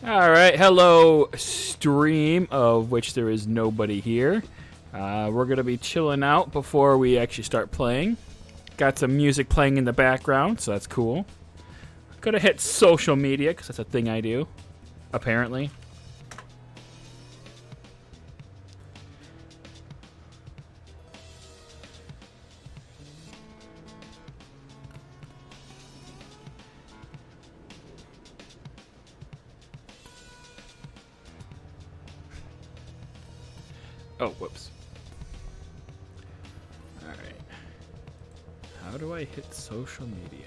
Alright, hello stream, of which there is nobody here. We're going to be chilling out before we actually start playing. Got some music playing in the background, so that's cool. Gonna hit social media, because that's a thing I do, apparently. Oh, whoops. Alright. How do I hit social media?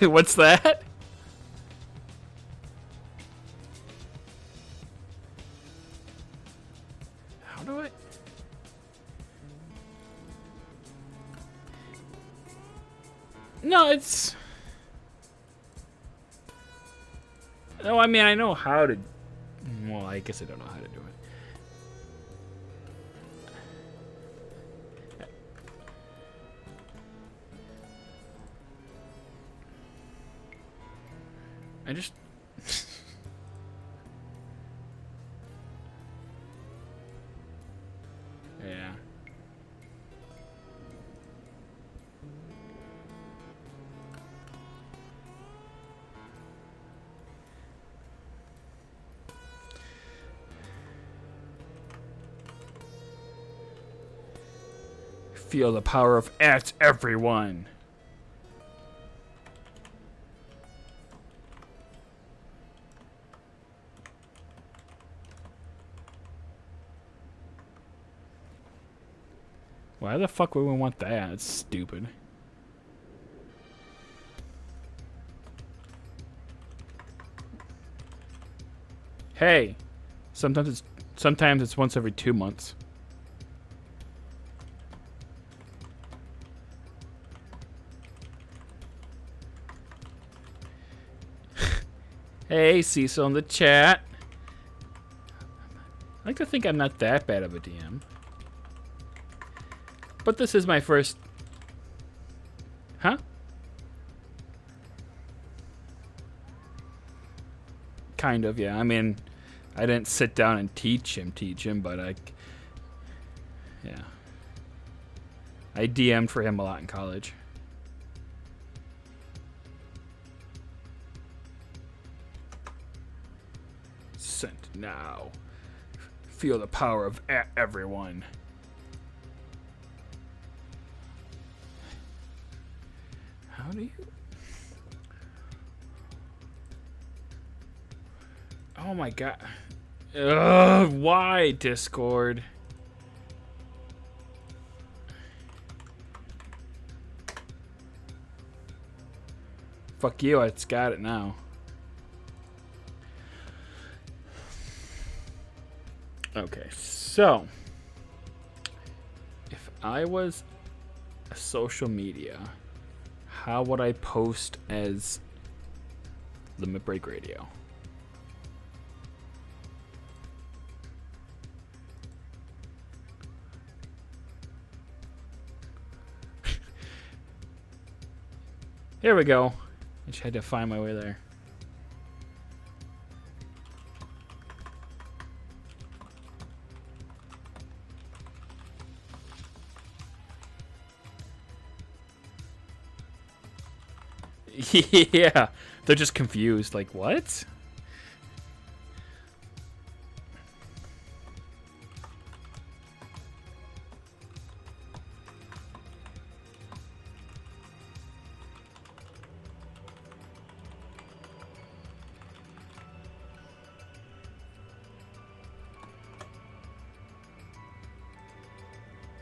What's that? How do I... No, it's... No, I mean, I know how to... Well, I guess I don't know how to do it. I just... Yeah. Feel the power of at everyone. Why the fuck would we want that? It's stupid. Hey, sometimes it's once every 2 months. Hey, Cecil in the chat. I like to think I'm not that bad of a DM. But this is my first... Huh? Kind of, yeah. I mean, I didn't sit down and teach him, but yeah. I DM'd for him a lot in college. Sent now. Feel the power of everyone. How do you... Oh my god. Ugh, why Discord? Fuck you, it's got it now. Okay, so if I was a social media, how would I post as Limit Break Radio? Here we go. I just had to find my way there. Yeah, they're just confused. Like, what?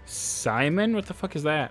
Simon? What the fuck is that?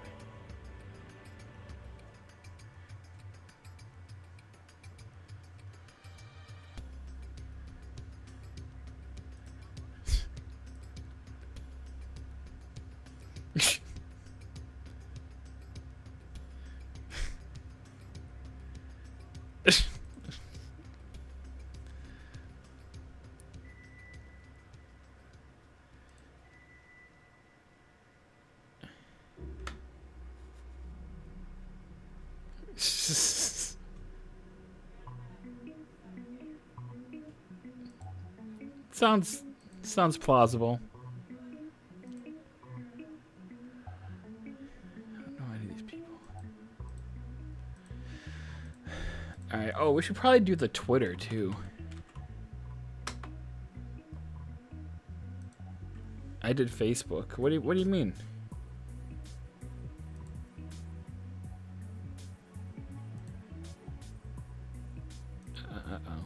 Sounds plausible. I don't know any of these people. All right. Oh, we should probably do the Twitter too. I did Facebook. What do you mean? Uh-oh.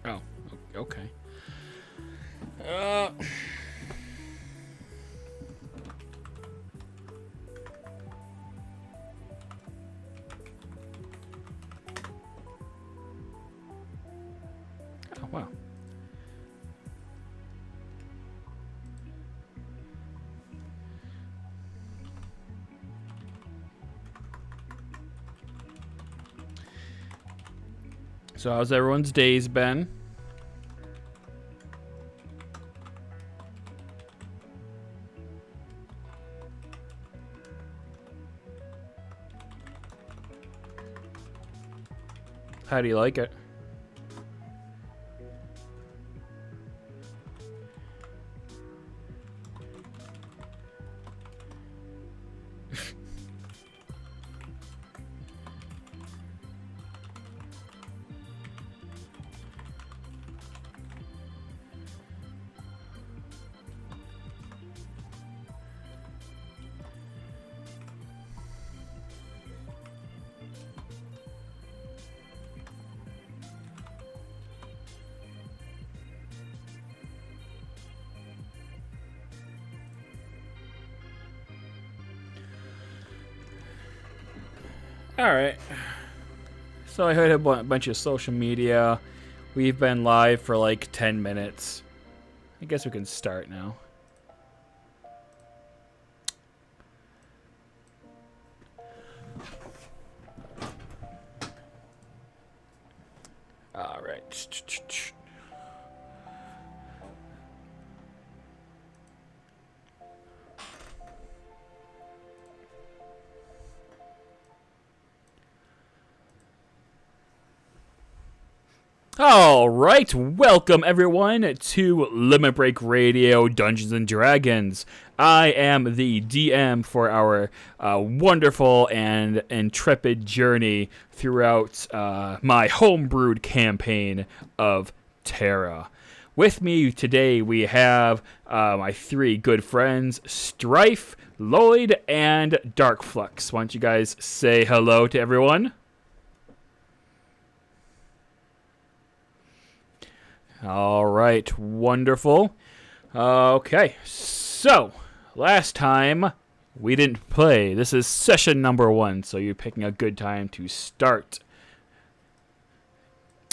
Oh, okay. Oh, wow. So how's everyone's days been? How do you like it? All right. So I heard a bunch of social media. We've been live for like 10 minutes. I guess we can start now. All right. All right, welcome everyone to Limit Break Radio Dungeons and Dragons. I am the DM for our wonderful and intrepid journey throughout my homebrewed campaign of Terra. With me today we have my three good friends, Strife, Lloyd, and Darkflux. Why don't you guys say hello to everyone? All right, wonderful. Okay, so last time we didn't play. This is session number 1, so you're picking a good time to start.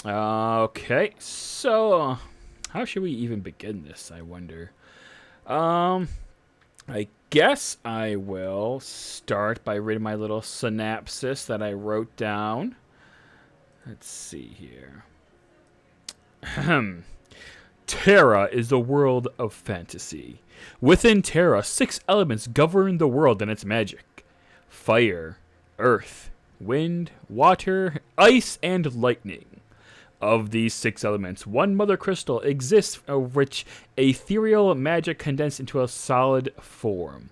Okay, so how should we even begin this, I wonder? I guess I will start by reading my little synopsis that I wrote down. Let's see here. Terra is the world of fantasy. Within Terra, 6 elements govern the world and its magic. Fire, earth, wind, water, ice, and lightning. Of these 6 elements, one mother crystal exists of which ethereal magic condensed into a solid form.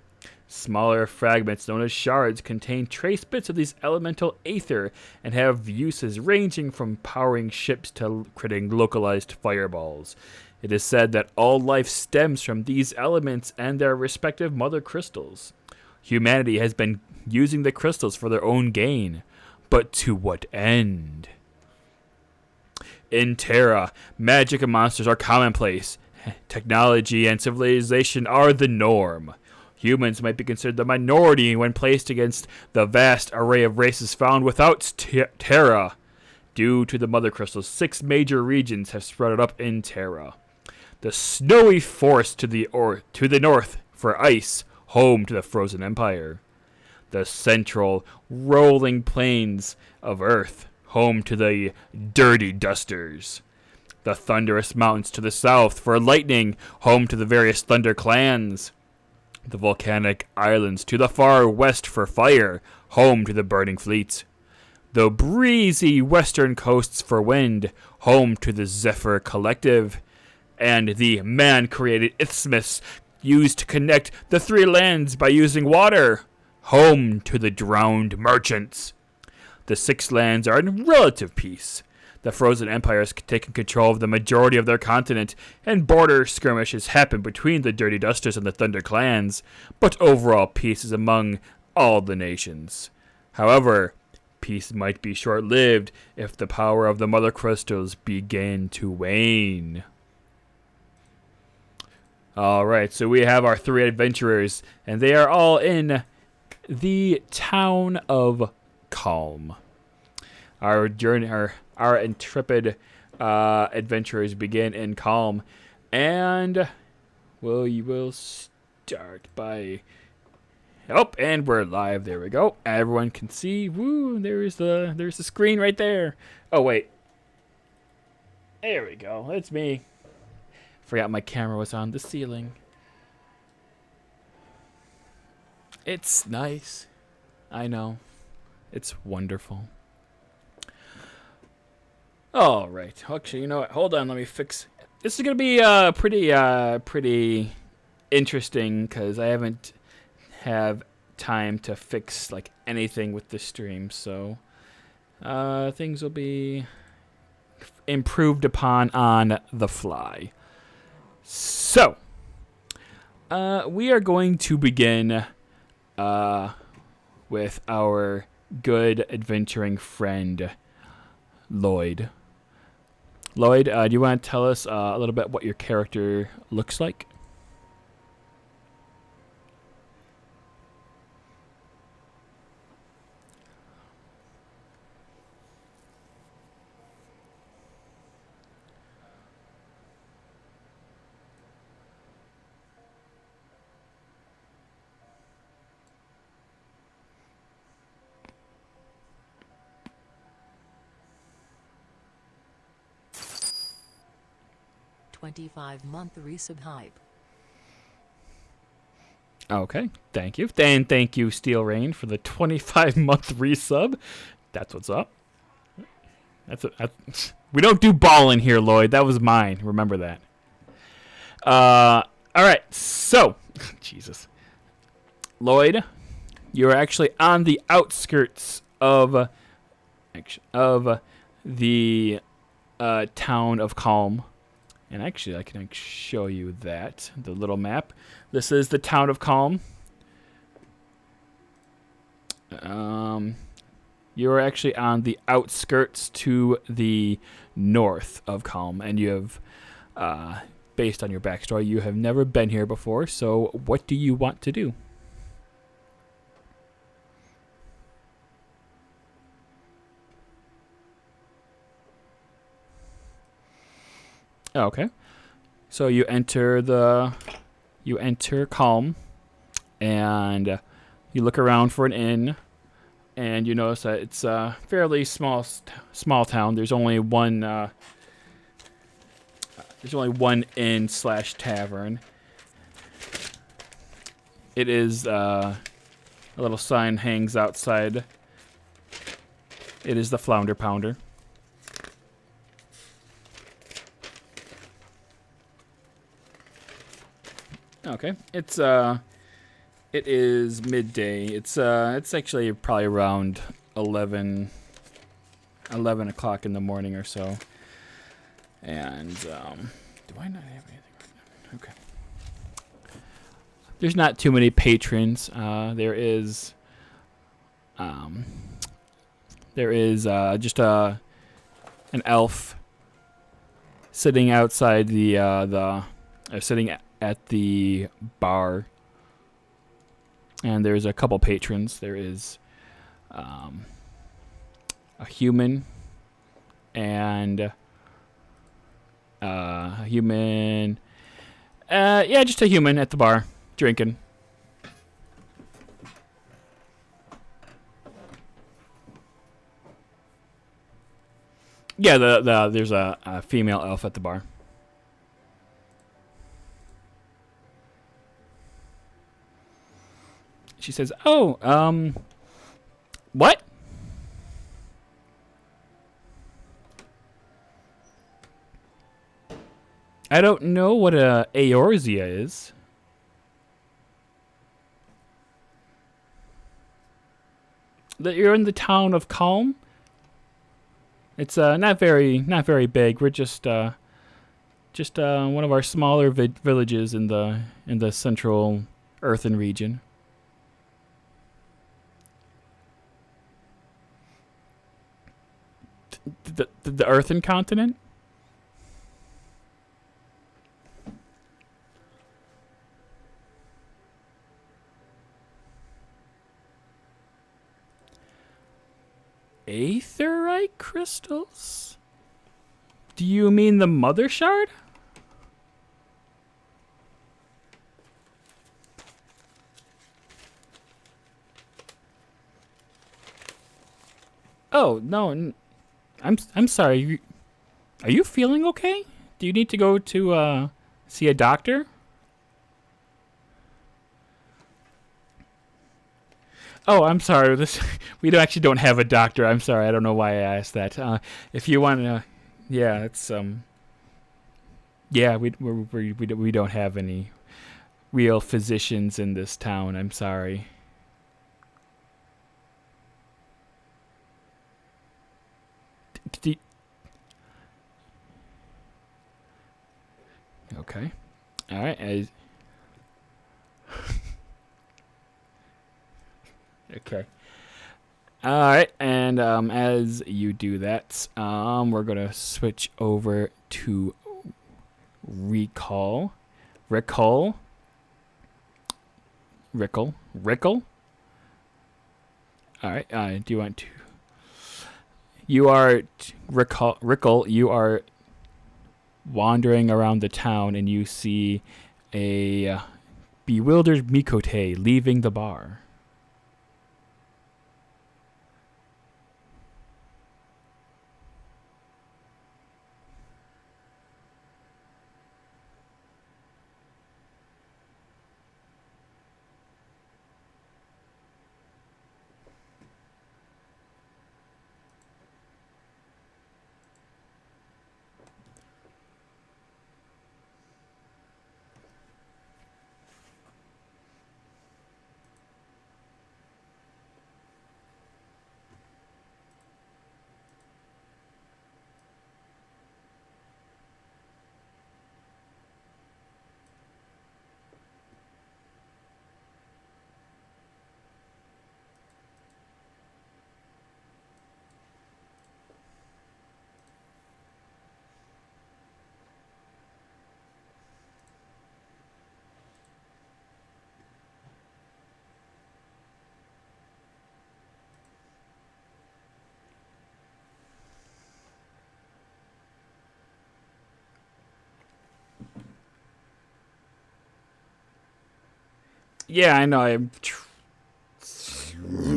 Smaller fragments known as shards contain trace bits of these elemental aether and have uses ranging from powering ships to creating localized fireballs. It is said that all life stems from these elements and their respective mother crystals. Humanity has been using the crystals for their own gain, but to what end? In Terra, magic and monsters are commonplace. Technology and civilization are the norm. Humans might be considered the minority when placed against the vast array of races found without Terra. Due to the mother crystals, 6 major regions have sprouted up in Terra. The snowy forest to the north for ice, home to the frozen empire. The central rolling plains of Earth, home to the dirty dusters. The thunderous mountains to the south for lightning, home to the various thunder clans. The volcanic islands to the far west for fire, home to the burning fleet. The breezy western coasts for wind, home to the Zephyr Collective. And the man-created isthmus used to connect the 3 lands by using water, home to the drowned merchants. The 6 lands are in relative peace. The frozen empire has taken control of the majority of their continent, and border skirmishes happen between the Dirty Dusters and the Thunder Clans, but overall peace is among all the nations. However, peace might be short-lived if the power of the Mother Crystals begin to wane. Alright, so we have our 3 adventurers, and they are all in the town of Calm. Our intrepid adventurers begin in Calm, and we will start by... Oh, and we're live. There we go. Everyone can see. Woo! There's the screen right there. Oh wait. There we go. That's me. Forgot my camera was on the ceiling. It's nice. I know. It's wonderful. All right. Actually, you know what? Hold on. Let me fix. This is gonna be pretty interesting because I haven't have time to fix like anything with this stream, so things will be improved upon on the fly. So we are going to begin with our good adventuring friend Lloyd. Lloyd, do you want to tell us a little bit what your character looks like? $25-month resub hype. Okay, thank you. And thank you, Steel Rain, for the 25-month resub. That's what's up. We don't do ball in here, Lloyd. That was mine. Remember that. All right, so, Jesus. Lloyd, you're actually on the outskirts of the town of Calm. And actually, I can show you that, the little map. This is the town of Calm. You're actually on the outskirts to the north of Calm. And you have, based on your backstory, you have never been here before. So what do you want to do? Okay, so you enter Calm, and you look around for an inn, and you notice that it's a fairly small town. There's only one inn / tavern. It is a little sign hangs outside. It is the Flounder Pounder. Okay, it's It is midday. It's actually probably around 11 o'clock in the morning or so. And do I not have anything right now? Okay. There's not too many patrons. There is just an elf sitting outside sitting at the bar, and there's a couple patrons. There is a human and a human. Yeah, just a human at the bar drinking. Yeah, there's a female elf at the bar. She says, "Oh, what?" I don't know what a Eorzea is. That you're in the town of Calm. It's not very big. We're just one of our smaller villages in the central Earthen region. The Earthen continent? Aetherite crystals? Do you mean the Mother Shard? Oh, no. I'm sorry. Are you feeling okay? Do you need to go to see a doctor? Oh, I'm sorry. We actually don't have a doctor. I'm sorry. I don't know why I asked that. If you want to, yeah, it's yeah, we don't have any real physicians in this town. I'm sorry. Okay. All right. Okay. All right, and as you do that, we're gonna switch over to recall, Rickle. All right. Do you want to? You are Rickle. You are wandering around the town, and you see a bewildered Mikote leaving the bar. Yeah, I know. I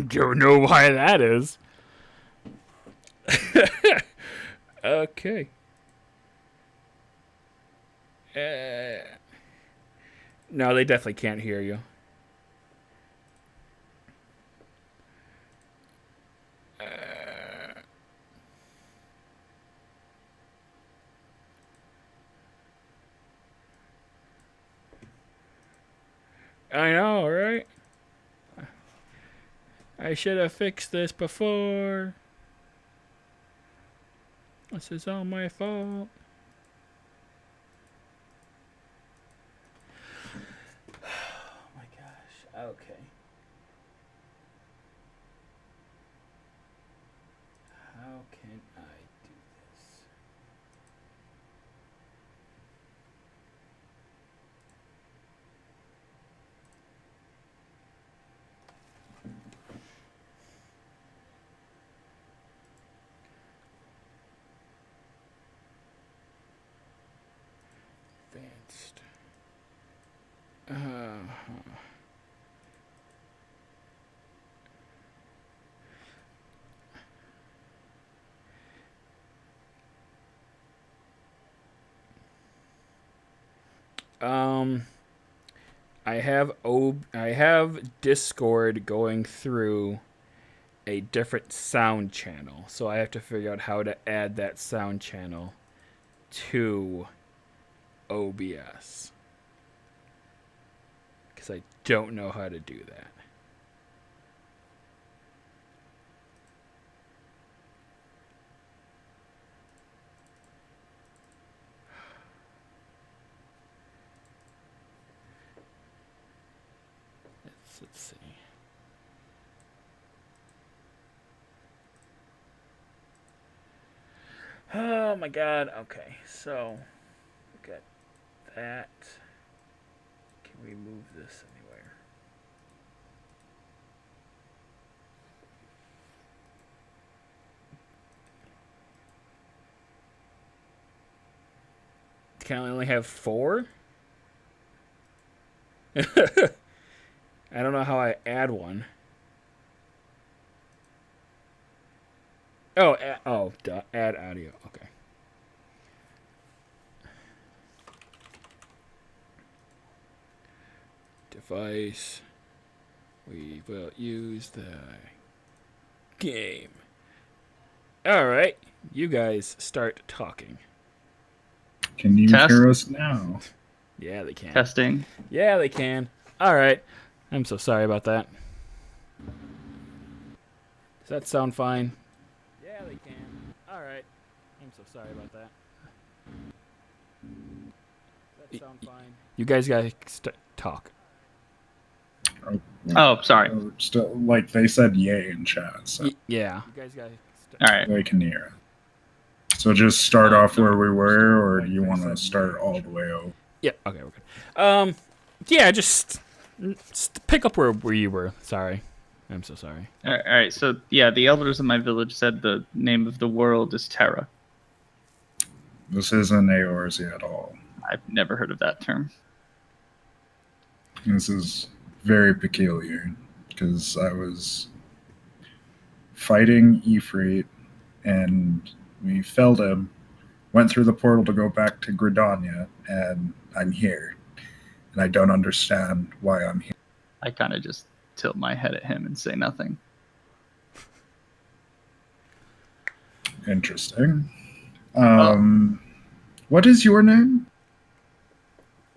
don't know why that is. Okay. No, they definitely can't hear you. I know, right? I should have fixed this before. This is all my fault. Oh my gosh. Okay. How can I do this? Advanced. Um, I have Discord going through a different sound channel, so I have to figure out how to add that sound channel to OBS because I don't know how to do that. Let's see. Oh my god. Okay, so we got that. Can we move this anywhere? Can I only have 4? I don't know how I add one. Oh, add audio. Okay. Device. We will use the game. All right, you guys start talking. Can you Test. hear us now? Yeah, they can. Testing. Yeah, they can. All right. I'm so sorry about that. Does that sound fine? Yeah, they can. All right. I'm so sorry about that. Does that sound fine? You guys gotta talk. Oh, sorry. Still, like they said yay in chat, so Yeah. You guys gotta All right. they can hear it. So just start off where we were, or do you want to start all the way over? Yeah. Okay, we're good. Yeah, just pick up where you were. Sorry. I'm so sorry. All right. So, yeah, the elders of my village said the name of the world is Terra. This isn't Eorzea at all. I've never heard of that term. This is very peculiar because I was fighting Ifrit and we felled him, went through the portal to go back to Gridania, and I'm here. And I don't understand why I'm here. I kind of just tilt my head at him and say nothing. Interesting. What is your name?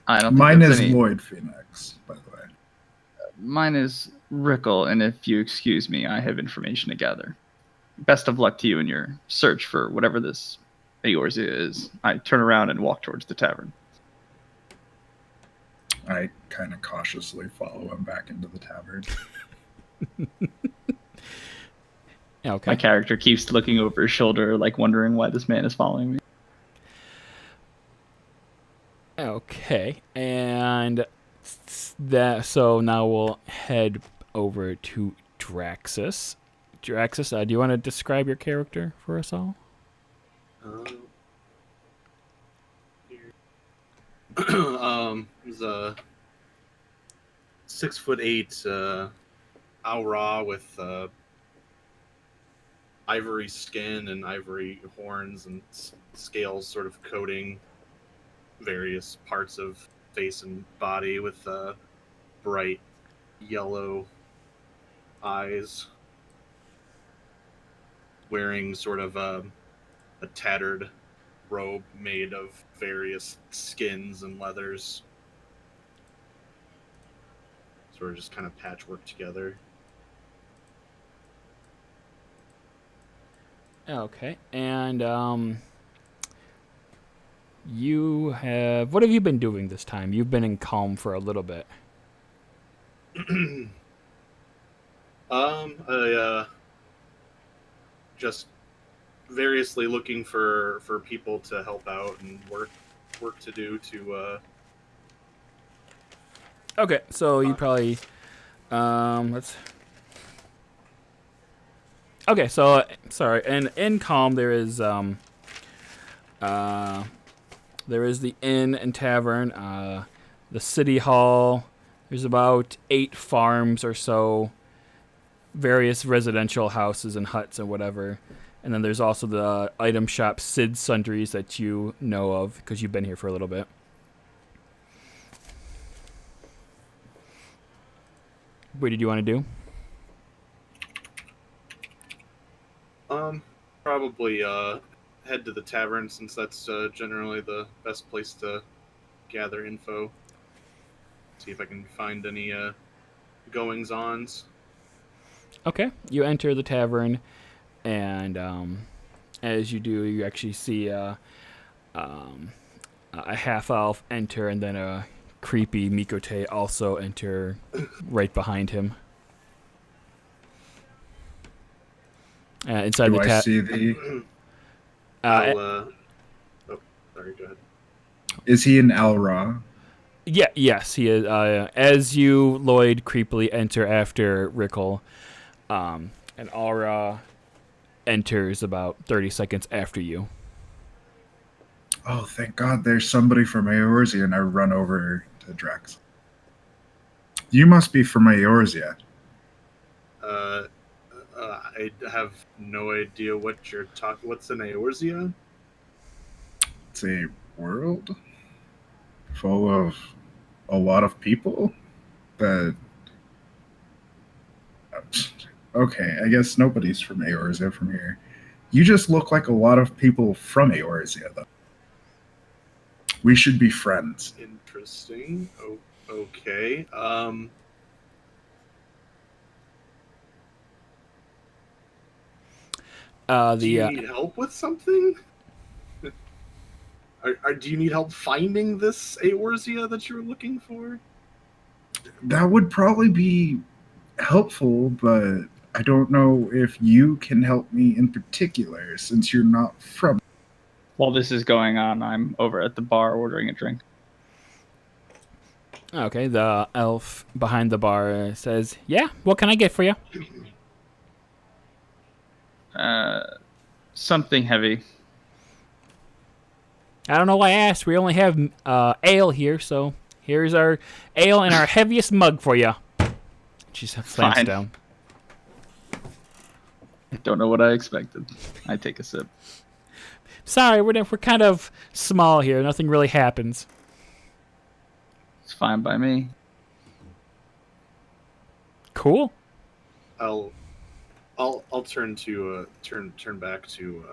I don't think Mine that's is any... Lloyd Phoenix, by the way. Mine is Rickle, and if you excuse me, I have information to gather. Best of luck to you in your search for whatever this Eorzea is. I turn around and walk towards the tavern. I kind of cautiously follow him back into the tavern. Okay. My character keeps looking over his shoulder, like wondering why this man is following me. Okay, and so now we'll head over to Draxus. Draxus, do you want to describe your character for us all? He's a 6'8" Aura with ivory skin and ivory horns and scales, sort of coating various parts of face and body, with bright yellow eyes, wearing sort of a tattered robe made of various skins and leathers, sort of just kind of patchwork together. Okay, and what have you been doing this time? You've been in calm for a little bit. I just variously looking for people to help out and work to do to Okay, so you probably let's. Okay, so sorry, and in calm there is the inn and tavern, the city hall. There's about 8 farms or so, various residential houses and huts and whatever. And then there's also the item shop, Sid's Sundries, that you know of because you've been here for a little bit. What did you want to do? probably head to the tavern since that's generally the best place to gather info. See if I can find any goings-ons. Okay, you enter the tavern, and as you do, you actually see a half-elf enter, and then a creepy Mikote also enter right behind him. Inside Do the I see the? Oh, sorry, go ahead. Is he in Al-Ra? Yes, he is. As you, Lloyd, creepily enter after Rickle, and Aura enters about 30 seconds after you. Oh, thank God! There's somebody from Eorzea, and I run over to Drax. You must be from Eorzea. I have no idea what you're talking. What's in Eorzea? It's a world full of a lot of people that. Okay, I guess nobody's from Eorzea from here. You just look like a lot of people from Eorzea, though. We should be friends. Interesting. Oh, okay. Do you need help with something? Do you need help finding this Eorzea that you're looking for? That would probably be helpful, but I don't know if you can help me in particular since you're not from. While this is going on, I'm over at the bar ordering a drink. Okay, the elf behind the bar says, "Yeah, what can I get for you?" Something heavy. I don't know why I asked. We only have ale here, so here's our ale and our heaviest mug for you. She slams Fine. down. I don't know what I expected. I take a sip. Sorry, we're kind of small here. Nothing really happens. It's fine by me. Cool. I'll turn to turn back to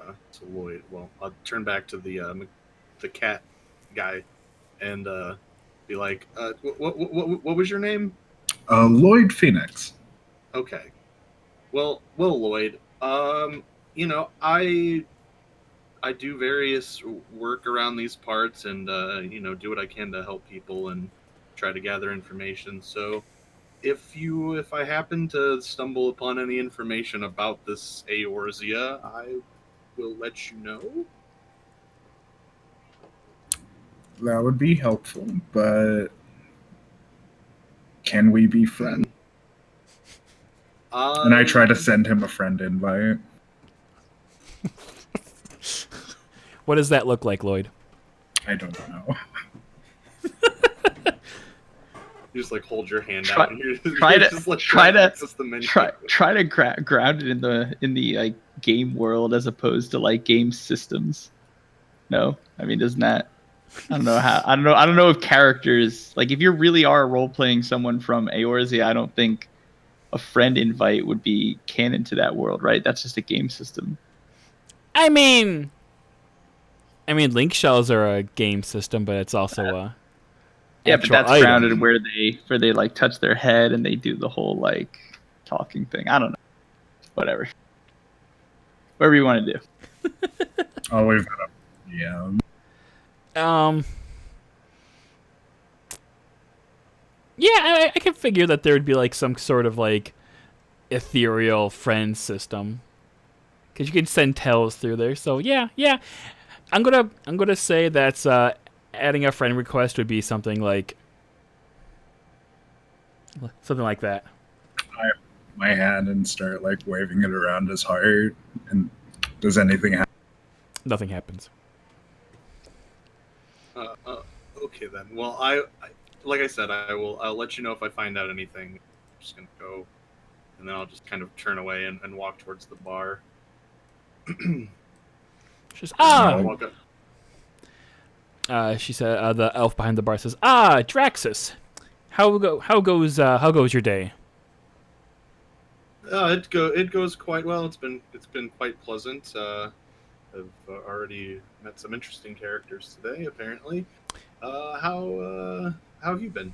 Lloyd. Well, I'll turn back to the cat guy, and be like, what was your name? Lloyd Phoenix. Okay. Well, Lloyd. You know, I do various work around these parts, and you know, do what I can to help people and try to gather information. So, if I happen to stumble upon any information about this Eorzea, I will let you know. That would be helpful, but can we be friends? And I try to send him a friend invite. What does that look like, Lloyd? I don't know. You just like hold your hand Try- out and you're try to- just like try to- access the menu. Try to ground it in the like game world as opposed to like game systems. No, I mean, doesn't that? I don't know how. I don't know if characters like if you really are role playing someone from Eorzea, I don't think a friend invite would be canon to that world, right? That's just a game system. I mean, link shells are a game system, but it's also a Yeah, but actual that's item. grounded where they like touch their head and they do the whole like talking thing. I don't know. Whatever. Whatever you want to do. Oh, we've got a DM. Yeah, I can figure that there would be like some sort of like ethereal friend system, because you can send tells through there. So yeah. I'm gonna say that's adding a friend request would be something like that. I have my hand and start like waving it around his heart. And does anything happen? Nothing happens. Okay then. Well, I like I said, I'll let you know if I find out anything. I'm just gonna go, and then I'll just kind of turn away and walk towards the bar. She says, I'll walk up. she said, the elf behind the bar says, Draxus, how goes your day? It goes quite well. It's been quite pleasant. I've already met some interesting characters today, apparently. How have you been?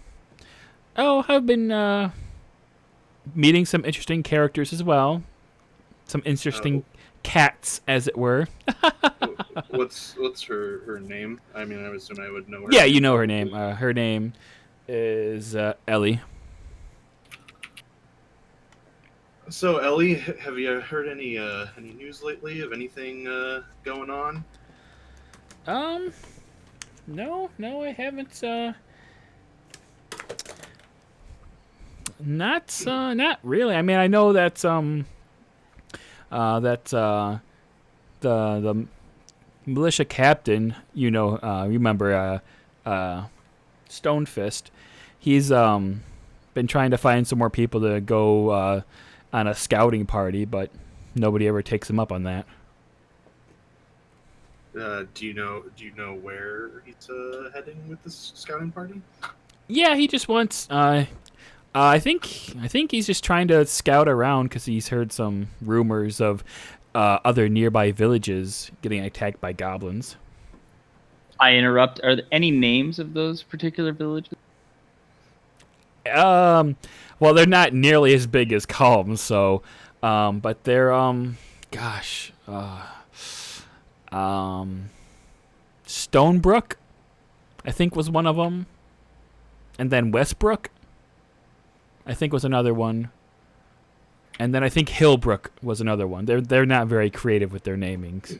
Oh, I've been meeting some interesting characters as well. Some interesting cats, as it were. What's her name? I mean, I would assume I would know her. Yeah, you know her name. Her name is Ellie. So, Ellie, have you heard any news lately of anything going on? No, I haven't. Not really. I mean, I know that the militia captain, remember Stonefist, he's been trying to find some more people to go on a scouting party, but nobody ever takes him up on that. Do you know where he's heading with this scouting party? Yeah, he just wants. I think he's just trying to scout around because he's heard some rumors of other nearby villages getting attacked by goblins. I interrupt. Are there any names of those particular villages? Well, they're not nearly as big as Calm, so, but they're Stonebrook, I think, was one of them, and then Westbrook, I think, was another one, and then I think Hillbrook was another one. They're not very creative with their namings.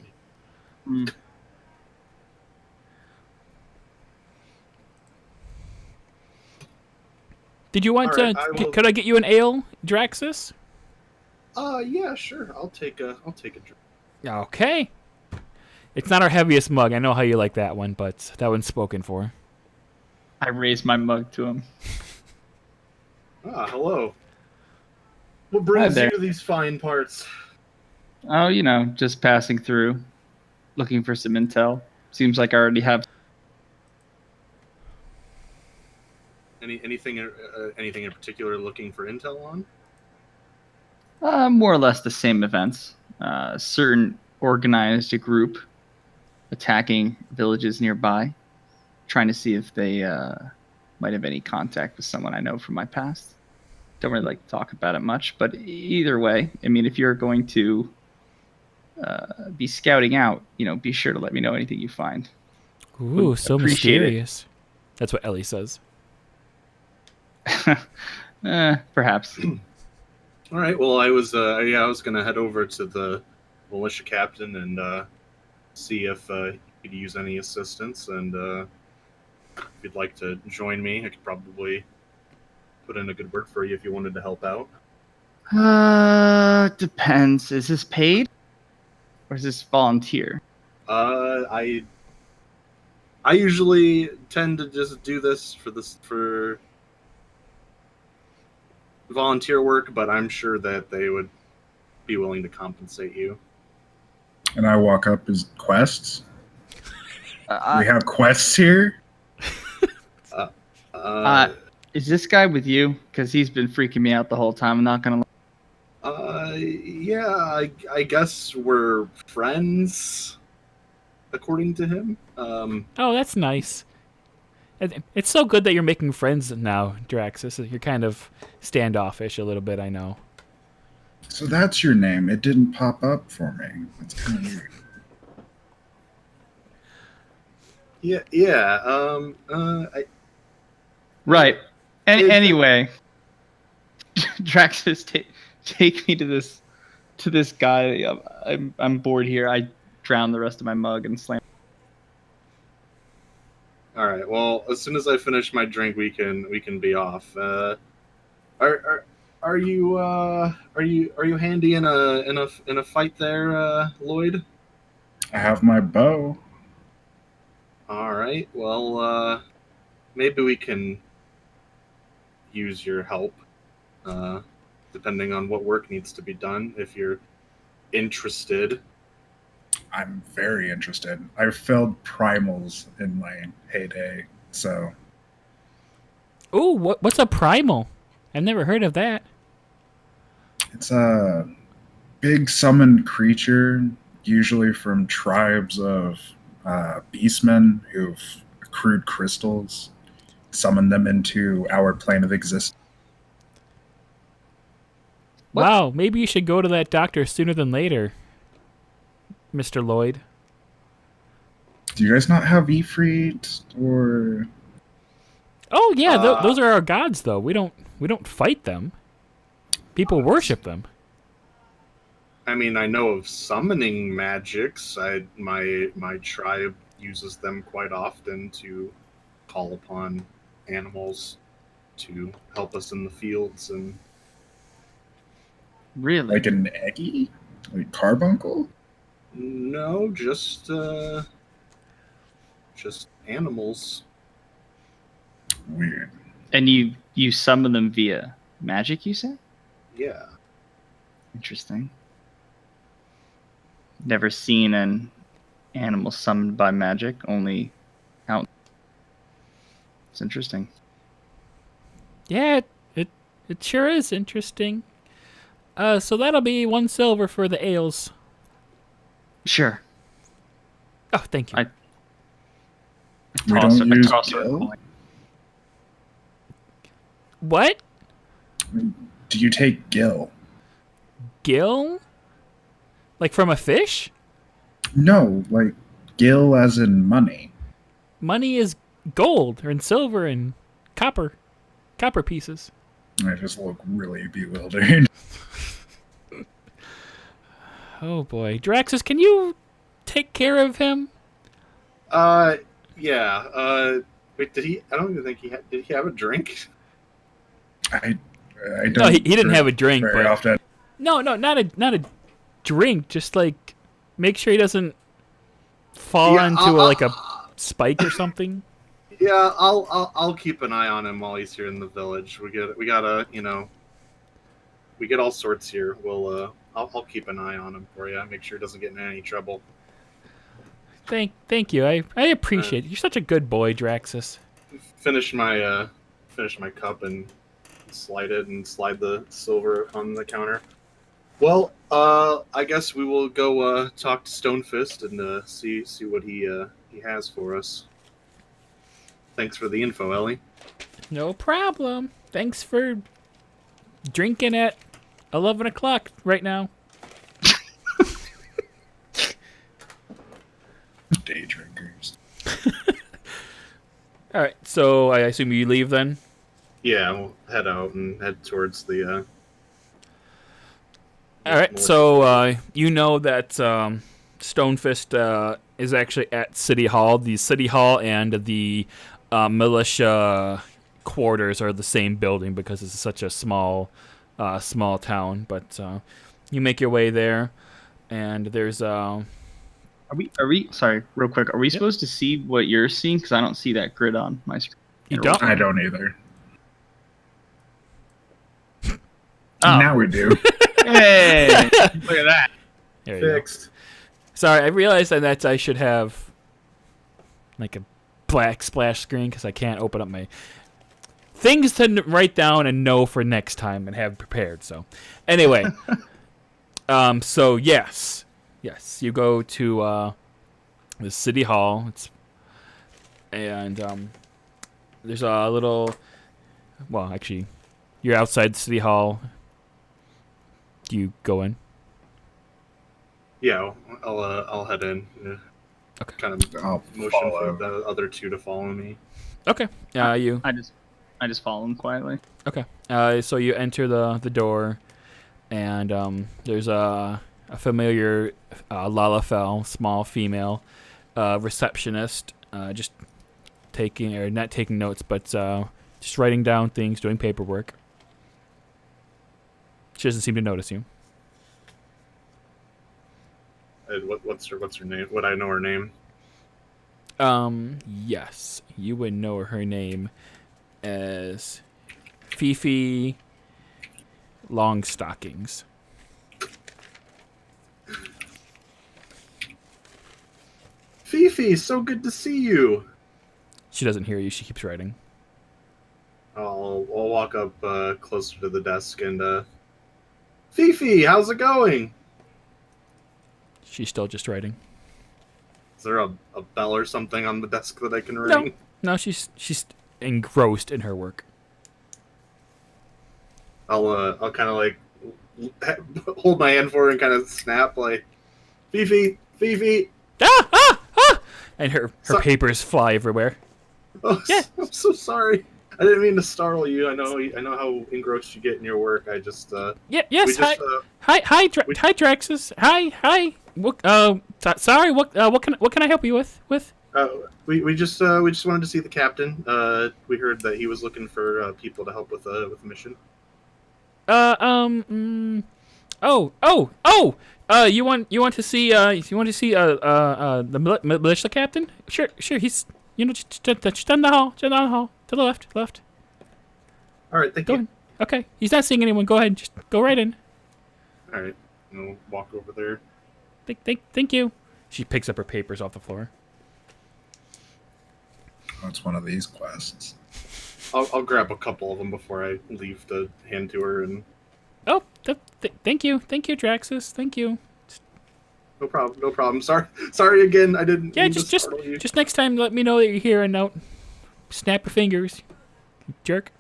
Mm. Did you want All right, to? Could I get you an ale, Draxus? Yeah, sure. I'll take a drink. Okay. It's not our heaviest mug. I know how you like that one, but that one's spoken for. I raise my mug to him. Hello. What brings Hi you there. to these fine parts? Oh, just passing through, looking for some intel. Seems like I already have. Anything in particular looking for intel on? More or less the same events. Certain organized group attacking villages nearby, trying to see if they might have any contact with someone I know from my past. Don't really like to talk about it much, but either way, I mean, if you're going to be scouting out, be sure to let me know anything you find. Ooh, so appreciate it. mysterious. That's what Ellie says. Perhaps. All right. Well, I was gonna head over to the militia captain and see if he could use any assistance, and if you'd like to join me, I could probably put in a good word for you if you wanted to help out. Depends. Is this paid, or is this volunteer? I usually tend to just do this for volunteer work, but I'm sure that they would be willing to compensate you. And I walk up as quests. We have quests here. Is this guy with you? Because he's been freaking me out the whole time. I'm not gonna. Yeah, I guess we're friends, according to him. Oh, that's nice. It's so good that you're making friends now, Draxus. You're kind of standoffish a little bit, I know. So that's your name. It didn't pop up for me. That's kind of weird. Yeah, yeah. Right. It- Anyway, Draxus, take me to this guy. I'm bored here. I drown the rest of my mug and slam. all right. Well, as soon as I finish my drink, we can be off. Are are you handy in a fight there, Lloyd? I have my bow. All right. Well, maybe we can use your help, uh, depending on what work needs to be done. If you're interested. I'm very interested. I've filled primals in my heyday, so Ooh, what's a primal? I've never heard of that. it's a big summoned creature, usually from tribes of beastmen who've accrued crystals, summoned them into our plane of existence. What? Wow, maybe you should go to that doctor sooner than later, Mr. Lloyd. Do you guys not have Ifrit or? Oh yeah, Uh, those are our gods, though. We don't fight them. People worship them. I mean, I know of summoning magics. My tribe uses them quite often to call upon animals to help us in the fields and Really? Like an Eggy? Like Carbuncle? no, just animals. Weird. And you summon them via magic, you said? Yeah. Interesting. Never seen an animal summoned by magic, only out. It's interesting. Yeah, it sure is interesting. So that'll be 1 silver for the ales. Sure. Oh, thank you. I We toss don't her- I use toss her a gil? coin. What? Do you take Gil? Gill? Like from a fish? No, like Gil as in money. Money is gold and silver and copper pieces. I just look really bewildered. Oh boy, Draxus, can you take care of him? Yeah. Wait, did he? I don't even think he had. Did he have a drink? I don't. No, he didn't have a drink, very but often. no, not a drink. Just like make sure he doesn't fall Yeah, into like a spike or something. Yeah, I'll keep an eye on him while he's here in the village. We gotta we get all sorts here. I'll keep an eye on him for you. Make sure he doesn't get in any trouble. Thank you. I appreciate it. You're such a good boy, Draxus. Finish my cup and slide it and slide the silver on the counter. Well, I guess we will go talk to Stonefist and see what he has for us. Thanks for the info, Ellie. No problem. Thanks for drinking at 11 o'clock right now. Day drinkers. All right, so I assume you leave then? Yeah, we'll head out and head towards the. All right, north. so you know that Stonefist is actually at City Hall. The City Hall and the militia quarters are the same building because it's such a small town. But you make your way there, and there's Are we sorry, real quick, are we supposed to see what you're seeing? Because I don't see that grid on my screen. You don't? I don't either. Oh. Now we do. Hey, look at that. There you go. Fixed. Sorry, I realized that I should have like a black splash screen because I can't open up my things to write down and know for next time and have prepared. So, anyway, so yes, you go to the city hall. And there's a little. Well, actually, you're outside the city hall. Do you go in? Yeah, I'll head in. Okay. Kind of I'll motion follow. for the other two to follow me. Okay. You. I just follow him quietly. Okay. So you enter the door, and there's a familiar Lalafell, small female receptionist, just not taking notes, but just writing down things, doing paperwork. She doesn't seem to notice you. What's her name? Would I know her name? Yes, you would know her name as Fifi Longstockings. Fifi, so good to see you. She doesn't hear you. She keeps writing. I'll walk up closer to the desk and Fifi, how's it going? She's still just writing. Is there a bell or something on the desk that I can ring? No, she's engrossed in her work. I'll kind of like hold my hand for her and kind of snap like, Fifi. And her So- papers fly everywhere. Oh, Yeah. I'm so sorry. I didn't mean to startle you. I know how engrossed you get in your work. I just Yeah. Yes. we just Hi, Draxus. Hi. Sorry. What can I help you with? we just wanted to see the captain. We heard that he was looking for people to help with the mission. You want to see the militia captain? Sure. He's just down the hall, to the left. All right, thank Go you. ahead. Okay, he's not seeing anyone. Go ahead, just go right in. All right, we'll walk over there. Thank you. She picks up her papers off the floor. It's one of these quests. I'll grab a couple of them before I leave to hand to her, and Oh, thank you, Draxus. Thank you. no problem. Sorry again. I didn't. Yeah, mean to just startle you. next time, let me know that you're here and don't snap your fingers, you jerk.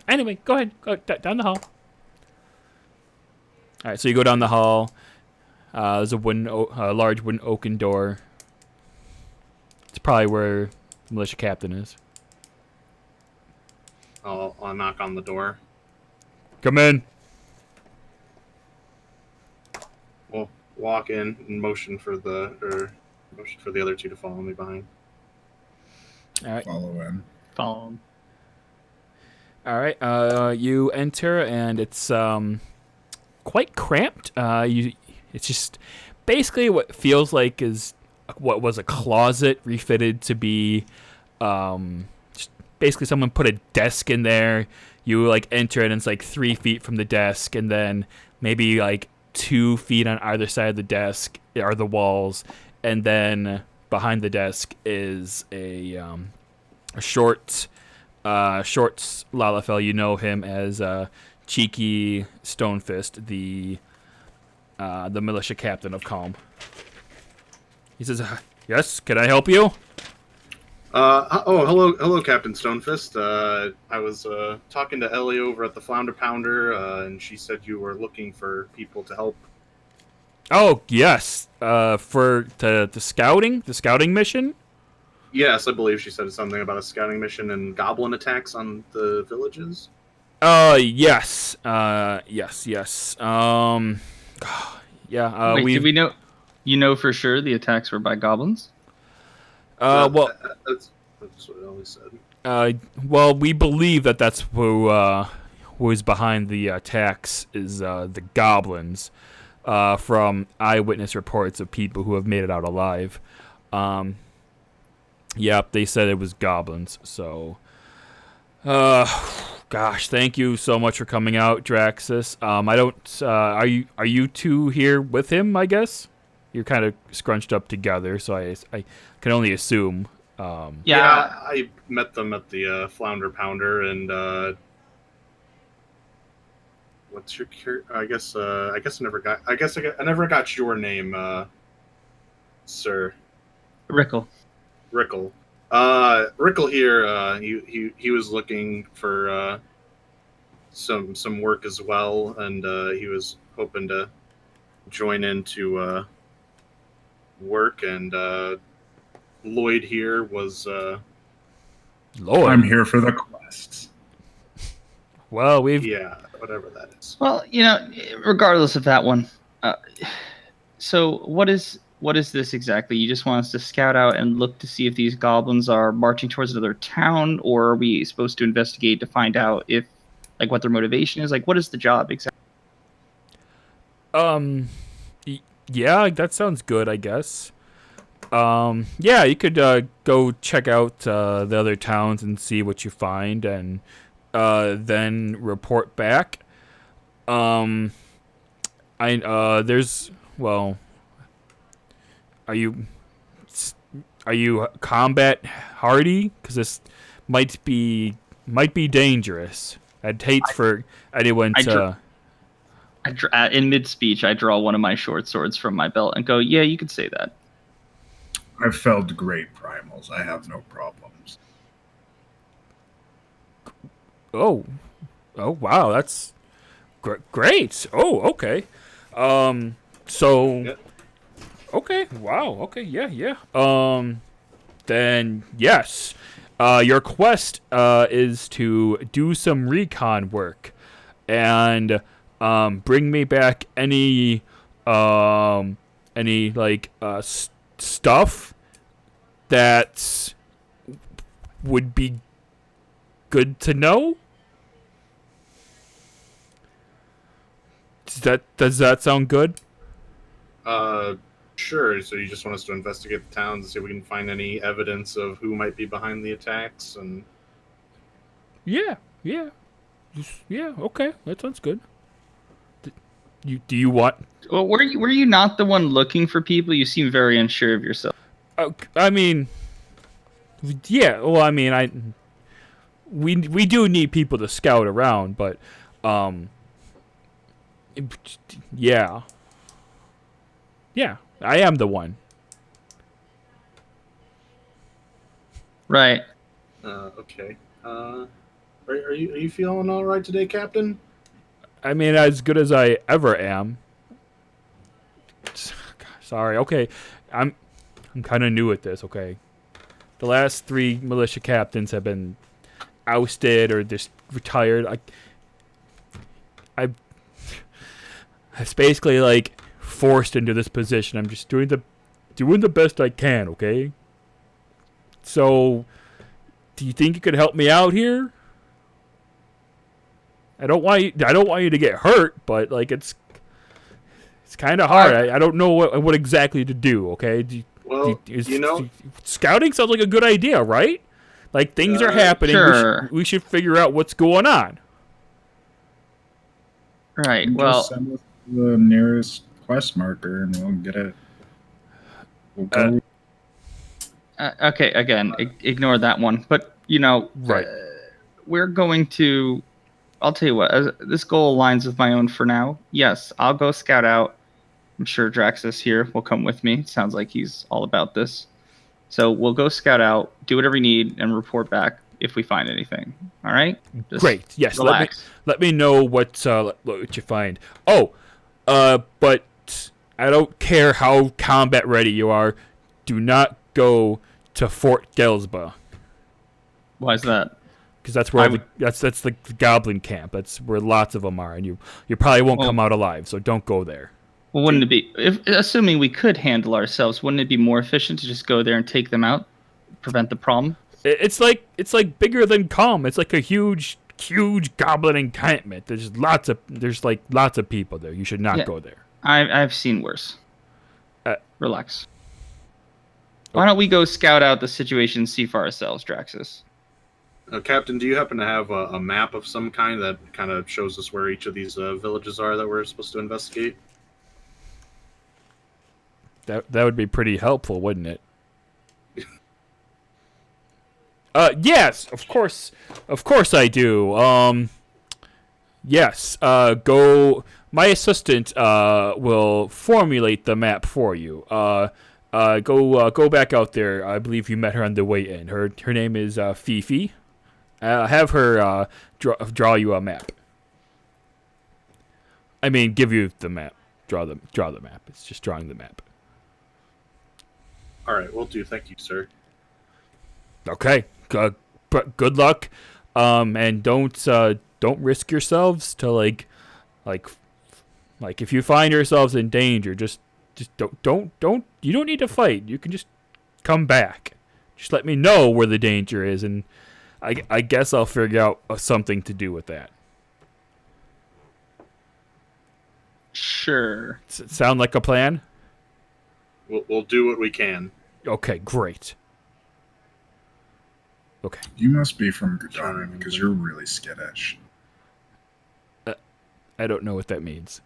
Anyway, go ahead. Go down the hall. All right, so you go down the hall. There's a large wooden oaken door. It's probably where the militia captain is. I'll knock on the door. Come in. We'll walk in and motion for the other two to follow me behind. All right. Follow in. Follow him. All right. You enter, and it's quite cramped. It's just basically what feels like is what was a closet refitted to be. Just basically, someone put a desk in there. You like enter it, and it's like 3 feet from the desk, and then maybe like 2 feet on either side of the desk are the walls, and then behind the desk is a shorts Lalafell. You know him as Cheeky Stonefist, the militia captain of Calm. He says, "Yes, can I help you?" Hello, Captain Stonefist. I was talking to Ellie over at the Flounder Pounder, and she said you were looking for people to help. Oh yes, for the scouting mission. Yes, I believe she said something about a scouting mission and goblin attacks on the villages. Yes. Yes. Yeah. Wait, did we know? You know for sure the attacks were by goblins? Well, That's what Ellie said. well, we believe that's who is behind the attacks is the goblins, from eyewitness reports of people who have made it out alive. Yep, they said it was goblins. So, gosh, thank you so much for coming out, Draxus. I don't. Are you two here with him? I guess you're kind of scrunched up together, so I can only assume. Yeah, I met them at the Flounder Pounder, and what's your? I guess I never got. I never got your name, sir. Rickle. Rickle. Rickle here. He was looking for some work as well, and he was hoping to join into work, and Lloyd here was Lord. I'm here for the quests. Well, we've yeah, whatever that is. Well, regardless of that one, so what is this exactly? You just want us to scout out and look to see if these goblins are marching towards another town, or are we supposed to investigate to find out if, like, what their motivation is? Like, what is the job exactly? Yeah, that sounds good, I guess. Yeah, you could go check out the other towns and see what you find, and then report back. There's well, are you combat hardy? Because this might be dangerous. I'd hate for anyone to. In mid-speech, I draw one of my short swords from my belt and go, "Yeah, you could say that." I've felled great primals. I have no problems. Oh wow, that's great. Oh, okay. So, Yep. okay, wow, okay, yeah. Then yes, your quest is to do some recon work, and bring me back any stuff that would be good to know. Does that sound good? Sure. So you just want us to investigate the towns and see if we can find any evidence of who might be behind the attacks, and Yeah. Okay, that sounds good. Do you want? Well, were you not the one looking for people? You seem very unsure of yourself. I mean, yeah. Well, I mean, we do need people to scout around, but yeah, I am the one. Right. okay. Are you feeling all right today, Captain? I mean, as good as I ever am. Sorry. Okay, I'm kind of new at this. Okay, the last 3 militia captains have been ousted or just retired. I was basically like forced into this position. I'm just doing the best I can. Okay. So, do you think you could help me out here? I don't want you to get hurt, but like it's kind of hard. I don't know what exactly to do. Okay. Scouting sounds like a good idea, right? Like things are happening. Sure. We should figure out what's going on. Right. Just Well, send us the nearest quest marker, and we'll get it. We'll go. okay. Again, ignore that one. But Right. We're going to. I'll tell you what. This goal aligns with my own for now. Yes, I'll go scout out. I'm sure Draxus here will come with me. It sounds like he's all about this. So we'll go scout out, do whatever we need, and report back if we find anything. All right? Just Great. Yes. relax. Let me know what you find. Oh, but I don't care how combat ready you are. Do not go to Fort Gelsba. Why is that? Because that's where that's the goblin camp. That's where lots of them are, and you probably won't come out alive. So don't go there. Well, wouldn't it be, assuming we could handle ourselves, wouldn't it be more efficient to just go there and take them out, prevent the problem? It's like bigger than calm. It's like a huge goblin encampment. There's lots of people there. You should not go there. I've seen worse. Relax. Why don't we go scout out the situation and see for ourselves, Draxus? Captain, do you happen to have a map of some kind that kind of shows us where each of these villages are that we're supposed to investigate? That would be pretty helpful, wouldn't it? Yes, of course I do. Yes. Go. My assistant will formulate the map for you. Go back out there. I believe you met her on the way in. Her name is Fifi. Have her draw you a map. I mean, give you the map. Draw the map. It's just drawing the map. All right, will do. Thank you, sir. Okay. Good luck. And don't risk yourselves to like if you find yourselves in danger, just don't you don't need to fight. You can just come back. Just let me know where the danger is, and I guess I'll figure out something to do with that. Sure. Sound like a plan? We'll do what we can. Okay, great. Okay. You must be from Gridania because you're really skittish. I don't know what that means.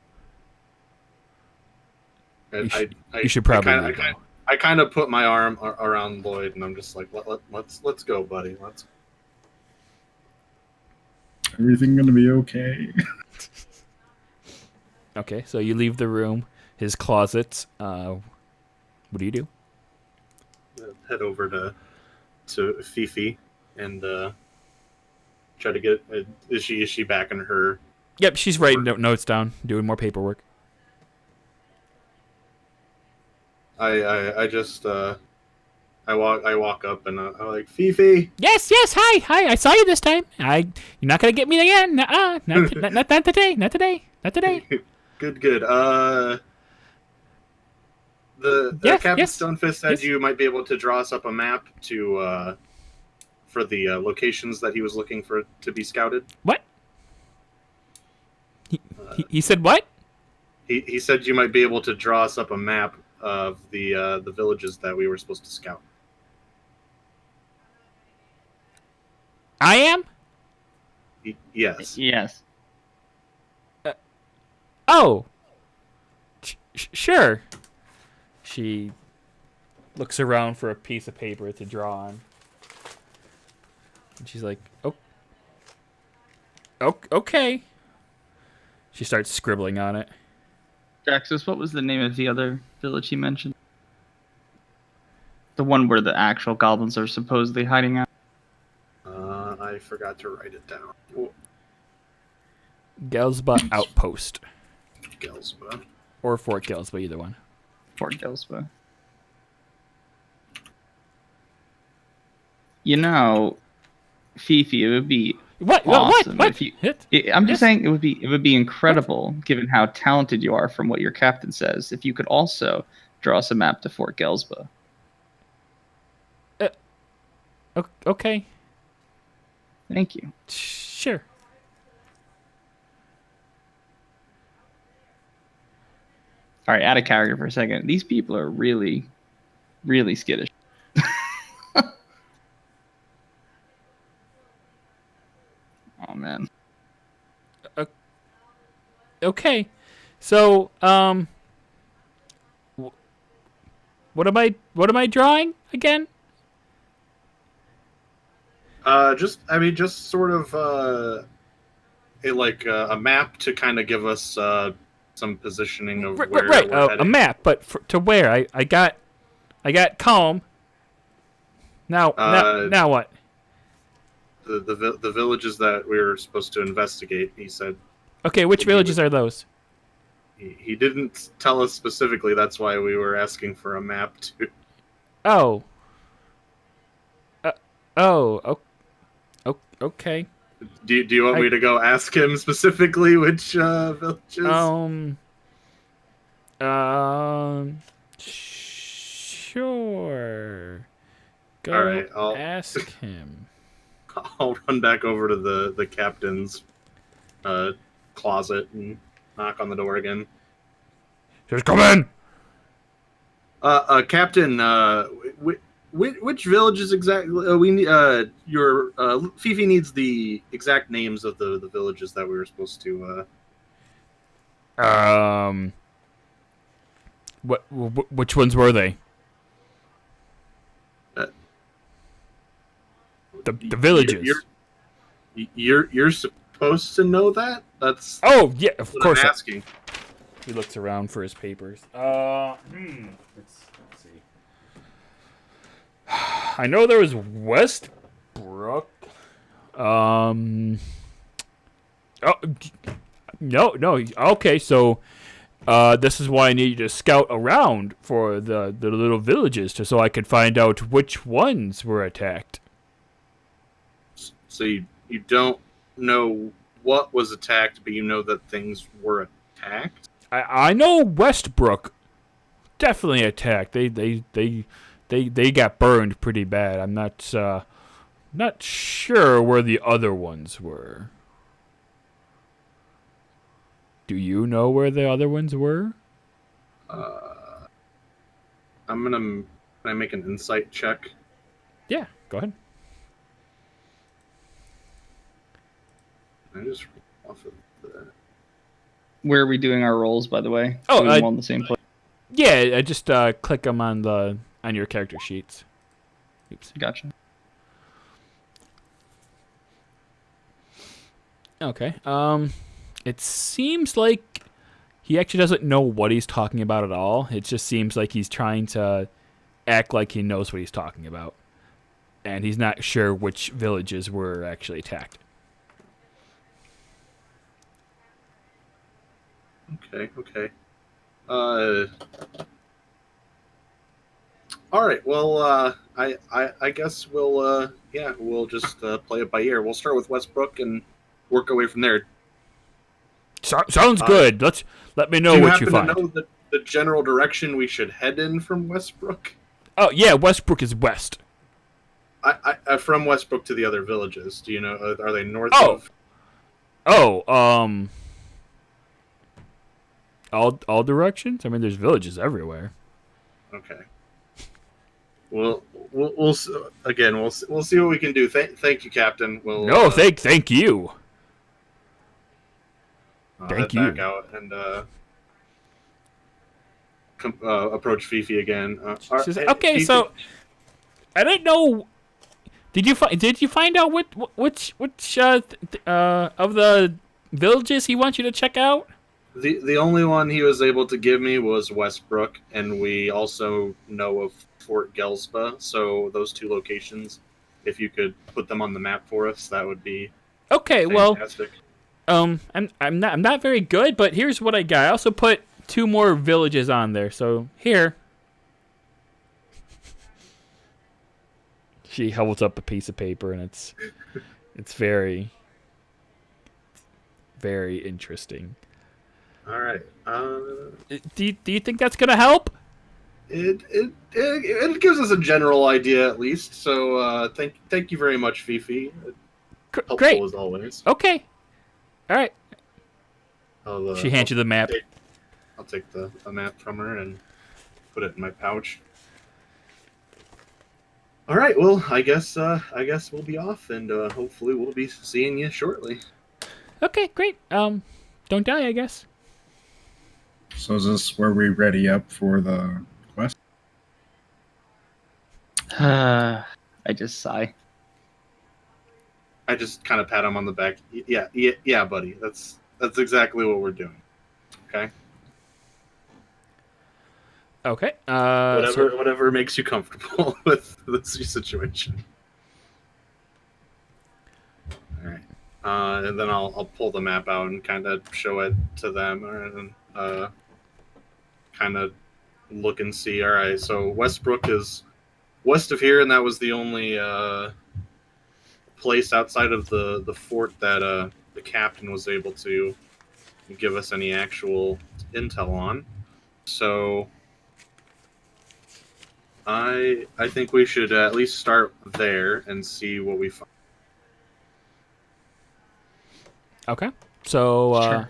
You I should probably I kind of put my arm around Lloyd, and I'm just like, let's go, buddy. Let's. Everything gonna be okay? Okay, so you leave the room, his closet. What do you do? Head over to Fifi and try to get. Is she back in her? Yep, she's writing notes down, doing more paperwork. I just I walk up and I'm like, Fifi. Yes, hi. I saw you this time. You're not gonna get me again. Not today. Not today. Good. The Captain Stonefist said you might be able to draw us up a map to for the locations that he was looking for to be scouted. What? He said what? He said you might be able to draw us up a map of the villages that we were supposed to scout. I am? Yes. Yes. Oh. Sure. She looks around for a piece of paper to draw on. And she's like, oh, okay. She starts scribbling on it. Jaxus, what was the name of the other village you mentioned? The one where the actual goblins are supposedly hiding out? I forgot to write it down. Oh, Gelsba Outpost. Gelsba. Or Fort Gelsba, either one. Fort Gelsba. You know, Fifi, it would be awesome What? if you. I'm just saying it would be incredible, given how talented you are, from what your captain says, if you could also draw us a map to Fort Gelsba. Okay. Thank you. Sure. All right, out of character for a second. These people are really, really skittish. Oh man. Okay. So, what am I drawing again? Just sort of a map to kind of give us some positioning of where we're heading. A map, but to where? I got calm. Now what? The villages that we were supposed to investigate. He said. Okay, which villages are those? He didn't tell us specifically. That's why we were asking for a map too. Oh. Okay. Do you want me to go ask him specifically which villages? Sure. Go All right, I'll ask him. I'll run back over to the captain's closet and knock on the door again. Just come in. Captain, which villages exactly? We need your Fifi needs the exact names of the villages that we were supposed to. Which ones were they? The villages. You're supposed to know that. That's. Oh yeah, of course. I'm asking. He looks around for his papers. Let's see. I know there was Westbrook. No. Okay, so this is why I need you to scout around for the little villages so I could find out which ones were attacked. So you don't know what was attacked, but you know that things were attacked. I know Westbrook definitely attacked. They got burned pretty bad. I'm not sure where the other ones were. Do you know where the other ones were? Can I make an insight check? Yeah, go ahead. I just off of that. Where are we doing our rolls, by the way? Oh, Doing them on the same place. Yeah, I just click them on your character sheets. Oops. Gotcha. Okay. It seems like he actually doesn't know what he's talking about at all. It just seems like he's trying to act like he knows what he's talking about, and he's not sure which villages were actually attacked. Okay. All right. Well, I guess we'll just play it by ear. We'll start with Westbrook and work our way from there. Sounds good. Let me know Do you what you happen find. to know the general direction we should head in from Westbrook? Oh yeah, Westbrook is west. I from Westbrook to the other villages. Do you know? Are they north Oh. of? All directions. I mean, there's villages everywhere. Okay. We'll see what we can do. Thank you, Captain. No, thank you. I'll Thank head you. back out and approach Fifi again. She says, hey, okay, Fifi, so I don't know. Did you find out which of the villages he wants you to check out? the only one he was able to give me was Westbrook, and we also know of Fort Gelsba. So those two locations, if you could put them on the map for us, that would be Okay, fantastic. well, I'm not very good, but here's what I got. I also put 2 more villages on there. So here, she holds up a piece of paper, and it's very, very interesting. All right. Do you think that's gonna help? It gives us a general idea at least. So thank you very much, Fifi. Helpful Great. as always. Okay. All right. She hands I'll you the map. I'll take the map from her and put it in my pouch. All right. Well, I guess we'll be off, and hopefully we'll be seeing you shortly. Okay, great. Don't die, I guess. So is this where we ready up for the quest? I just sigh. I just kind of pat him on the back. Yeah, buddy. That's exactly what we're doing. Okay. Okay. Whatever makes you comfortable with this situation. All right. And then I'll pull the map out and kind of show it to them, and kind of look and see. All right. So Westbrook is west of here, and that was the only place outside of the fort that the captain was able to give us any actual intel on. So I think we should at least start there and see what we find. Okay. So Sure.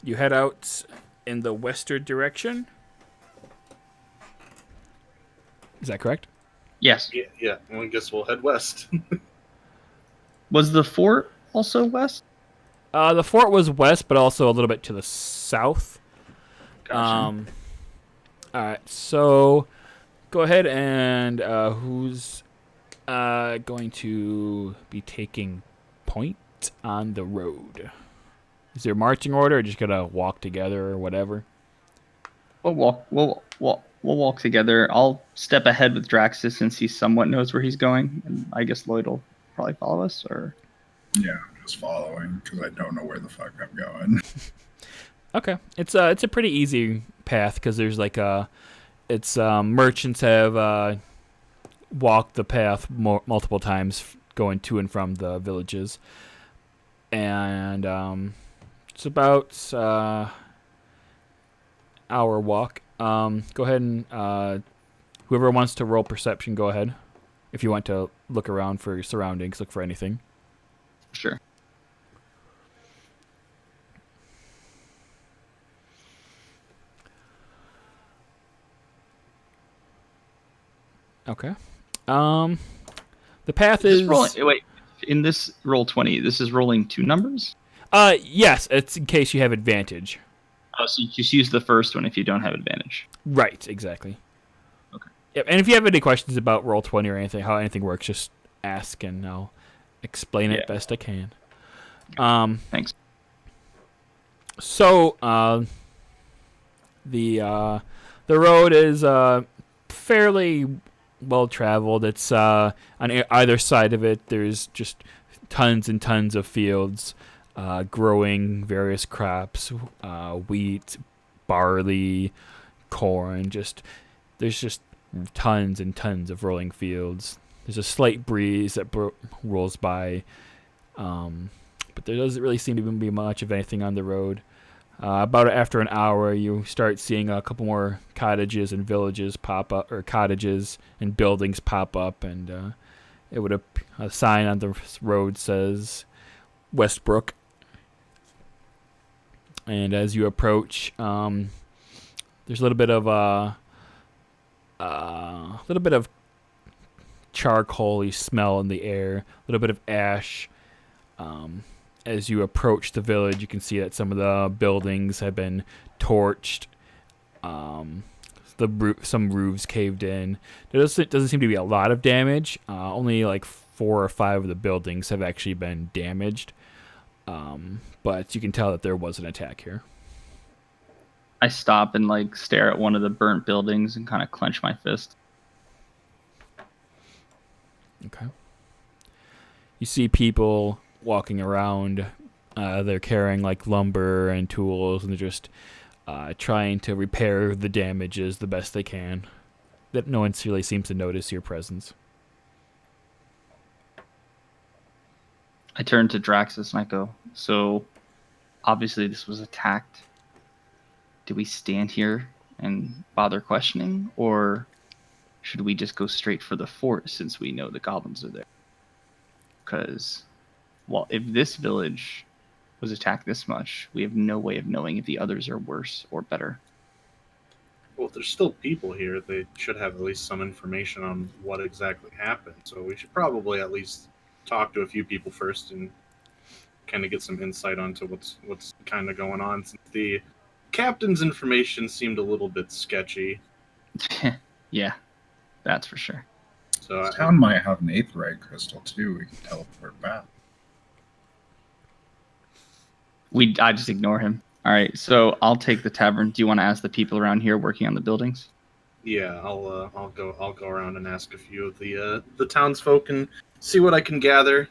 you head out in the western direction. Is that correct? Yes. Yeah. Well, I guess we'll head west. Was the fort also west? The fort was west, but also a little bit to the south. Gotcha. All right. So go ahead and who's going to be taking point on the road? Is there marching order, or just gonna walk together or whatever? We'll walk together. I'll step ahead with Draxus since he somewhat knows where he's going, and I guess Lloyd will probably follow us. Or Yeah. just following because I don't know where the fuck I'm going. Okay, it's a pretty easy path because there's like merchants have walked the path multiple times going to and from the villages, and it's about hour walk. Go ahead and whoever wants to roll perception, go ahead. If you want to look around for your surroundings, look for anything. Sure. Okay. The path is Wait, in this roll 20, this is rolling 2 numbers? yes, it's in case you have advantage. Oh, so you just use the first one if you don't have advantage. Right, exactly. Okay. Yep, and if you have any questions about Roll20 or anything, how anything works, just ask and I'll explain it best I can. Thanks. So, the road is fairly well traveled. It's on either side of it. There's just tons and tons of fields growing various crops, wheat, barley, corn. There's just tons and tons of rolling fields. There's a slight breeze that rolls by, but there doesn't really seem to be much of anything on the road. About after an hour, you start seeing a couple more cottages and villages pop up, or cottages and buildings pop up, and a sign on the road says Westbrook. And as you approach, there's a little bit of charcoaly smell in the air, a little bit of ash. As you approach the village, you can see that some of the buildings have been torched. Some roofs caved in. There doesn't seem to be a lot of damage. Only like 4 or 5 of the buildings have actually been damaged. But you can tell that there was an attack here. I stop and stare at one of the burnt buildings and kind of clench my fist. Okay. You see people walking around. They're carrying lumber and tools, and they're just trying to repair the damages the best they can. That no one really seems to notice your presence. I turn to Draxus and I go, so obviously this was attacked. Do we stand here and bother questioning, or should we just go straight for the fort since we know the goblins are there? Because, well, if this village was attacked this much, we have no way of knowing if the others are worse or better. Well, if there's still people here, they should have at least some information on what exactly happened. So we should probably at least talk to a few people first and kind of get some insight onto what's kind of going on, since the captain's information seemed a little bit sketchy. Yeah, that's for sure. So This town might have an aetheryte crystal too. We can teleport back. I just ignore him. All right, so I'll take the tavern. Do you want to ask the people around here working on the buildings? yeah, I'll go around and ask a few of the townsfolk and see what I can gather.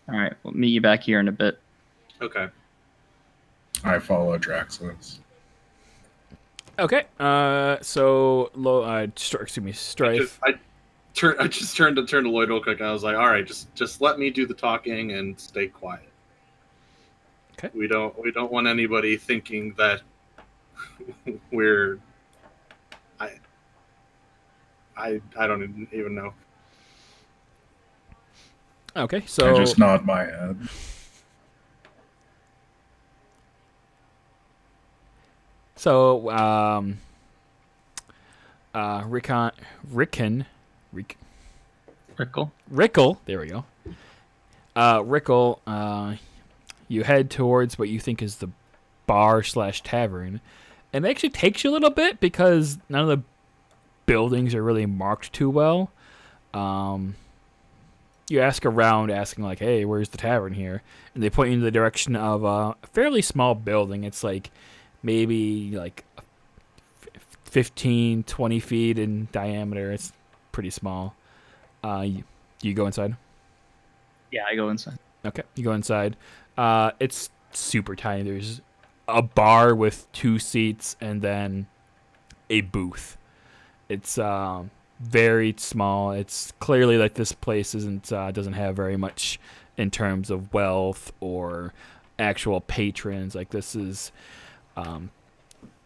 All right, we'll meet you back here in a bit. Okay. I follow Draxus. Okay. Strife. I just turned to Lloyd real quick. I was like, all right, just let me do the talking and stay quiet. Okay. We don't want anybody thinking that we're. I don't even know. Okay, so I just nod my head. So, Rickle, there we go. Rickle, you head towards what you think is the bar/tavern, and it actually takes you a little bit because none of the buildings are really marked too well. You ask around, asking hey, where's the tavern here? And they point you in the direction of a fairly small building. It's maybe 15, 20 feet in diameter. It's pretty small. You go inside? Yeah, I go inside. Okay, you go inside. It's super tiny. There's a bar with 2 seats and then a booth. It's very small. It's clearly like this place isn't doesn't have very much in terms of wealth or actual patrons. Like this is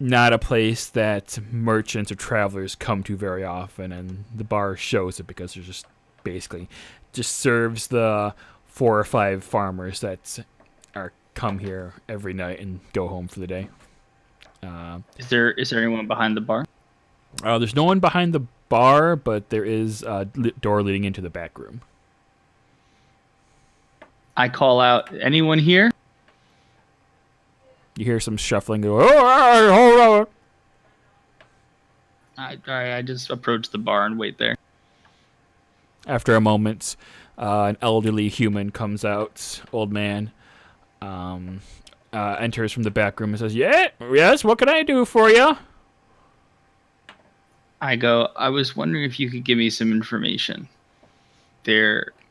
not a place that merchants or travelers come to very often, and the bar shows it because there's just basically just serves the 4 or 5 farmers that are come here every night and go home for the day. Is there anyone behind the bar? There's no one behind the bar, but there is a door leading into the back room. I call out, anyone here? You hear some shuffling. Go, oh, hold on. I just approach the bar and wait there. After a moment, an elderly human comes out, old man, enters from the back room and says, yes, what can I do for you? I go, I was wondering if you could give me some information.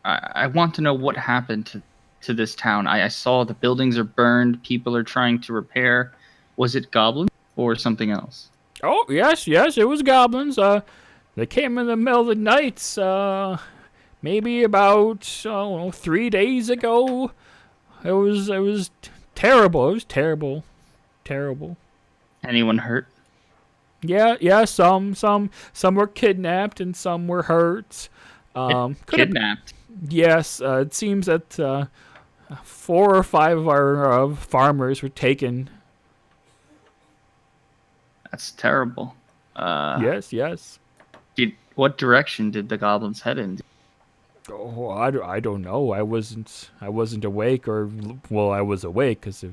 I want to know what happened to this town. I saw the buildings are burned, people are trying to repair. Was it goblins or something else? Oh, yes, it was goblins. They came in the middle of the night, maybe about 3 days ago. It was terrible. It was terrible. Anyone hurt? Yeah. Some were kidnapped and some were hurt. Kidnapped. Yes, it seems that 4 or 5 of our farmers were taken. That's terrible. Yes. What direction did the goblins head in? Oh, I don't know. I wasn't awake, or well, I was awake because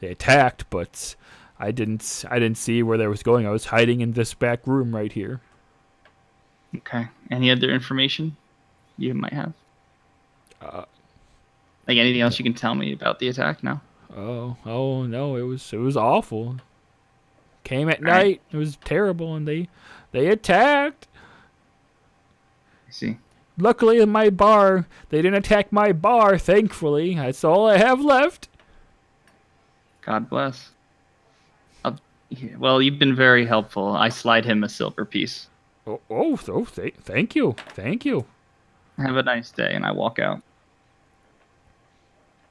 they attacked, but I didn't see where they was going. I was hiding in this back room right here. Okay. Any other information you might have? Like anything else you can tell me about the attack? No. Oh no! It was awful. Came at All right. night. It was terrible, and they attacked. I see. Luckily, in my bar, they didn't attack my bar. Thankfully, that's all I have left. God bless. Well, you've been very helpful. I slide him a silver piece. Thank you. Have a nice day, and I walk out.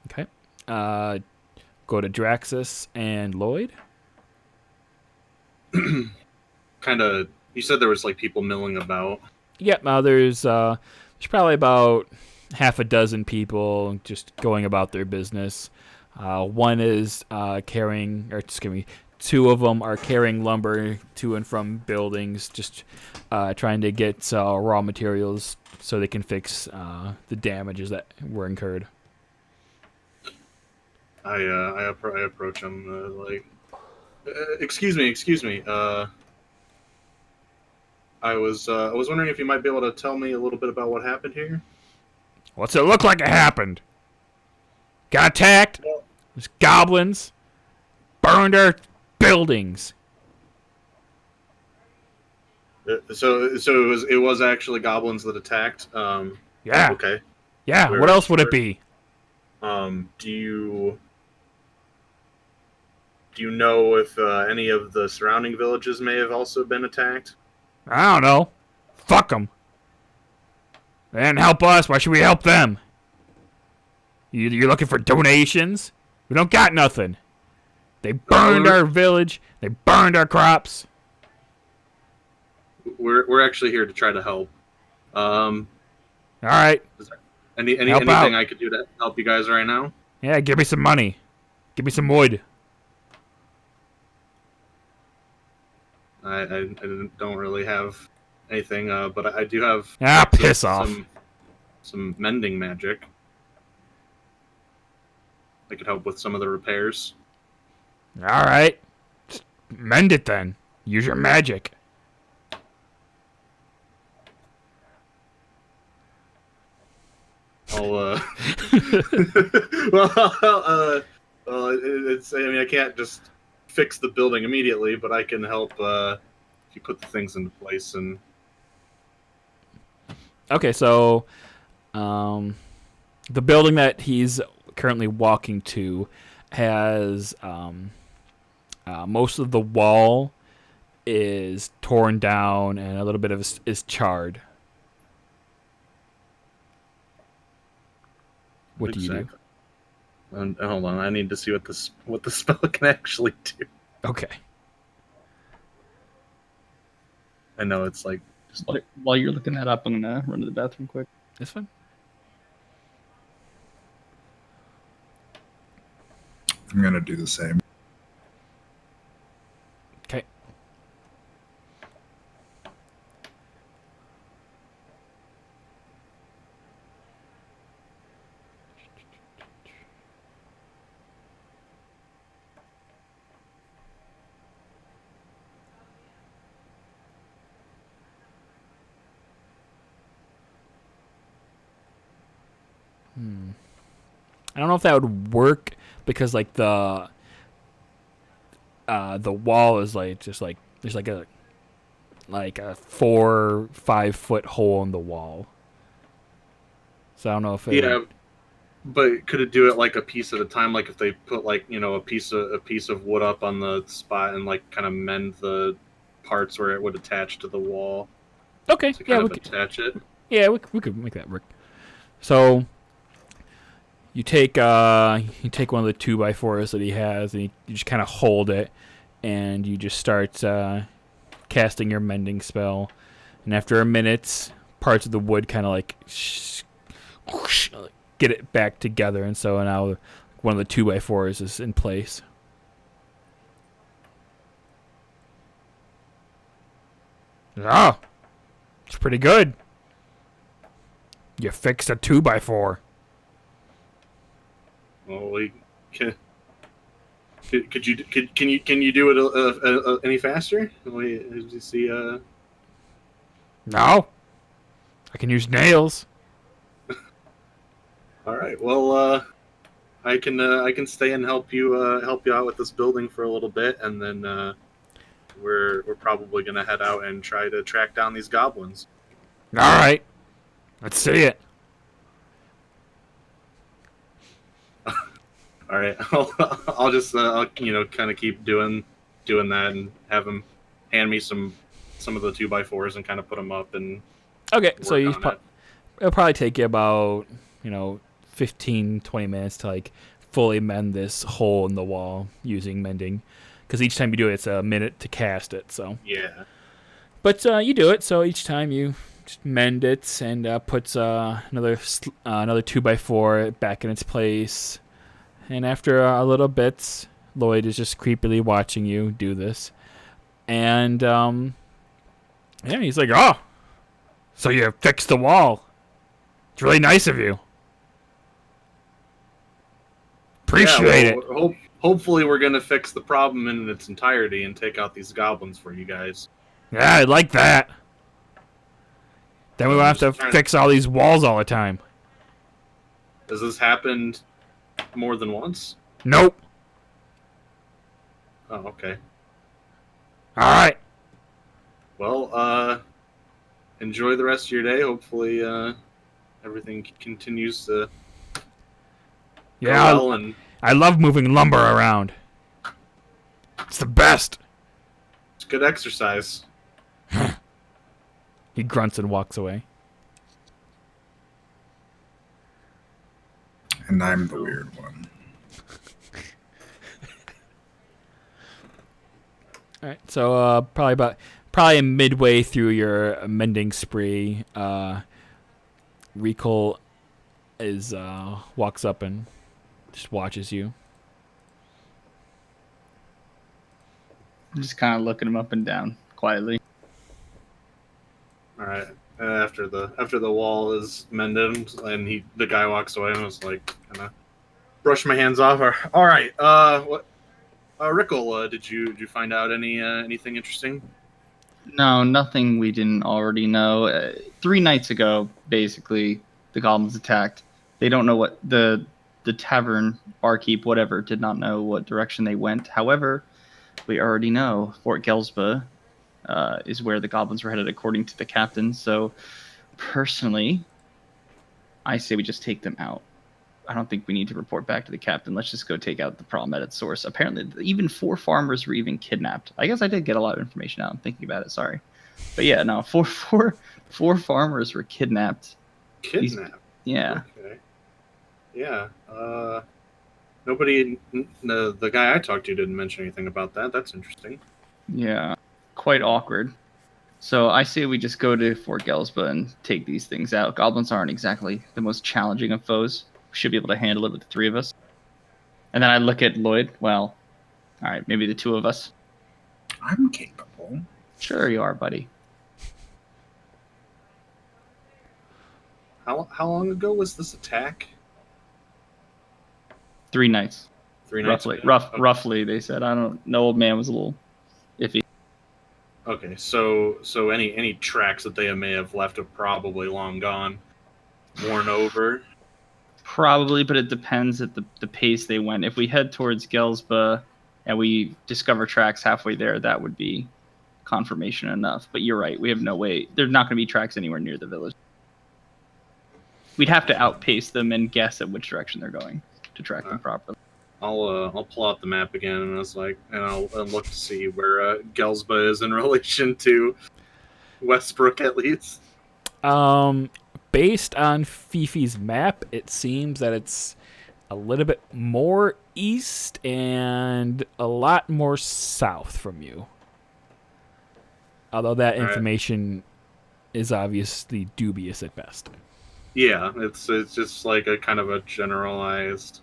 Okay. Go to Draxus and Lloyd. Kind of. You said there was like people milling about. Yep. There's probably about half a dozen people just going about their business. One is carrying, or excuse me, 2 of them are carrying lumber to and from buildings, just trying to get raw materials so they can fix the damages that were incurred. I approach him like, excuse me. I was wondering if you might be able to tell me a little bit about what happened here. What's it look like it happened? Got attacked. There's goblins. Burned our buildings. So it was actually goblins that attacked. Yeah. Okay. Yeah. What else would it be? Do you know if any of the surrounding villages may have also been attacked? I don't know. Fuck them. They didn't help us. Why should we help them? You're looking for donations? We don't got nothing. They burned our village. They burned our crops. We're actually here to try to help. All right. Anything out. I could do to help you guys right now? Yeah, give me some money. Give me some wood. I don't really have anything, but I do have Piss off. some mending magic. I could help with some of the repairs. All right. Just mend it then. Use your magic. I'll it's. I mean, I can't just fix the building immediately, but I can help if you put the things into place. And Okay, so The building that he's currently walking to has most of the wall is torn down and a little bit of it is charred. What do you do? Hold on, I need to see what the spell can actually do. Okay. I know it's like just While you're looking that up, I'm gonna run to the bathroom quick. This one? I'm gonna do the same. Okay. I don't know if that would work because like the wall is like just like there's like a 4-5 foot hole in the wall. So I don't know if it would... But could it do it like a piece at a time? Like if they put like a piece of wood up on the spot and like kind of mend the parts where it would attach to the wall. Okay, To yeah, kind we of attach it. Yeah, we could make that work. So you take one of the 2x4s that he has, and you just kind of hold it, and you just start casting your mending spell. And after a minute, parts of the wood kind of like get it back together, and so now one of the 2x4s is in place. Oh, it's pretty good. You fixed a 2x4. Well, can you do it any faster? Did you see? No, I can use nails. All right. Well, I can stay and help you out with this building for a little bit, and then we're probably gonna head out and try to track down these goblins. All right, let's see it. All right. I'll just kind of keep doing that and have him hand me some of the 2x4s and kind of put them up and. Okay, so it'll probably take you about 15-20 minutes to like fully mend this hole in the wall using mending, because each time you do it, it's a minute to cast it. So yeah, but you do it. So each time you just mend it and puts another 2x4 back in its place. And after a little bit, Lloyd is just creepily watching you do this, and he's like, "Oh, so you fixed the wall? It's really nice of you. Appreciate it." Hopefully, we're gonna fix the problem in its entirety and take out these goblins for you guys. Yeah, I like that. Then we won't have to fix all these walls all the time. Has this happened more than once? Nope. Oh, okay. All right. Well, enjoy the rest of your day. Hopefully, everything continues to go well, and I love moving lumber around. It's the best. it's good exercise. He grunts and walks away. And I'm the weird one. All right, so probably midway through your mending spree, Recall walks up and just watches you. I'm just kind of looking him up and down quietly. All right. After the wall is mended and the guy walks away, and I was like, kind of brush my hands off. All right. What? Rickle, did you find out anything interesting? No, nothing we didn't already know. 3 nights ago, basically, the goblins attacked. They don't know what the tavern, barkeep, whatever, did not know what direction they went. However, we already know Fort Gelsba is where the goblins were headed, according to the captain. So, personally, I say we just take them out. I don't think we need to report back to the captain. Let's just go take out the problem at its source. Apparently, even 4 farmers were even kidnapped. I guess I did get a lot of information out. I'm thinking about it. Sorry, but yeah, no, four farmers were kidnapped. Kidnapped. Yeah. Okay. Yeah. Nobody. The guy I talked to didn't mention anything about that. That's interesting. Yeah. Quite awkward. So I say we just go to Fort Gelsba and take these things out. Goblins aren't exactly the most challenging of foes. We should be able to handle it with the 3 of us. And then I look at Lloyd. Well, all right, maybe the 2 of us. I'm capable. Sure you are, buddy. How long ago was this attack? 3 nights. 3 nights. Roughly. ago? Okay. Roughly, they said. I don't know. Old man was a little iffy. Okay, so any tracks that they may have left are probably long gone, worn over. Probably, but it depends at the pace they went. If we head towards Gelsba and we discover tracks halfway there, that would be confirmation enough. But you're right. We have no way. There's not going to be tracks anywhere near the village. We'd have to outpace them and guess at which direction they're going to track them properly. I'll pull out the map again and I'll look to see where Gelsba is in relation to Westbrook at least. Based on Fifi's map, it seems that it's a little bit more east and a lot more south from you. Although that information is obviously dubious at best. Yeah, it's just like a kind of a generalized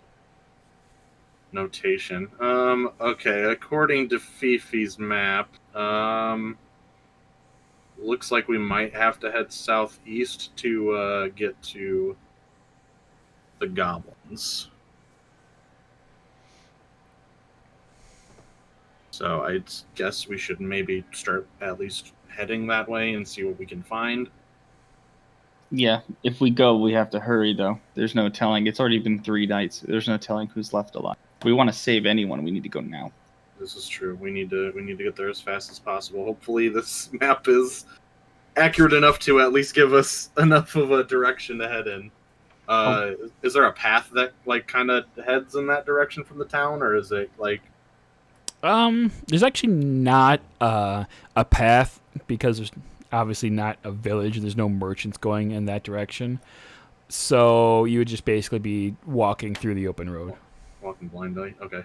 notation. Okay, according to Fifi's map, looks like we might have to head southeast to get to the goblins. So I guess we should maybe start at least heading that way and see what we can find. Yeah, if we go, we have to hurry, though. There's no telling. It's already been 3 nights. There's no telling who's left alive. If we want to save anyone, we need to go now. This is true. We need to get there as fast as possible. Hopefully this map is accurate enough to at least give us enough of a direction to head in. Is there a path that like kind of heads in that direction from the town, or is it like there's actually not a path because there's obviously not a village. There's no merchants going in that direction. So you would just basically be walking through the open road. Walking blindly? Okay.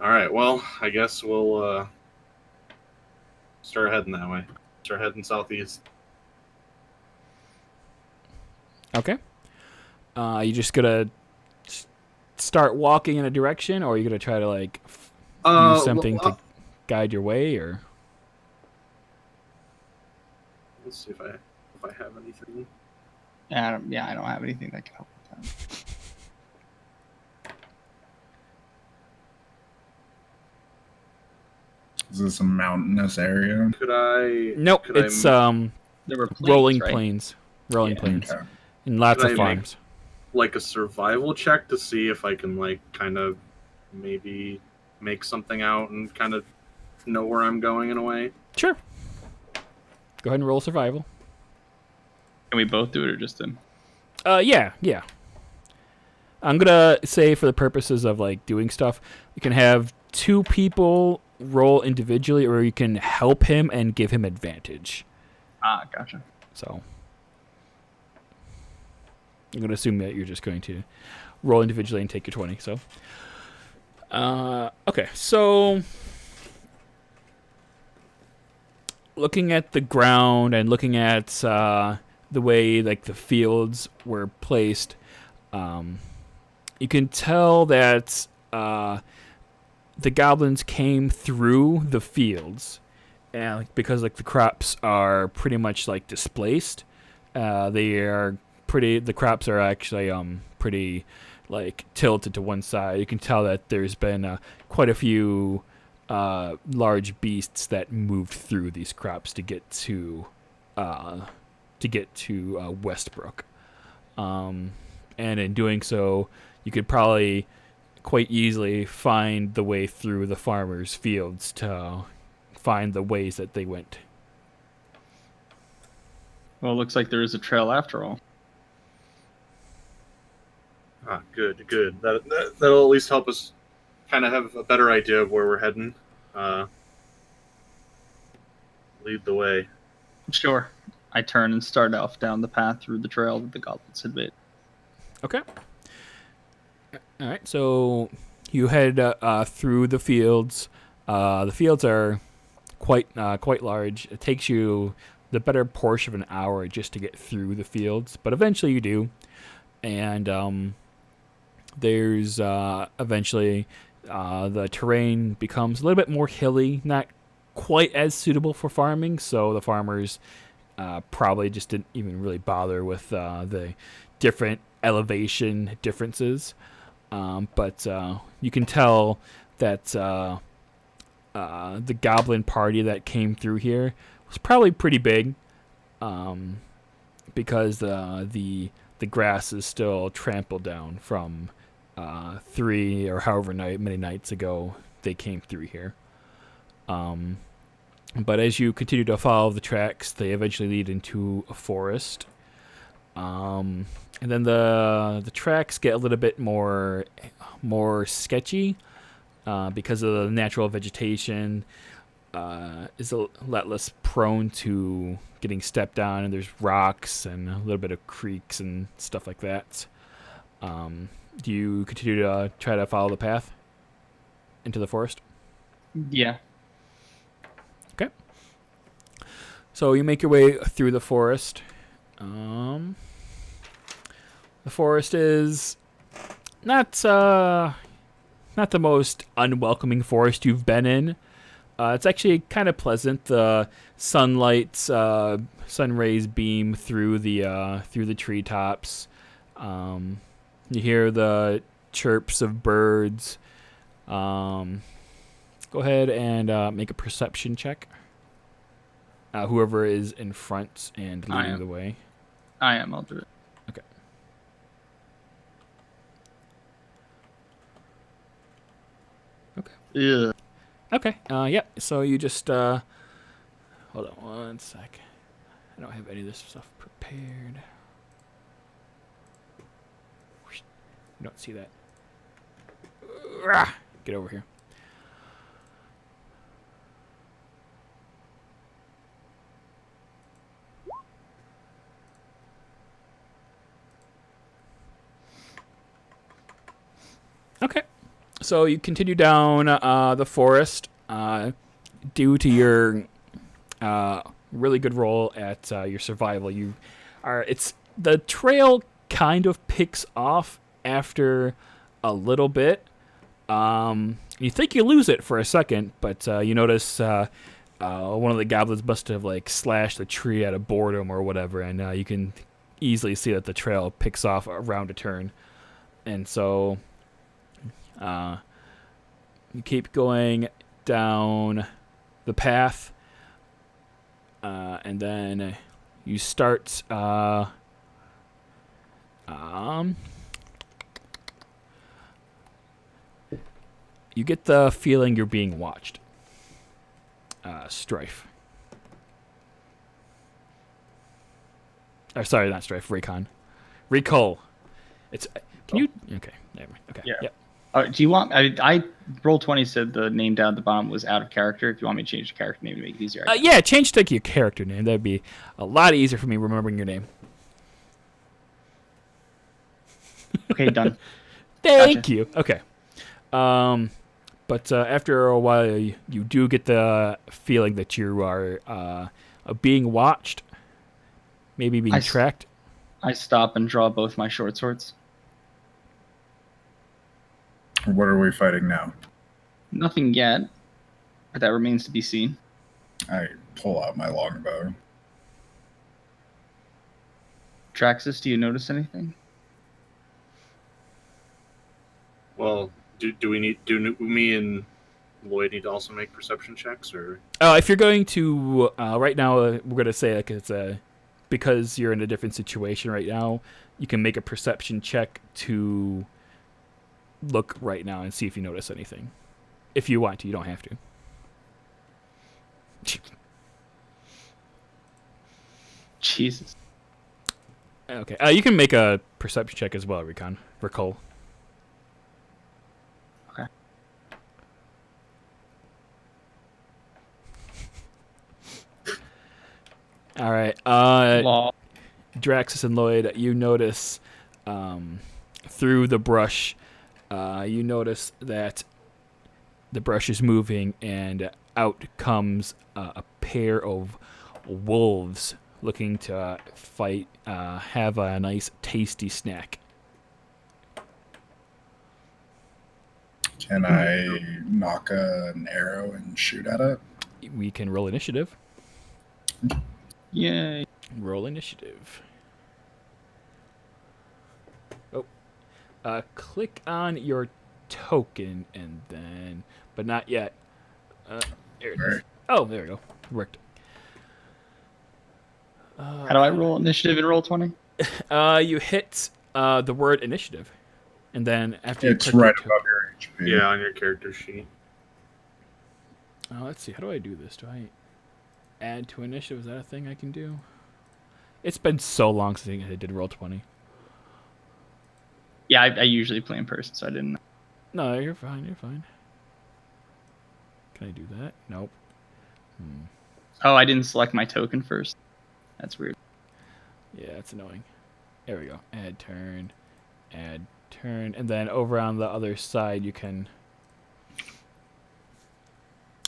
Alright, well, I guess we'll start heading that way. Start heading southeast. Okay. You just gonna start walking in a direction, or are you gonna try to like use something to guide your way, or? Let's see if I have anything. I don't have anything that can help with that. Is this a mountainous area? Could I? Nope. Could It's There were plains, rolling right? plains, rolling Yeah. plains, Okay. and lots Could of I make- farms. like a survival check to see if I can like kind of maybe make something out and kind of know where I'm going in a way. Sure. Go ahead and roll survival. Can we both do it or just him? Yeah. I'm gonna say for the purposes of like doing stuff, you can have 2 people roll individually, or you can help him and give him advantage. Ah, gotcha. So I'm gonna assume that you're just going to roll individually and take your 20. So, okay. So looking at the ground and looking at the way like the fields were placed, you can tell that the goblins came through the fields, and like, because like the crops are pretty much like displaced, the crops are actually pretty like tilted to one side. You can tell that there's been quite a few large beasts that moved through these crops to get to Westbrook, and in doing so, you could probably quite easily find the way through the farmers' fields to find the ways that they went. Well, it looks like there is a trail after all. Good. That'll at least help us kind of have a better idea of where we're heading. Lead the way. Sure. I turn and start off down the path through the trail that the goblins had made. Okay. All right. So you head through the fields. The fields are quite large. It takes you the better portion of an hour just to get through the fields, but eventually you do. And there's eventually the terrain becomes a little bit more hilly, not quite as suitable for farming, so the farmers probably just didn't even really bother with the different elevation differences. But you can tell that the goblin party that came through here was probably pretty big, because the grass is still trampled down from 3 or however many nights ago they came through here. But as you continue to follow the tracks, they eventually lead into a forest. And then the tracks get a little bit more sketchy because of the natural vegetation is a lot less prone to getting stepped on, and there's rocks and a little bit of creeks and stuff like that. Do you continue to try to follow the path into the forest? Yeah. Okay. So you make your way through the forest. The forest is not the most unwelcoming forest you've been in. It's actually kind of pleasant. The sun rays beam through the treetops. You hear the chirps of birds. Go ahead and make a perception check. Whoever is in front and leading the way. I am. I'll do it. Okay. Yeah. Okay. Yeah. So you just hold on one sec. I don't have any of this stuff prepared. You don't see that. Get over here. Okay. So you continue down the forest. Due to your really good roll at your survival, the trail kind of picks off after a little bit. You think you lose it for a second, but you notice one of the goblins must have slashed the tree out of boredom or whatever, and you can easily see that the trail picks off around a turn, and so you keep going down the path, and then you start you get the feeling you're being watched. Strife. Or sorry, not Strife. Recall. It's. Can you? Okay. Never mind. Okay. Yeah. Yep. Do you want? I Roll20 said the name down at the bottom was out of character. If you want me to change the character name to make it easier. Yeah, change to your character name. That'd be a lot easier for me remembering your name. Okay, done. Thank you. Okay. But after a while, you do get the feeling that you are being watched, maybe being tracked. I stop and draw both my short swords. What are we fighting now? Nothing yet, but that remains to be seen. I pull out my longbow. Traxus, do you notice anything? Well, do me and Lloyd need to also make perception checks, or? If you're going to right now, we're gonna say it's because you're in a different situation right now. You can make a perception check to look right now and see if you notice anything. If you want to, you don't have to. Jesus. Okay, you can make a perception check as well, Recall. Okay. All right. Law. Draxus and Lloyd, you notice through the brush, you notice that the brush is moving, and out comes a pair of wolves looking to fight, have a nice tasty snack. Can I knock an arrow and shoot at it? We can roll initiative. Yay. Roll initiative. Click on your token and then, but not yet. There it is. Right. Oh, there we go. Worked. How do I roll initiative in roll 20? You hit the word initiative, and then after It's you click right your above your HP. Yeah, on your character sheet. let's see. How do I do this? Do I add to initiative? Is that a thing I can do? It's been so long since I did roll 20. Yeah, I usually play in person, so I didn't. No, you're fine. You're fine. Can I do that? Nope. Oh, I didn't select my token first. That's weird. Yeah, that's annoying. There we go. Add turn, and then over on the other side you can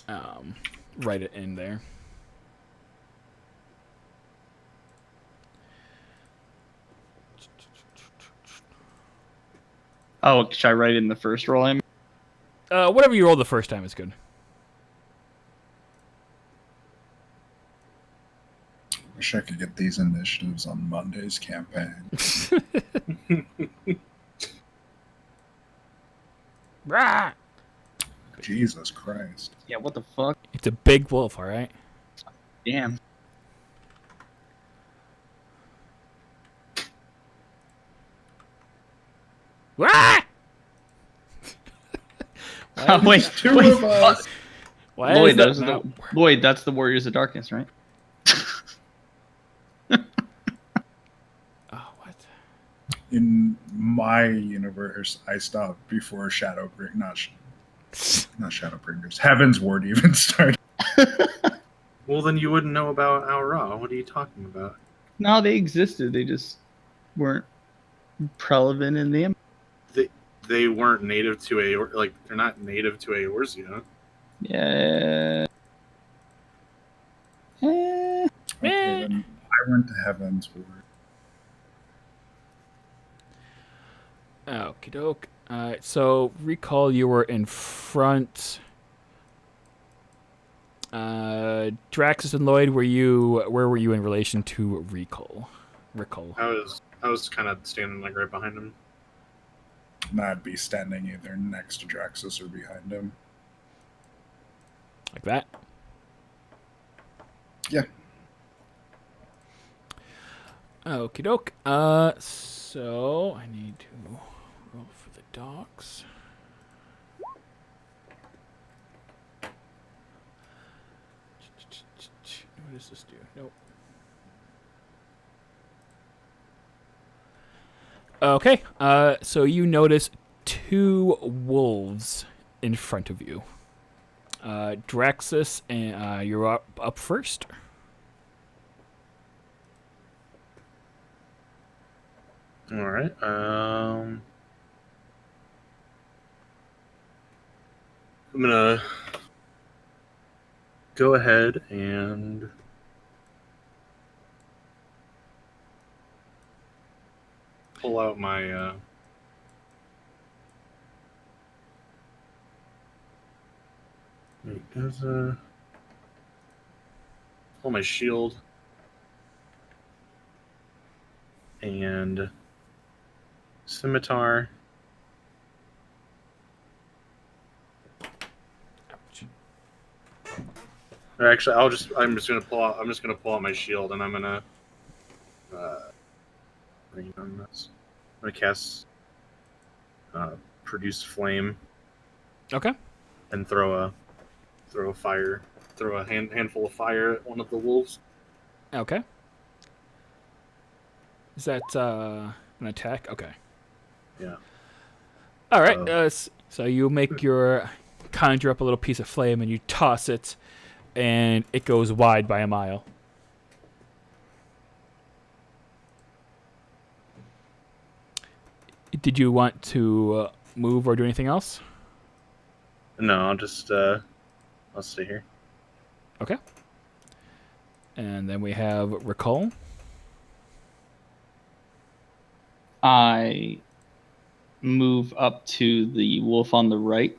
write it in there. Oh, should I write it in the first roll? Whatever you rolled the first time is good. Wish I could get these initiatives on Monday's campaign. Rah! Jesus Christ. Yeah, what the fuck? It's a big wolf, all right. Damn. Rah! Wait, Two wait, of us. Why Lloyd, is that those are not- Lloyd, that's the Warriors of Darkness, right? Oh, what? In my universe, I stopped before not Shadowbringers. Heaven's Ward even started. Well, then you wouldn't know about Aura. What are you talking about? No, they existed. They just weren't prevalent in the. They weren't native to they're not native to Eorzea. Yeah. Okay, then I went to Heaven's Ward. Okie doke. So recall you were in front. Draxus and Lloyd, where were you in relation to Recall? I was kind of standing like right behind him. And I'd be standing either next to Draxus or behind him. Like that? Yeah. Okie doke. So I need to roll for the dogs. What does this do? Nope. Okay. So you notice two wolves in front of you. Draxus, and you're up first. All right. I'm gonna go ahead and pull out my pull my shield and scimitar. Or actually, I'm just gonna pull out my shield, and I'm gonna bring on this. I'm gonna cast produce flame Okay. and throw a handful of fire at one of the wolves. Okay. Is that An attack? Okay. Yeah. All right. So you make your conjure up a little piece of flame and you toss it, and it goes wide by a mile. Did you want to move or do anything else? No, I'll stay here. Okay. And then we have Recall. I move up to the wolf on the right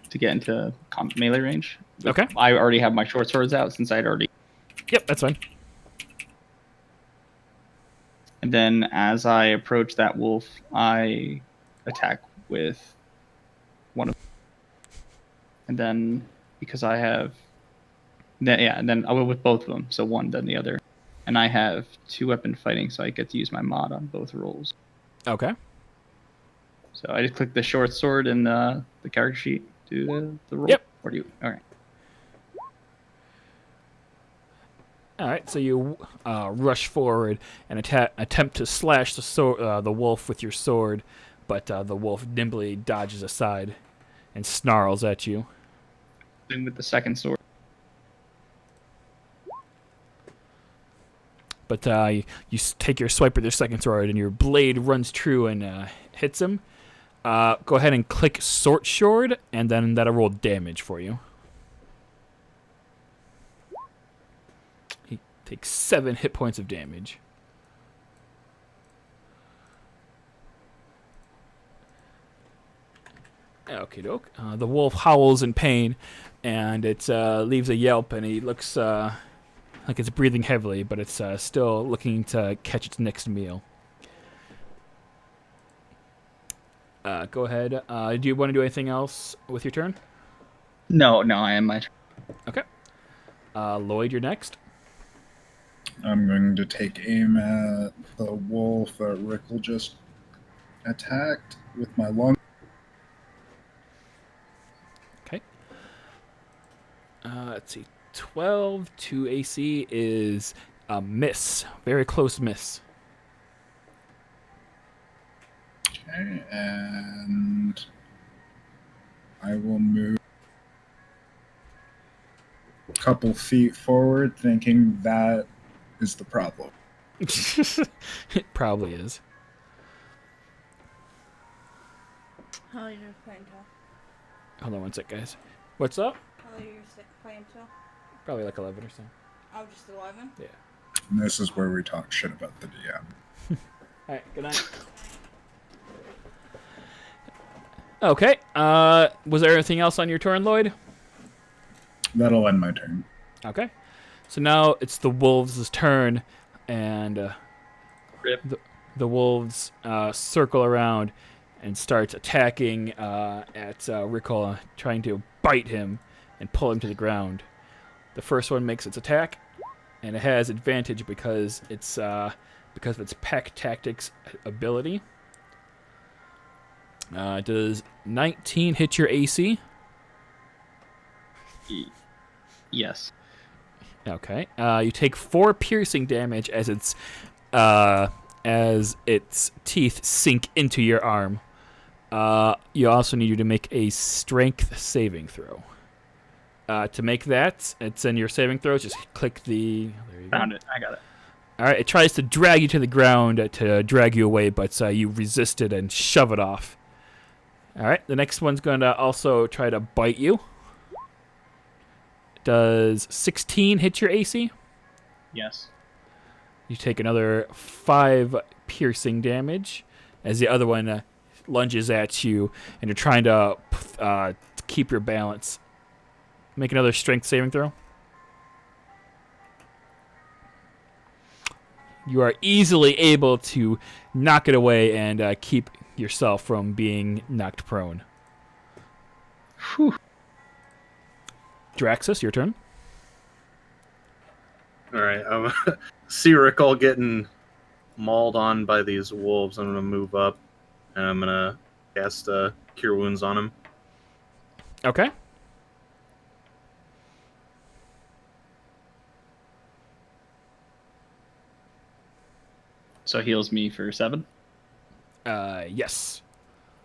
to get into melee range. Okay. I already have my short swords out since I'd already. Yep, that's fine. And then as I approach that wolf, I attack with one of. And then because I have. And then I will with both of them. So one, then the other. And I have 2-weapon fighting, so I get to use my mod on both rolls. Okay. So I just click the short sword in the character sheet. Do the roll? Yep. Or do you? All right. All right, so you rush forward and attempt to slash the wolf with your sword, but the wolf nimbly dodges aside and snarls at you. Then with the second sword. But you take your swipe with your second sword, and your blade runs true and hits him. Go ahead and click Short Sword, and then that'll roll damage for you. He takes 7 hit points of damage. Okie doke. The wolf howls in pain, and it leaves a yelp, and he looks like it's breathing heavily, but it's still looking to catch its next meal. Go ahead. Do you want to do anything else with your turn? No, I am my turn. Okay. Lloyd, you're next. I'm going to take aim at the wolf that Rickle just attacked with my long. Okay. Let's see. 12 to AC is a miss. Very close miss. Okay, and I will move a couple feet forward, thinking that is the problem. It probably is. How are you playing till? Hold on one sec, guys. What's up? How are you playing till? Probably like 11 or so. Oh, just 11? Yeah. And this is where we talk shit about the DM. All right, good night. Okay. Was there anything else on your turn, Lloyd? That'll end my turn. Okay. So now it's the wolves' turn, and Rip. the wolves circle around and start attacking at Ricola, trying to bite him and pull him to the ground. The first one makes its attack, and it has advantage because of its pack tactics ability. Does 19 hit your AC? Yes. Okay. You take 4 piercing damage as its teeth sink into your arm. You also need you to make a strength saving throw. To make that, it's in your saving throws. Just click the. There you go. Found it. I got it. All right. It tries to drag you to the ground to drag you away, but you resist it and shove it off. All right. The next one's going to also try to bite you. Does 16 hit your AC? Yes. You take another 5 piercing damage as the other one lunges at you, and you're trying to keep your balance. Make another strength saving throw. You are easily able to knock it away and keep yourself from being knocked prone. Whew. Draxus, your turn. All right. See Rickle getting mauled on by these wolves. I'm going to move up, and I'm going to cast Cure Wounds on him. Okay. So heals me for 7. Yes.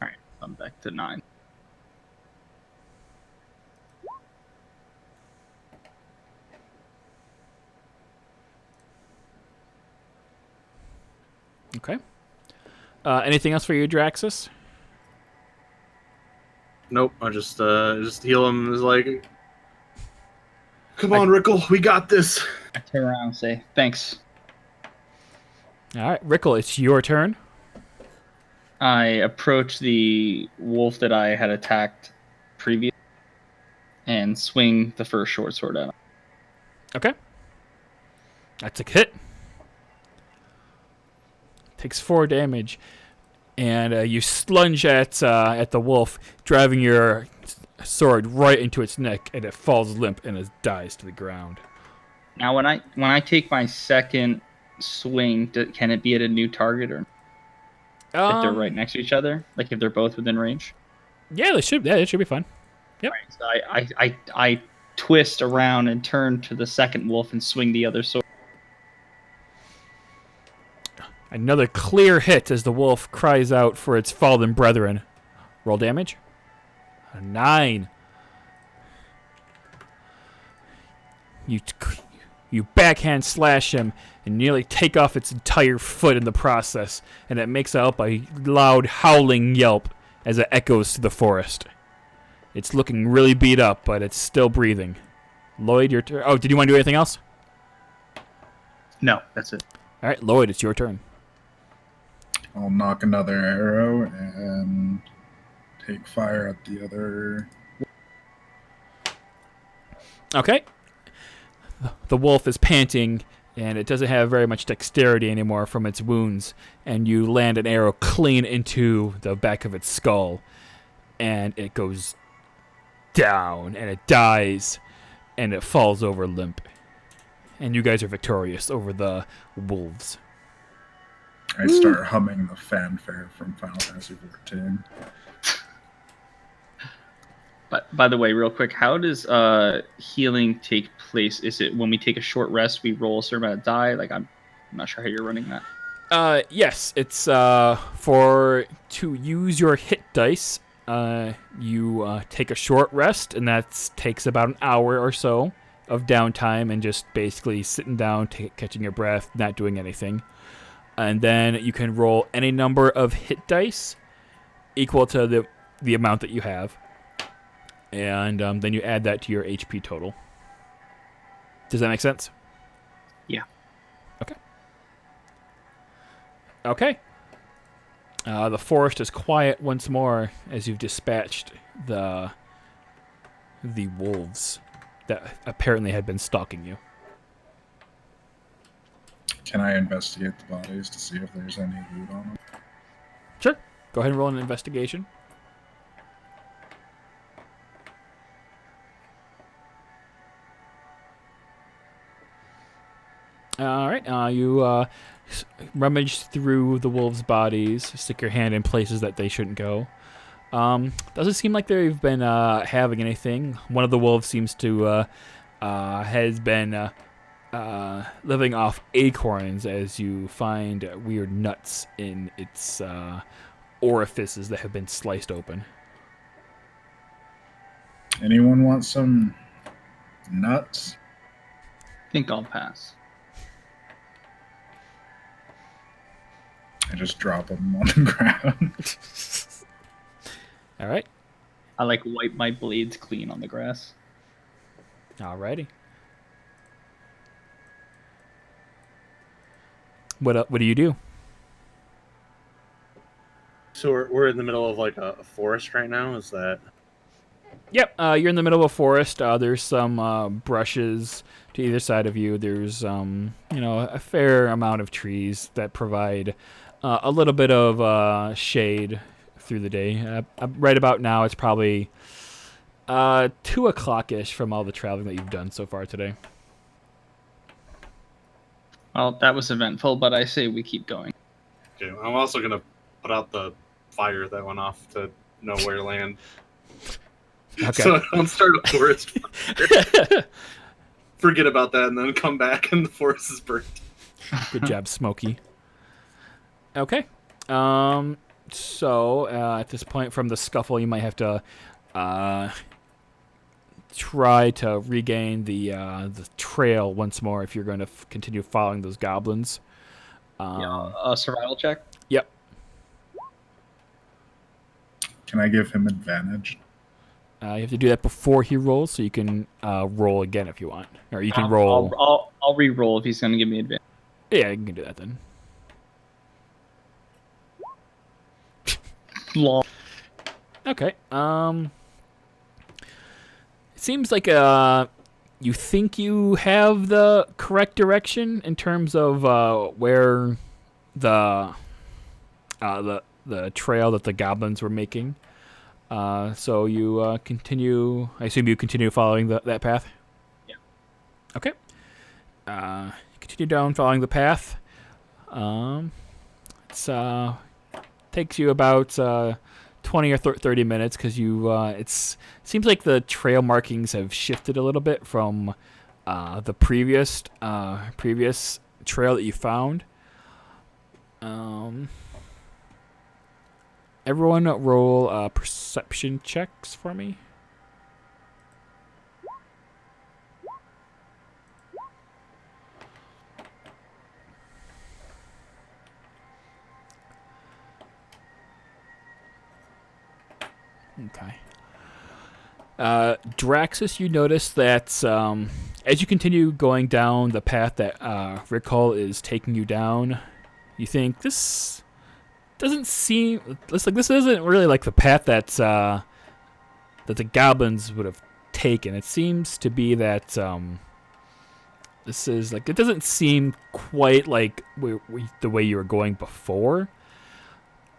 All right, I'm back to 9. Okay. Anything else for you, Draxus? Nope. I just heal him. Is like, come on, Rickle, we got this. I turn around and say, thanks. All right, Rickle, it's your turn. I approach the wolf that I had attacked previously and swing the first short sword at him. Okay. That's a hit. Takes 4 damage, and you lunge at the wolf, driving your sword right into its neck, and it falls limp and it dies to the ground. Now, when I take my second swing, can it be at a new target, or if they're right next to each other, like if they're both within range? Yeah, they should. Yeah, it should be fun. Yep. Right, so I twist around and turn to the second wolf and swing the other sword. Another clear hit as the wolf cries out for its fallen brethren. Roll damage. A 9. You backhand slash him and nearly take off its entire foot in the process, and it makes out a loud howling yelp as it echoes to the forest. It's looking really beat up, but it's still breathing. Lloyd, your turn. Oh, did you want to do anything else? No, that's it. All right, Lloyd, it's your turn. I'll knock another arrow and take fire at the other. Okay. The wolf is panting, and it doesn't have very much dexterity anymore from its wounds, and you land an arrow clean into the back of its skull, and it goes down, and it dies, and it falls over limp. And you guys are victorious over the wolves. I start humming the fanfare from Final Fantasy XIV. But by the way, real quick, how does healing take place? Is it when we take a short rest, we roll a certain amount of die? Like I'm not sure how you're running that. Yes, it's for to use your hit dice. You take a short rest, and that takes about an hour or so of downtime and just basically sitting down, catching your breath, not doing anything. And then you can roll any number of hit dice equal to the amount that you have. And then you add that to your HP total. Does that make sense? Yeah. Okay. Okay. The forest is quiet once more as you've dispatched the wolves that apparently had been stalking you. Can I investigate the bodies to see if there's any loot on them? Sure. Go ahead and roll an investigation. All right. You rummage through the wolves' bodies, stick your hand in places that they shouldn't go. Doesn't seem like they've been having anything. One of the wolves seems to has been living off acorns as you find weird nuts in its orifices that have been sliced open. Anyone want some nuts? I think I'll pass. I just drop them on the ground. All right. I wipe my blades clean on the grass. Alrighty. What do you do? So we're in the middle of like a forest right now. Is that? Yep, you're in the middle of a forest. There's some brushes to either side of you. There's a fair amount of trees that provide a little bit of shade through the day. Right about now, it's probably 2 o'clock-ish from all the traveling that you've done so far today. Well, that was eventful, but I say we keep going. Okay, I'm also gonna put out the fire that went off to know where to land. Okay. So I don't start a forest fire. Forget about that, and then come back, and the forest is burnt. Good job, Smokey. Okay. So at this point, from the scuffle, you might have to try to regain the trail once more if you're going to continue following those goblins. A survival check. Yep. Can I give him advantage? You have to do that before he rolls, so you can roll again if you want, or you can roll. I'll re-roll if he's going to give me advantage. Yeah, you can do that then. Long. Okay. It seems like you think you have the correct direction in terms of where the trail that the goblins were making. So you continue. I assume you continue following that path. Yeah. Okay. Continue down following the path. It's takes you about 20 or 30 minutes because it seems like the trail markings have shifted a little bit from the previous trail that you found. Everyone roll perception checks for me. Okay. Draxus, you notice that as you continue going down the path that Rickle is taking you down, you think this doesn't seem. This isn't really like the path that the goblins would have taken. It seems to be that this is like it doesn't seem quite like the way you were going before,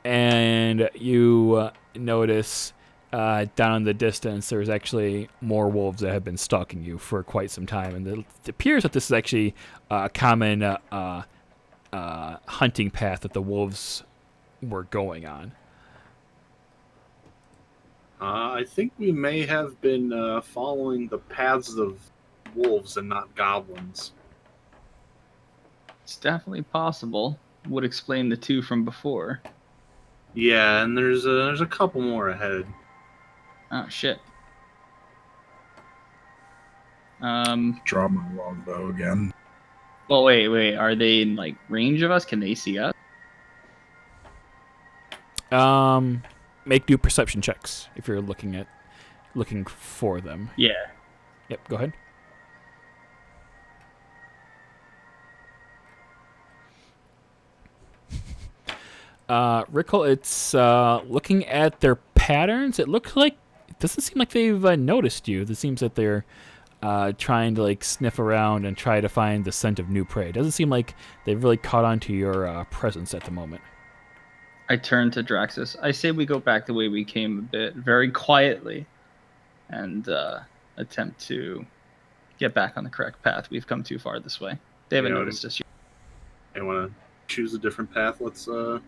and you notice. Down in the distance, there's actually more wolves that have been stalking you for quite some time, and it appears that this is actually a common hunting path that the wolves were going on. I think we may have been following the paths of wolves and not goblins. It's definitely possible. Would explain the two from before. Yeah, and there's a couple more ahead. Oh shit. Draw my longbow again. Well, wait. Are they in like range of us? Can they see us? Make new perception checks if you're looking for them. Yeah. Yep. Go ahead. Rickle, it's looking at their patterns. It looks like it doesn't seem like they've noticed you. It seems that they're trying to like sniff around and try to find the scent of new prey. It doesn't seem like they've really caught on to your presence at the moment. I turn to Draxus. I say we go back the way we came a bit, very quietly, and attempt to get back on the correct path. We've come too far this way. They haven't noticed us yet. I want to choose a different path. Let's try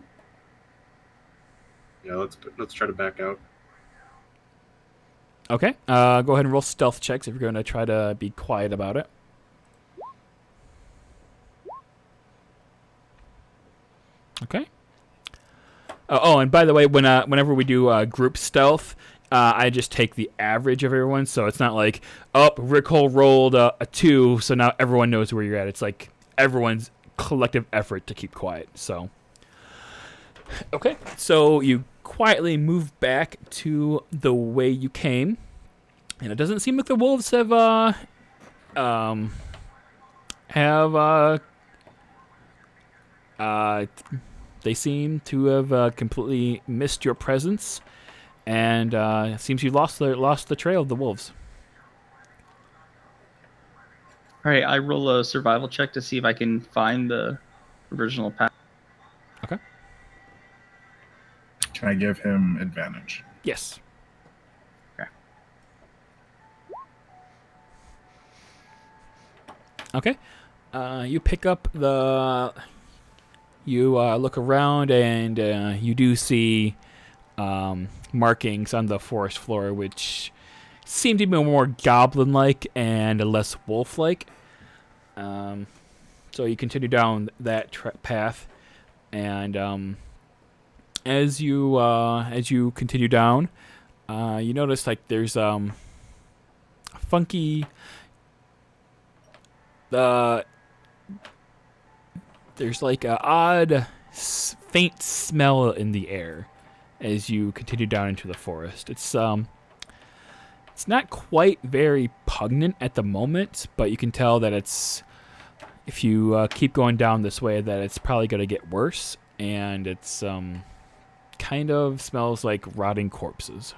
to back out. Okay. Go ahead and roll stealth checks if you're going to try to be quiet about it. Okay. Oh, and by the way, whenever we do group stealth, I just take the average of everyone, so it's not like, Rickle rolled a 2, so now everyone knows where you're at. It's like everyone's collective effort to keep quiet. So, okay. So you quietly move back to the way you came, and it doesn't seem like the wolves have they seem to have completely missed your presence, and it seems you lost the trail of the wolves. All right, I roll a survival check to see if I can find the original path. Okay. Can I give him advantage? Yes. Okay. You pick up you look around, and you do see markings on the forest floor which seem to be more goblin-like and less wolf-like. So you continue down that path, and as you continue down, you notice like there's a funky there's like a odd faint smell in the air as you continue down into the forest. It's not quite very pungent at the moment, but you can tell that it's, if you keep going down this way, that it's probably going to get worse, and it's kind of smells like rotting corpses.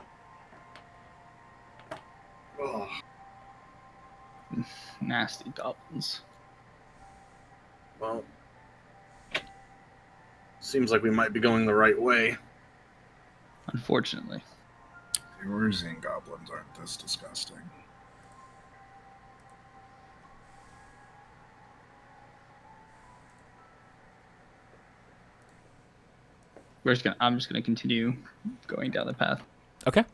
Oh, Nasty goblins. well, seems like we might be going the right way. Unfortunately. The Orzian goblins aren't this disgusting. I'm just gonna continue going down the path. Okay.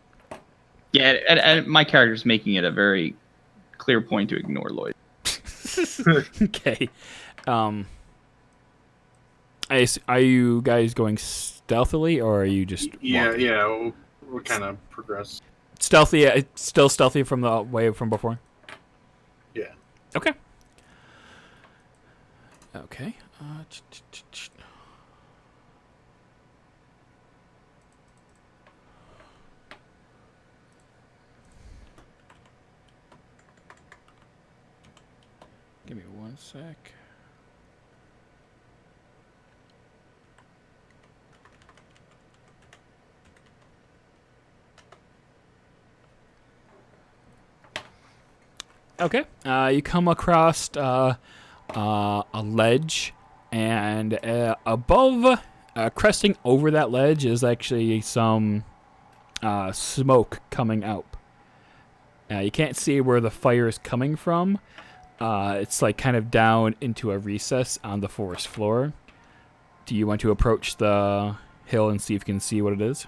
Yeah, and my character's making it a very clear point to ignore Lloyd. Okay. Are you guys going stealthily, or are you just Yeah, walking? yeah, we'll kind of progress. Stealthy? Still stealthy from the way from before? Yeah. Okay. Okay. Give me 1 sec. Okay. You come across a ledge, and above, cresting over that ledge, is actually some smoke coming out. You can't see where the fire is coming from. It's like kind of down into a recess on the forest floor. Do you want to approach the hill and see if you can see what it is?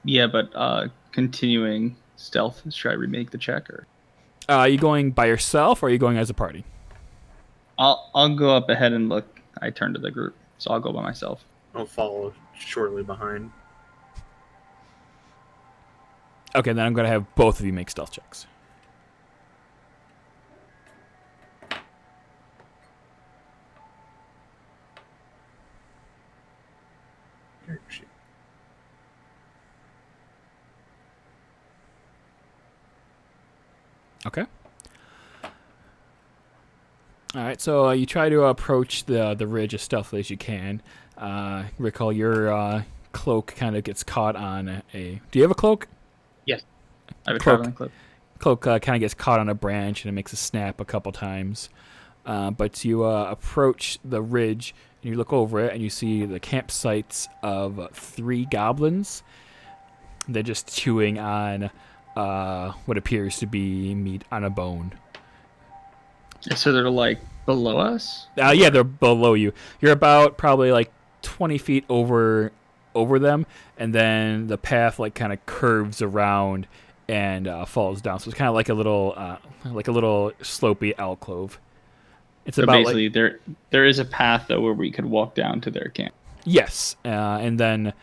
Yeah, but continuing stealth, should I remake the check or? Are you going by yourself, or are you going as a party? I'll go up ahead and look. I turn to the group, so I'll go by myself. I'll follow shortly behind. Okay, then I'm going to have both of you make stealth checks. Okay. All right, so you try to approach the ridge as stealthily as you can. Recall your cloak kind of gets caught on a... Do you have a cloak? Yes. I have a Cloak. traveling cloak. Cloak kind of gets caught on a branch, and it makes a snap a couple times. But you approach the ridge, and you look over it, and you see the campsites of 3 goblins. They're just chewing on what appears to be meat on a bone. So they're like below us? Yeah, they're below you. You're about probably like 20 feet over them, and then the path like kind of curves around and falls down. So it's kind of like a little slopey alcove. It's So about basically, there is a path though where we could walk down to their camp. Yes, and then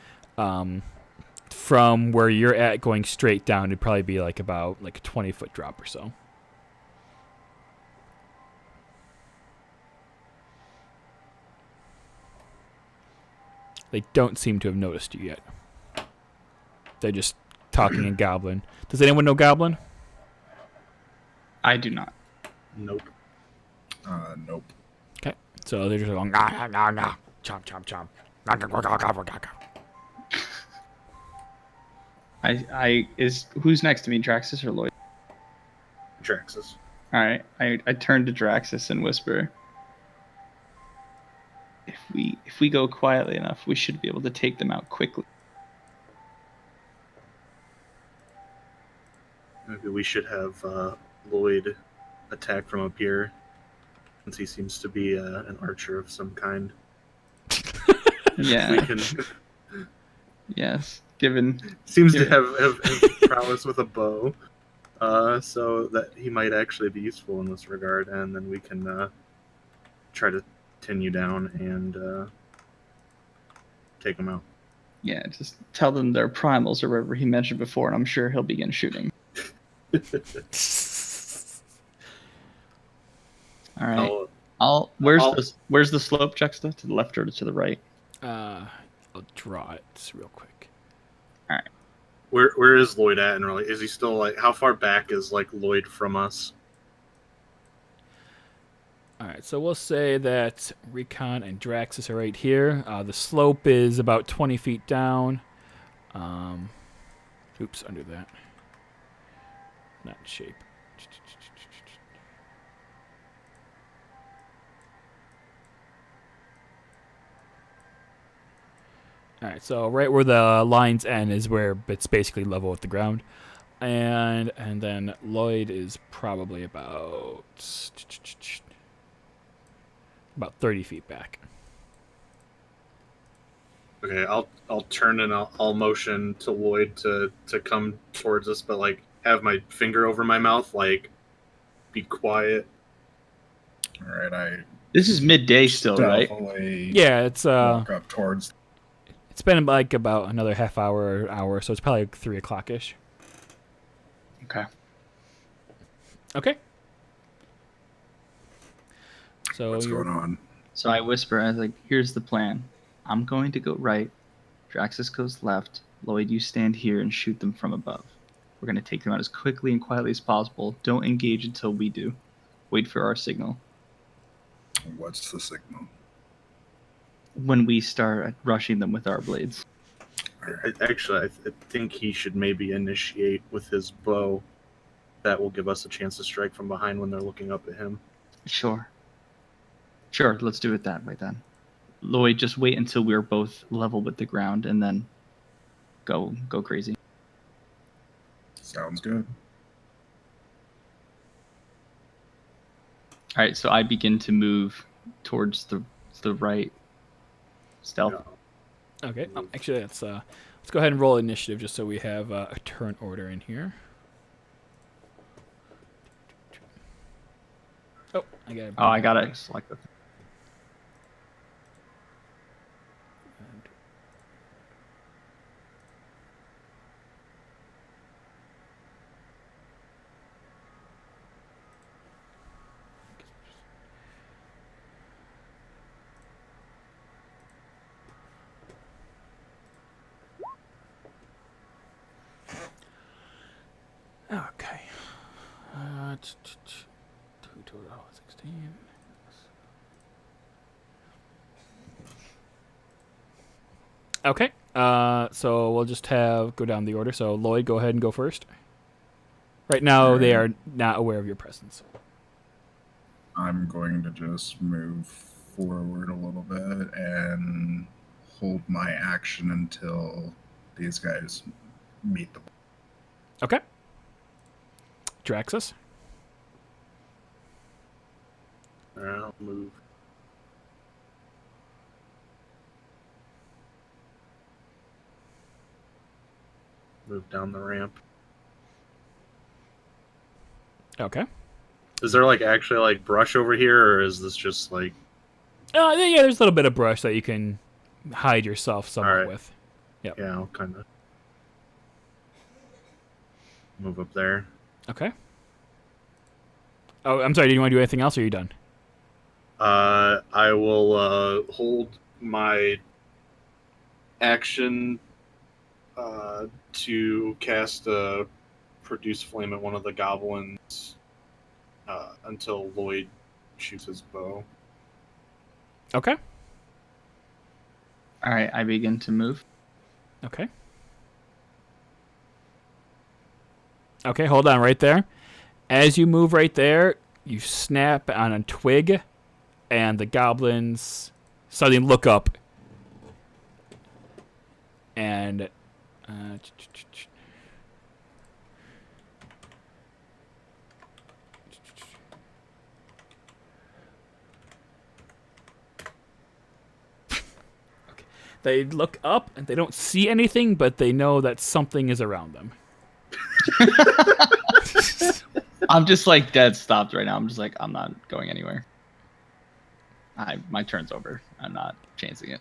from where you're at going straight down, it'd probably be like about like a 20-foot drop or so. They don't seem to have noticed you yet. They're just talking in Goblin. Does anyone know Goblin? I do not. Nope. Nope. Okay, so they're just going nah, nah, nah, chomp, chomp, chomp. Who's next to me, Draxus or Lloyd? Draxus. All right, I turn to Draxus and whisper, if we go quietly enough, we should be able to take them out quickly. Maybe we should have Lloyd attack from up here, since he seems to be an archer of some kind. Yeah. We can. Yes. Given. Seems to have prowess with a bow, so that he might actually be useful in this regard, and then we can try to pin you down and take them out. Yeah, just tell them they're primals or whatever he mentioned before, and I'm sure he'll begin shooting. All right. Where's the slope, Juxta? To the left or to the right? I'll draw it real quick. All right. Where is Lloyd at? And really, is he still like? How far back is like Lloyd from us? All right, so we'll say that Recon and Draxus are right here. The slope is about 20 feet down. Oops, under that. Not in shape. All right, so right where the lines end is where it's basically level with the ground. And then Lloyd is probably about 30 feet back. Okay, I'll turn and I'll motion to Lloyd to come towards us, but like have my finger over my mouth, like be quiet. All right, This is midday still, right? Yeah, it's walk up towards. It's been like about another half hour, so it's probably like 3 o'clock ish. Okay. Okay. So What's going on? So I whisper, I was like, here's the plan. I'm going to go right. Draxus goes left. Lloyd, you stand here and shoot them from above. We're going to take them out as quickly and quietly as possible. Don't engage until we do. Wait for our signal. What's the signal? When we start rushing them with our blades. Actually, I think he should maybe initiate with his bow. That will give us a chance to strike from behind when they're looking up at him. Sure, let's do it that way then. Lloyd, just wait until we're both level with the ground and then go crazy. Sounds good. All right, so I begin to move towards the right. Stealth. Yeah. okay. Actually, let's go ahead and roll initiative just so we have a turn order in here. Oh, I gotta select the. Okay. 16. Okay. So we'll just go down the order. So Lloyd, go ahead and go first. Right now, they are not aware of your presence. I'm going to just move forward a little bit and hold my action until these guys meet the. Okay. Draxus. All right, I'll move. Move down the ramp. Okay. Is there like actually like brush over here, or is this just like? Yeah, there's a little bit of brush that you can hide yourself somewhat with. Yep. Yeah, I'll kind of move up there. Okay. Oh, I'm sorry. Do you want to do anything else, or are you done? I will hold my action to cast a produce flame at one of the goblins until Lloyd shoots his bow. Okay. All right, I begin to move. Okay. Okay, hold on right there. As you move right there, you snap on a twig, and the goblins suddenly look up. And they look up and they don't see anything, but they know that something is around them. I'm just like dead stopped right now. I'm just like, I'm not going anywhere. My turn's over. I'm not chancing it.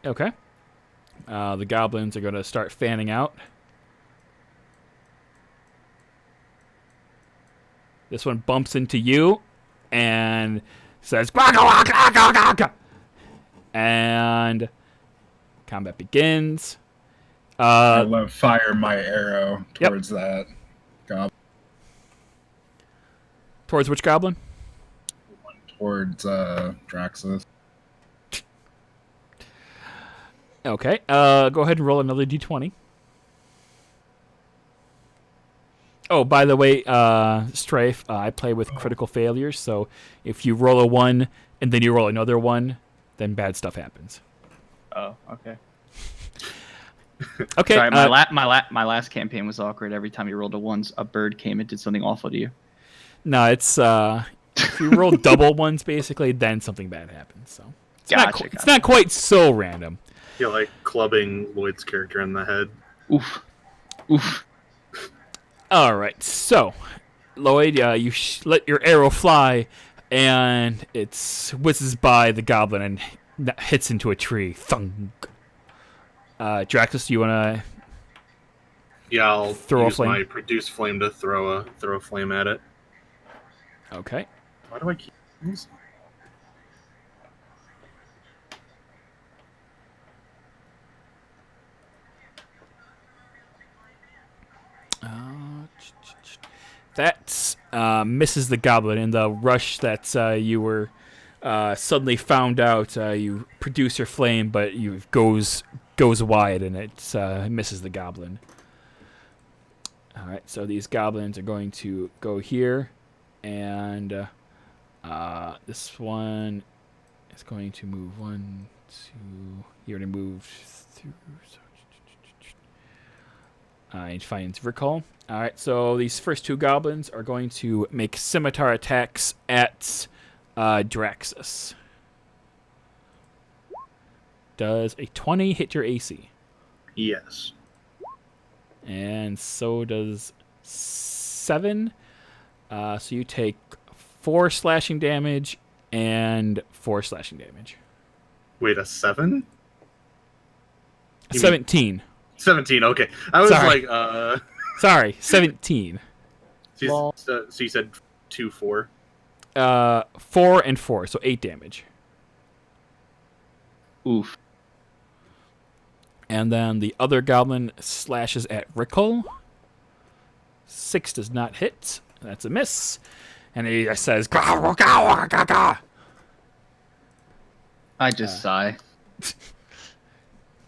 Okay. The goblins are going to start fanning out. This one bumps into you and says, and combat begins. I love fire my arrow towards that goblin. Towards which goblin? Towards Draxus. Okay. Go ahead and roll another d20. Oh, by the way, Strafe, I play with critical failures, so if you roll a 1 and then you roll another 1, then bad stuff happens. Oh, okay. Okay. Sorry, my last campaign was awkward. Every time you rolled a 1, a bird came and did something awful to you. No, it's if you roll double 1s, basically, then something bad happens. So it's not quite so random. You're like clubbing Lloyd's character in the head. Oof. Oof. All right, so Lloyd, you let your arrow fly, and it whizzes by the goblin and hits into a tree. Thunk. Draxus, do you want to? Yeah, I'll throw use a flame? my produce flame to throw a flame at it. Okay. Why do I keep using? That misses the goblin in the rush that you were suddenly found out. You produce your flame, but you goes wide and it misses the goblin. All right, so these goblins are going to go here, and this one is going to move 1, 2. He already moved through. He finds recall. All right, so these first 2 goblins are going to make scimitar attacks at Draxus. Does a 20 hit your AC? Yes. And so does 7. So you take 4 slashing damage and 4 slashing damage. Wait, a 7? 17. 17. Okay, I was Sorry. like, Sorry, 17. So you said 2, 4. 4 and 4, so 8 damage. Oof. And then the other goblin slashes at Rickle. 6 does not hit. That's a miss. And he says, "Gah, gah, gah, gah." I just sigh.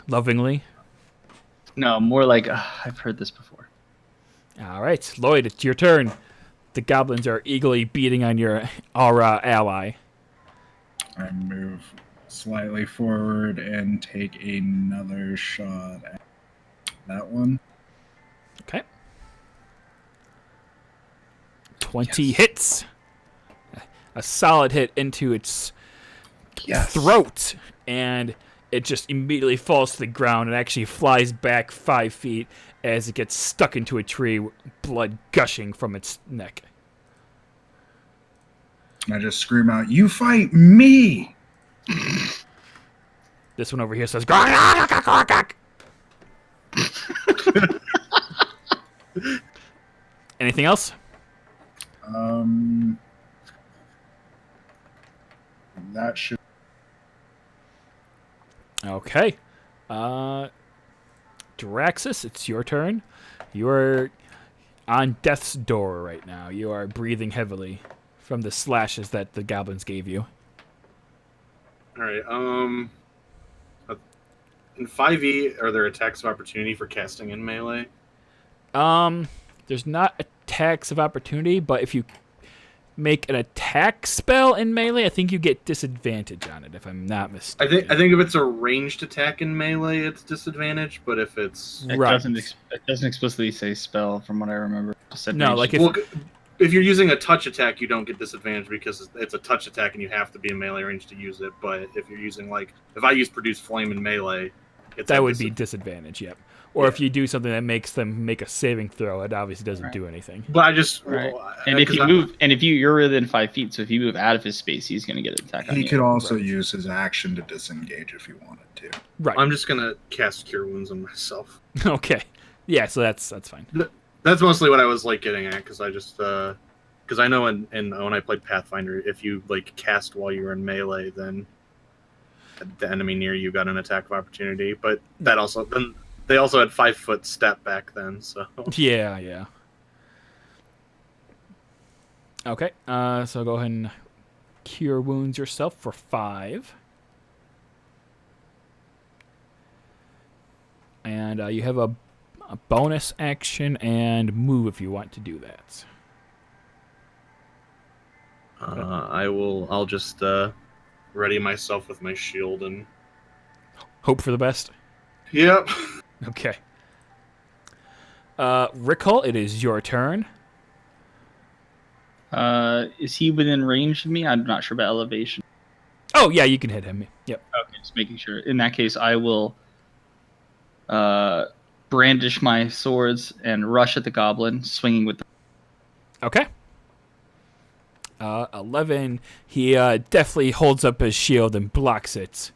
Lovingly. No, more like I've heard this before. All right, Lloyd, it's your turn. The goblins are eagerly beating on our ally. I move slightly forward and take another shot at that one. Okay. 20 hits. A solid hit into its throat, and it just immediately falls to the ground and actually flies back 5 feet as it gets stuck into a tree, blood gushing from its neck. I just scream out, "You fight me!" This one over here says, "Gah, gah, gah, gah, gah." Anything else? That should. Okay. Draxus, it's your turn. You are on death's door right now. You are breathing heavily from the slashes that the goblins gave you. All right. In 5e, are there attacks of opportunity for casting in melee? There's not attacks of opportunity, but if you make an attack spell in melee, I think you get disadvantage on it, if I'm not mistaken. I think if it's a ranged attack in melee, it's disadvantage. But if it's It doesn't explicitly say spell, from what I remember. It just said No, range. like if- well, if you're using a touch attack, you don't get disadvantage because it's a touch attack and you have to be in melee range to use it. But if you're using if I use produce flame in melee, it's that would be disadvantage. Yep. Or if you do something that makes them make a saving throw, it obviously doesn't do anything. But I just Right. well, And if 'cause you move, and if you're within 5 feet, so if you move out of his space, he's going to get an attack on He you. could also use his action to disengage if he wanted to. Right. I'm just gonna cast Cure Wounds on myself. Okay. Yeah, so that's fine. That's mostly what I was like getting at, because I just because I know in when I played Pathfinder, if you like cast while you were in melee, then the enemy near you got an attack of opportunity. But that also then they also had 5-foot step back then, so Yeah. Okay, so go ahead and cure wounds yourself for 5. And you have a bonus action and move if you want to do that. I'll just ready myself with my shield and Hope for the best. yep. Okay. Rickle, it is your turn. Is he within range of me? I'm not sure about elevation. Oh, yeah, you can hit him. Yep. Okay, just making sure. In that case, I will brandish my swords and rush at the goblin, swinging with the... Okay. 11. He definitely holds up his shield and blocks it.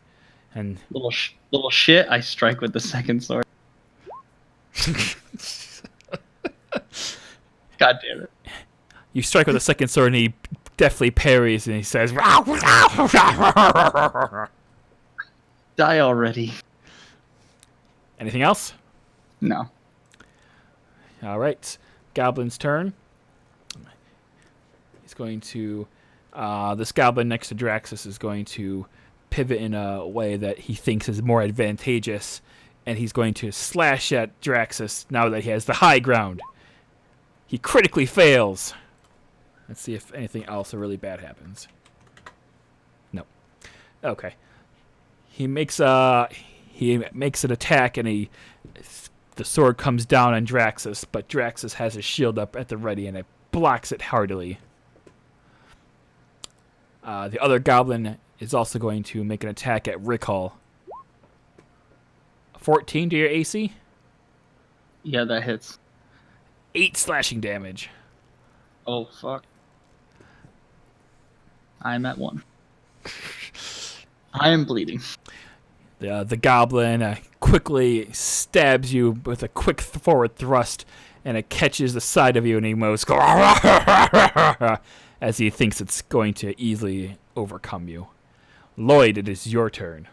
And little shit. I strike with the second sword. God damn it. you strike with a second sword, and he definitely parries, and he says, Die already. anything else? No. All right. Goblin's turn. He's going to... this goblin next to Draxus is going to pivot in a way that he thinks is more advantageous, and he's going to slash at Draxus now that he has the high ground. He critically fails. Let's see if anything else really bad happens. No. Okay. He makes an attack, and the sword comes down on Draxus, but Draxus has his shield up at the ready, and it blocks it heartily. The other goblin is also going to make an attack at Rickle. 14 to your AC? Yeah, that hits. 8 slashing damage. Oh, fuck. I'm at 1. I am bleeding. The goblin quickly stabs you with a quick forward thrust, and it catches the side of you, and he moves as he thinks it's going to easily overcome you. Lloyd, it is your turn.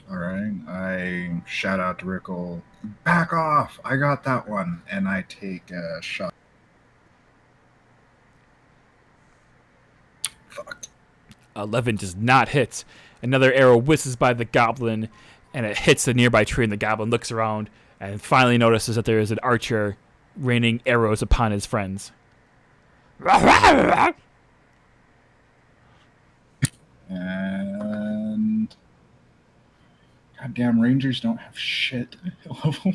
All right. I shout out to Rickle, back off! I got that one. And I take a shot. Fuck. 11 does not hit. Another arrow whizzes by the goblin, and it hits a nearby tree, and the goblin looks around and finally notices that there is an archer raining arrows upon his friends. And goddamn Rangers don't have shit at level.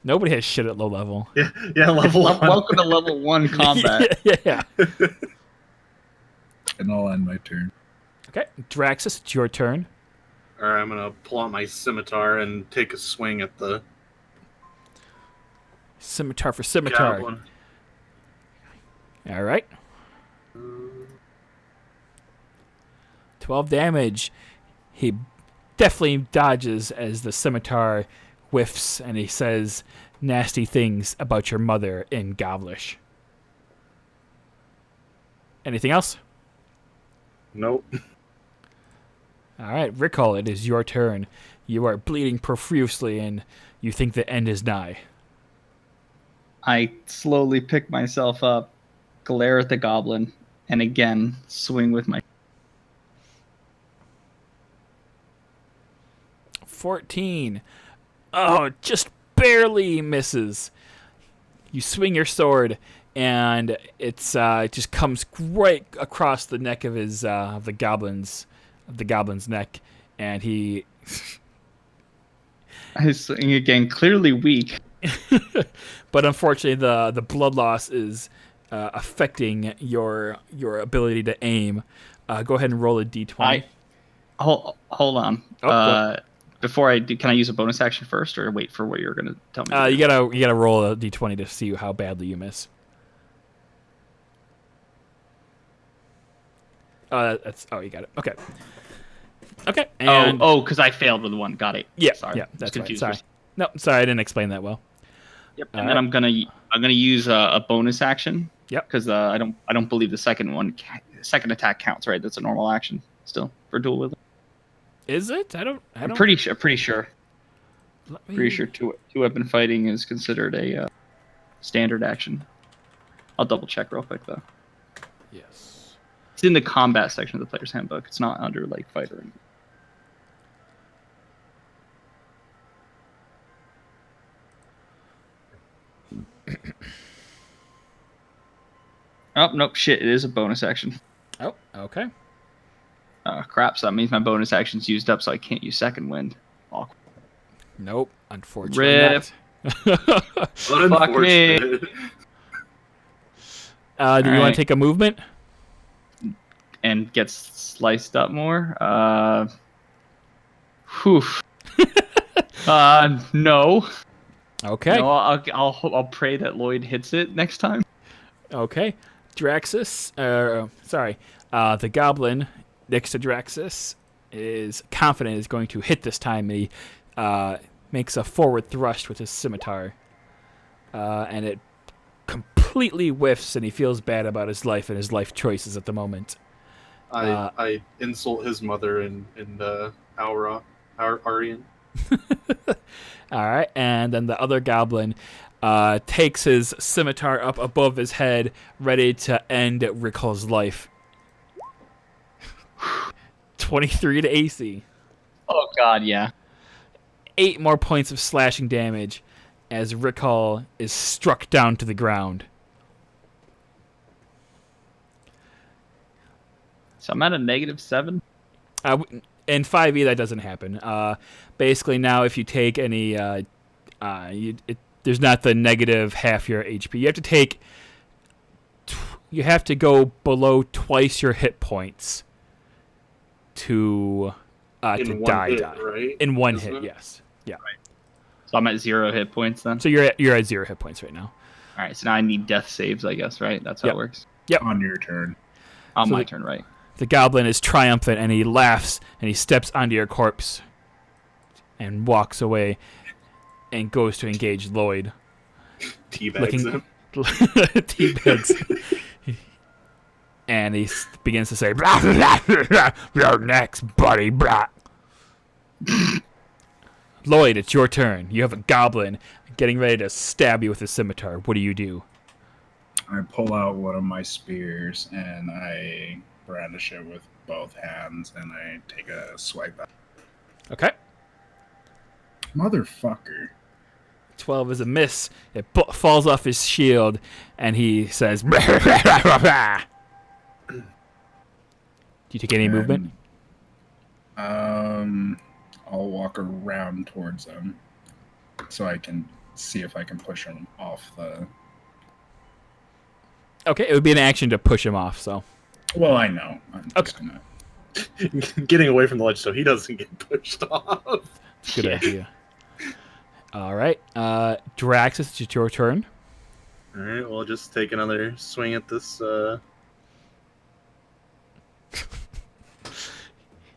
Nobody has shit at low level. Yeah, level 1. Welcome to level 1 combat. Yeah. And I'll end my turn. Okay, Draxus, it's your turn. Or I'm gonna pull out my scimitar and take a swing at the Scimitar for scimitar. goblin. All right. 12 damage. He definitely dodges as the scimitar whiffs, and he says nasty things about your mother in Goblish. Anything else? Nope. All right, Rickle, it is your turn. You are bleeding profusely, and you think the end is nigh. I slowly pick myself up, glare at the goblin, and again swing with my... 14. Oh, just barely misses. You swing your sword, and it just comes right across the neck of his the goblin's neck, and he. I swing again, clearly weak. But unfortunately, the blood loss is affecting your ability to aim. Go ahead and roll a d20. Hold on. Oh, before I do, can I use a bonus action first, or wait for what you're gonna tell me? To You do? gotta roll a d20 to see how badly you miss. You got it. Okay. Okay. And because I failed with one. Got it. yeah, Sorry. yeah, that's right. confused. Sorry. No, sorry, I didn't explain that well. Yep. All And then right. I'm gonna use a bonus action. Yep. Because I don't believe the second attack counts. Right. That's a normal action still for dual wielding. Is it? I don't. I'm pretty sure. Let me- Pretty sure two weapon fighting is considered a standard action. I'll double check real quick though. Yes. It's in the combat section of the player's handbook. It's not under like fighter. Oh nope, shit! It is a bonus action. Oh, okay. Crap! So that means my bonus action's used up, so I can't use second wind. Awkward. Nope. Unfortunately Rip. not. Fuck me. Unfortunate. Do you want right. to take a movement? And gets sliced up more. Whew. No. Okay. No, I'll pray that Lloyd hits it next time. Okay. Draxus. The goblin next to Draxus is confident is going to hit this time. He makes a forward thrust with his scimitar, and it completely whiffs, and he feels bad about his life and his life choices at the moment. I insult his mother in Aryan. All right, and then the other goblin takes his scimitar up above his head, ready to end Rickal's life. 23 to AC. Oh God, yeah. 8 more points of slashing damage as Rickall is struck down to the ground. So I'm at a -7. In 5e, that doesn't happen. Basically, now if you take any, there's not the negative half your HP. You have to take. You have to go below twice your hit points to In one die. hit, Die right? in one Isn't hit. it? Yes. Yeah. So I'm at 0 hit points then. So you're at 0 hit points right now. All right. So now I need death saves, I guess. Right. That's how Yep. it works. On your turn. On So my the- turn, right? The goblin is triumphant, and he laughs, and he steps onto your corpse and walks away and goes to engage Lloyd. Teabags him. Teabags. And he begins to say, blah, blah, blah, blah, "You're next, buddy, blah." Lloyd, it's your turn. You have a goblin getting ready to stab you with a scimitar. What do? I pull out one of my spears and I brandish it with both hands and I take a swipe at it. Okay. Motherfucker. 12 is a miss. It falls off his shield, and he says, "Do you take any movement?" I'll walk around towards them so I can see if I can push him off the... Okay, it would be an action to push him off, so. Well, I know. I'm just gonna... Getting away from the ledge so he doesn't get pushed off. Good idea. All right. Draxus, it's your turn. All right, well, just take another swing at this.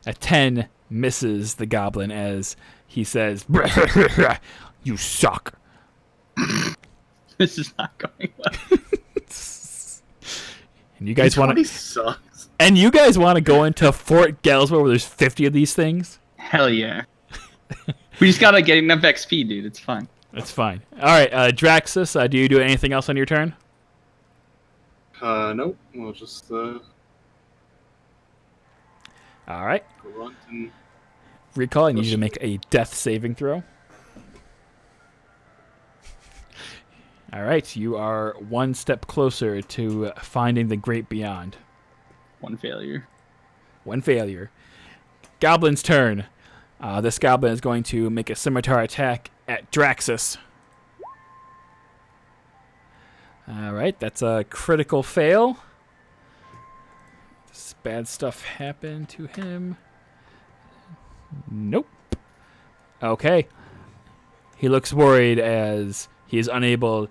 A 10 misses the goblin as he says, "You suck." This is not going well. And you guys want to sucks. And you guys want to go into Fort Galswell where there's 50 of these things? Hell yeah. We just gotta get enough XP, dude. It's fine. That's fine. All right, Draxus, do you do anything else on your turn? Nope. We'll just All right. grunt and Recall, I need you to make a death saving throw. All right, you are one step closer to finding the great beyond. One failure. One failure. Goblin's turn. This goblin is going to make a scimitar attack at Draxus. All right, that's a critical fail. This bad stuff happened to him. Nope. Okay. He looks worried as he is unable.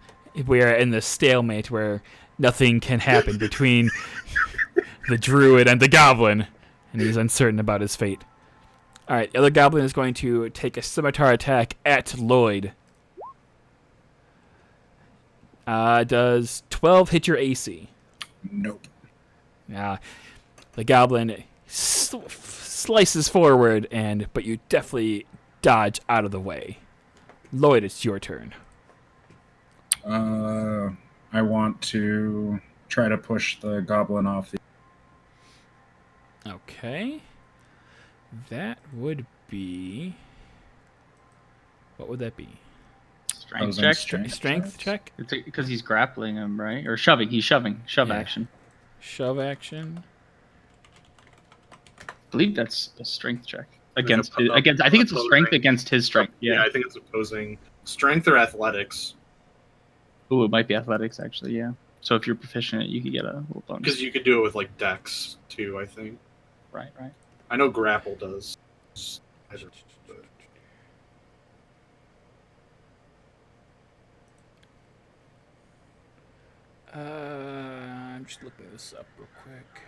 We are in this stalemate where nothing can happen between the druid and the goblin, and he's uncertain about his fate. All right, the other goblin is going to take a scimitar attack at Lloyd. Does 12 hit your AC? Nope. The goblin slices forward, but you definitely dodge out of the way. Lloyd, it's your turn. I want to try to push the goblin off the... Okay. That would be... What would that be? Strength check. Strength check? Because he's grappling him, right? Or shoving. He's shoving. Shove action. Shove action. I believe that's a strength check. I think it's a opposing. strength against his strength. Yeah, I think it's opposing strength or athletics. Ooh, it might be athletics, actually, yeah. So if you're proficient, you could get a little bonus. Because you could do it with, like, dex, too, I think. Right. I know grapple does. I'm just looking this up real quick.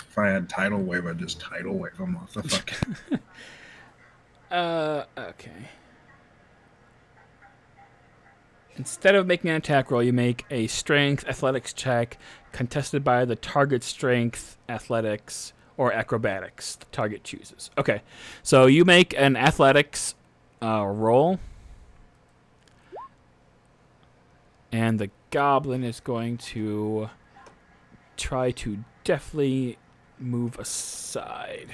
If I had tidal wave, I'd just tidal wave him off the fucking... Okay. Instead of making an attack roll, you make a strength athletics check contested by the target strength, athletics, or acrobatics the target chooses. Okay, so you make an athletics roll, and the goblin is going to try to deftly move aside.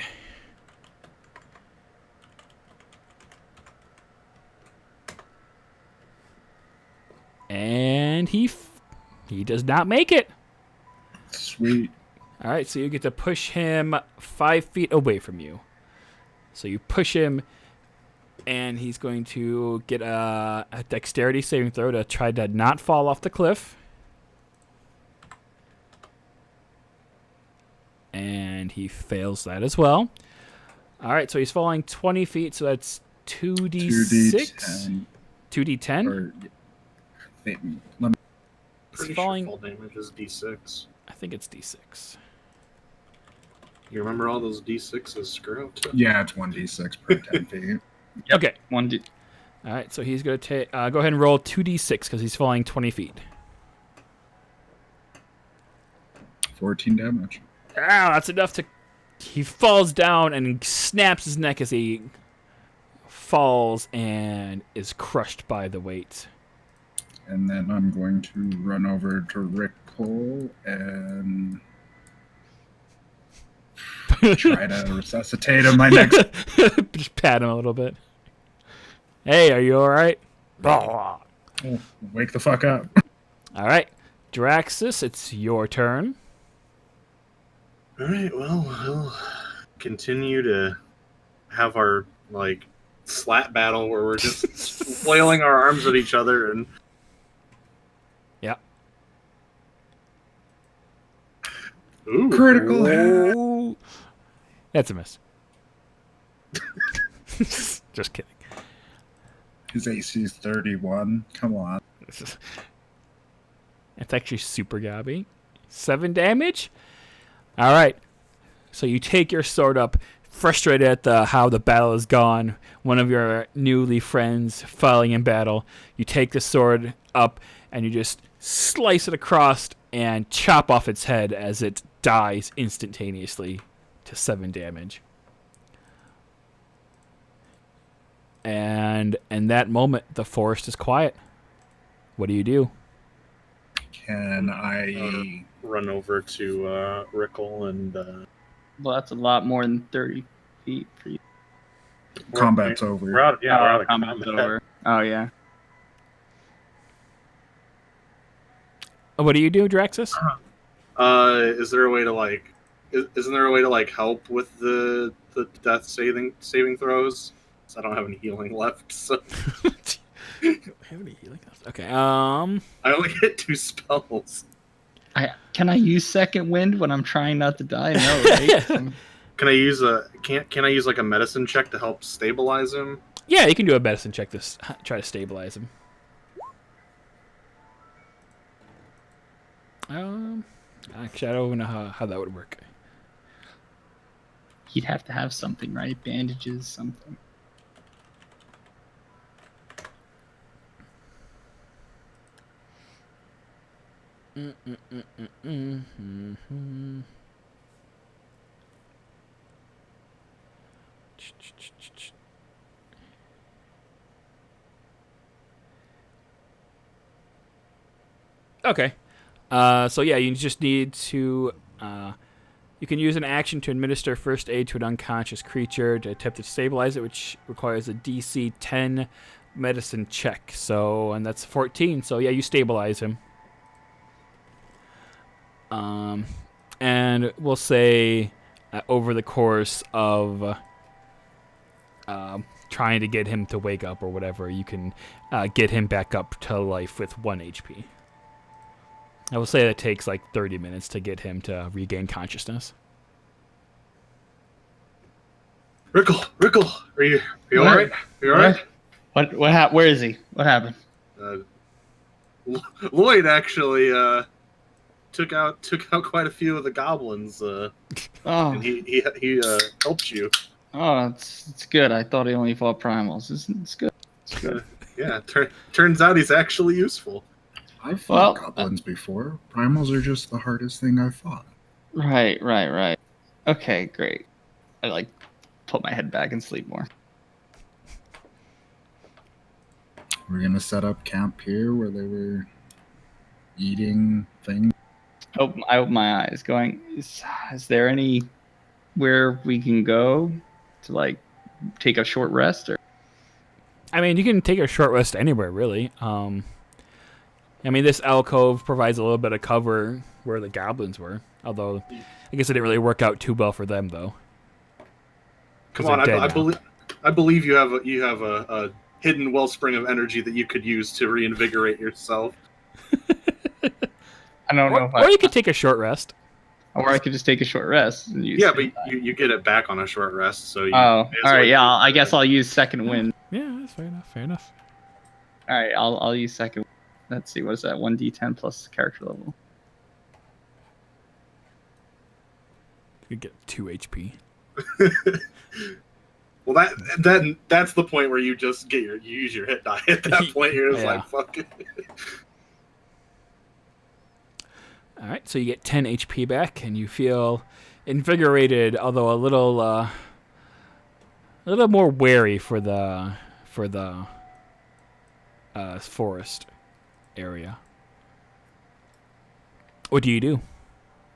And he does not make it. Sweet. All right, so you get to push him 5 feet away from you. So you push him, and he's going to get a dexterity saving throw to try to not fall off the cliff. And he fails that as well. All right, so he's falling 20 feet, so that's 2d6? 2d10? Or, let me... Pretty falling... sure fall damage is d6. I think it's d6. You remember all those d6s, Screw? Yeah, it's 1d6 per 10 feet. Yep. Okay. 1d. All right, so he's going to go ahead and roll 2d6 because he's falling 20 feet. 14 damage. That's enough to... He falls down and snaps his neck as he falls and is crushed by the weight. And then I'm going to run over to Rick Cole and try to resuscitate him my next... Just pat him a little bit. Hey, are you all right? Oh, wake the fuck up. All right. Draxus, it's your turn. All right, well, we'll continue to have our, like, slap battle where we're just flailing our arms at each other and... Yeah. Ooh. Critical hit. Ooh. That's a miss. Just kidding. His AC is 31. Come on. It's actually super gobby. 7 damage? All right. So you take your sword up, frustrated at how the battle has gone. One of your newly friends falling in battle. You take the sword up and you just slice it across and chop off its head as it dies instantaneously to 7 damage. And in that moment, the forest is quiet. What do you do? Can I... run over to Rickle and... Well, that's a lot more than 30 feet for you. Combat's over. We're out of Combat's combat. over. Oh, yeah. What do you do, Draxus? Is there a way to, like... Isn't there a way to, like, help with the death saving throws? So I don't have any healing left, so... Have any healing? Okay, I only get 2 spells. Can I use second wind when I'm trying not to die? No, right? Can I use can I use like a medicine check to help stabilize him? Yeah, you can do a medicine check to try to stabilize him. Actually, I don't know how that would work. He'd have to have something, right? Bandages, something. Okay. So yeah, you just need to. You can use an action to administer first aid to an unconscious creature to attempt to stabilize it, which requires a DC 10 medicine check. So, and that's 14. So yeah, you stabilize him. And we'll say over the course of trying to get him to wake up or whatever, you can get him back up to life with 1 HP. I will say that takes like 30 minutes to get him to regain consciousness. Rickle, are you all right? You all right? Where is he? What happened? Lloyd actually took out quite a few of the goblins. And he helped you. Oh, it's good. I thought he only fought primals. It's good. It's good. Yeah, turns out he's actually useful. I've fought goblins before. Primals are just the hardest thing I've fought. Right. Okay, great. I put my head back and sleep more. We're gonna set up camp here where they were eating things. I open my eyes, going, is there anywhere we can go to take a short rest? Or I mean, you can take a short rest anywhere, really. I mean, this alcove provides a little bit of cover where the goblins were. Although, I guess it didn't really work out too well for them, though. Come on, I believe you have a hidden wellspring of energy that you could use to reinvigorate yourself. I don't know. Or you could take a short rest. Or I could just take a short rest. And use but you get it back on a short rest. So all right. Yeah, I guess I'll use second wind. Yeah, that's fair enough. All right, I'll use second. Let's see, what is that? 1d10 plus character level. You get 2 HP. Well, that's the point where you just you use your hit die. At that point, you're just like, fuck it. All right, so you get 10 HP back, and you feel invigorated, although a little more wary for the forest area. What do you do?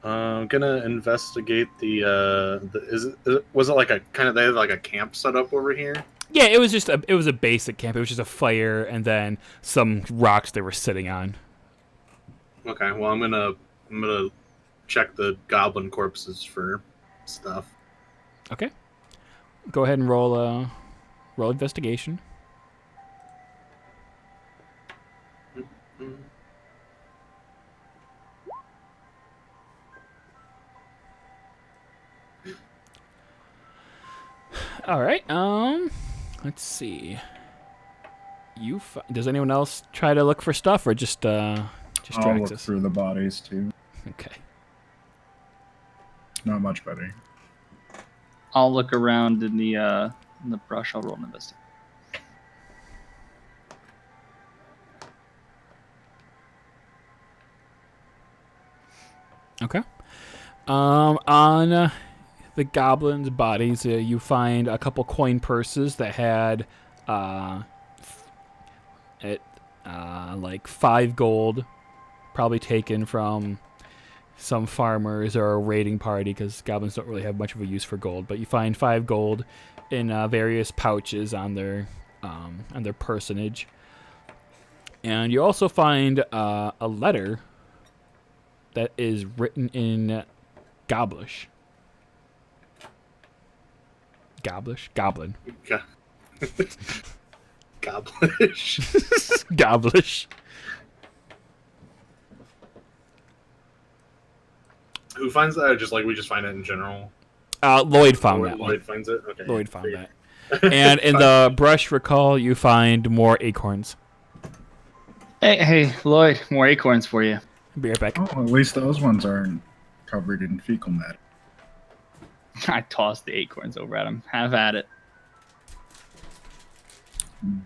I'm gonna investigate was it like a kind of, they had like a camp set up over here? Yeah, it was a basic camp. It was just a fire and then some rocks they were sitting on. Okay, well I'm gonna check the goblin corpses for stuff. Okay. Go ahead and roll investigation. All right. Let's see. Does anyone else try to look for stuff, or just I'll Draxus? look through the bodies too. Okay. Not much better. I'll look around in the brush. I'll roll an investigation. Okay. On the goblins' bodies, you find a couple coin purses that had like 5 gold, probably taken from some farmers or a raiding party, because goblins don't really have much of a use for gold. But you find 5 gold in various pouches on their personage, and you also find a letter that is written in Goblish. Goblin. Goblish. Goblish. Who finds that? Just like we just find it in general. Lloyd found that one. Lloyd finds it. Okay. Lloyd found that. And in the brush recall, you find more acorns. Hey, Lloyd, more acorns for you. Be right back. Oh, at least those ones aren't covered in fecal matter. I tossed the acorns over at him. Have at it.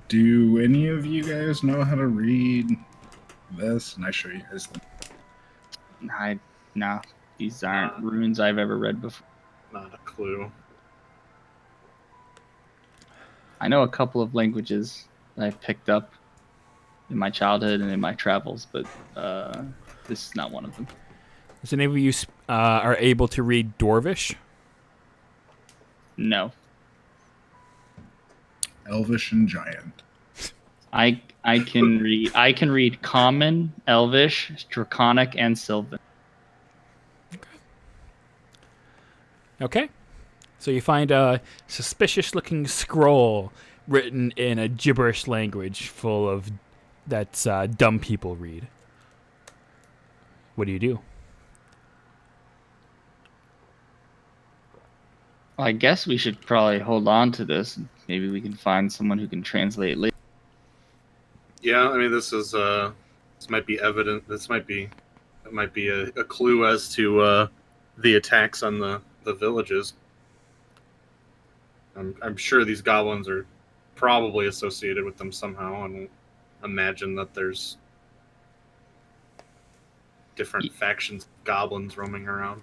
Do any of you guys know how to read this? And I show you guys the No, these aren't runes I've ever read before. Not a clue. I know a couple of languages that I've picked up in my childhood and in my travels, but this is not one of them. Does any of you are able to read Dwarvish? No. Elvish and Giant. I can read Common, Elvish, Draconic, and Sylvan. Okay. So you find a suspicious-looking scroll written in a gibberish language full of that's dumb people read. What do you do? I guess we should probably hold on to this. Maybe we can find someone who can translate later. Yeah, I mean, this might be evident. It might be a clue as to the attacks on the villages. I'm sure these goblins are probably associated with them somehow, and imagine that there's different factions of goblins roaming around.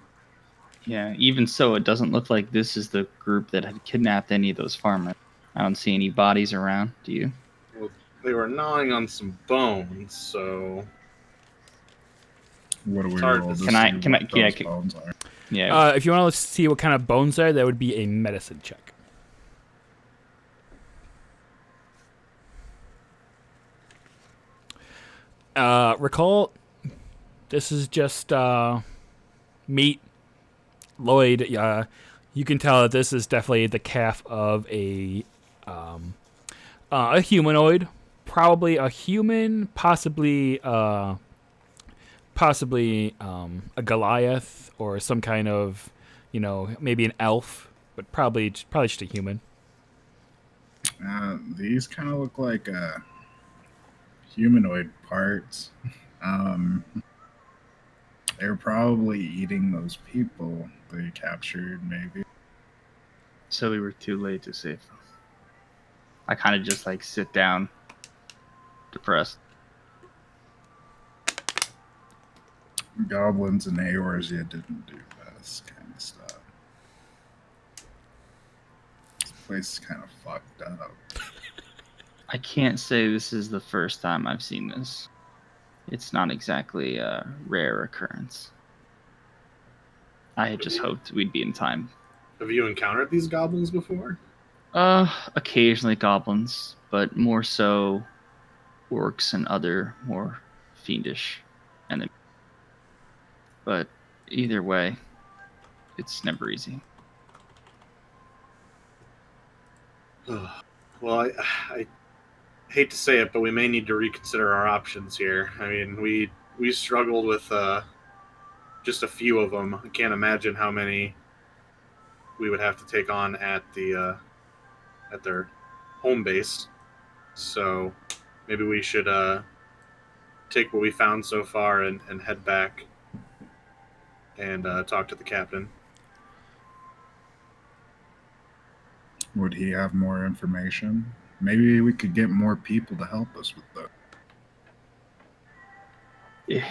Yeah, even so, it doesn't look like this is the group that had kidnapped any of those farmers. I don't see any bodies around. Do you? Well, they were gnawing on some bones, so What do we hard roll to to see see can what I- those yeah, bones are? Yeah. If you want to see what kind of bones are, that would be a medicine check. Recall, this is just meat. Lloyd, you can tell that this is definitely the calf of a humanoid, probably a human, possibly a Goliath or some kind of, maybe an elf, but probably just a human. These kind of look like humanoid parts. They're probably eating those people they captured, maybe. So we were too late to save them. I kind of just sit down, depressed. Goblins and Eorzea didn't do this kind of stuff. This place is kind of fucked up. I can't say this is the first time I've seen this. It's not exactly a rare occurrence. I had just hoped we'd be in time. have you encountered these goblins before? Occasionally goblins, but more so orcs and other more fiendish enemies. But either way, it's never easy. Well, I hate to say it, but we may need to reconsider our options here. I mean, we struggled with just a few of them. I can't imagine how many we would have to take on at their home base. So maybe we should take what we found so far and head back and talk to the captain. Would he have more information? Maybe we could get more people to help us with that.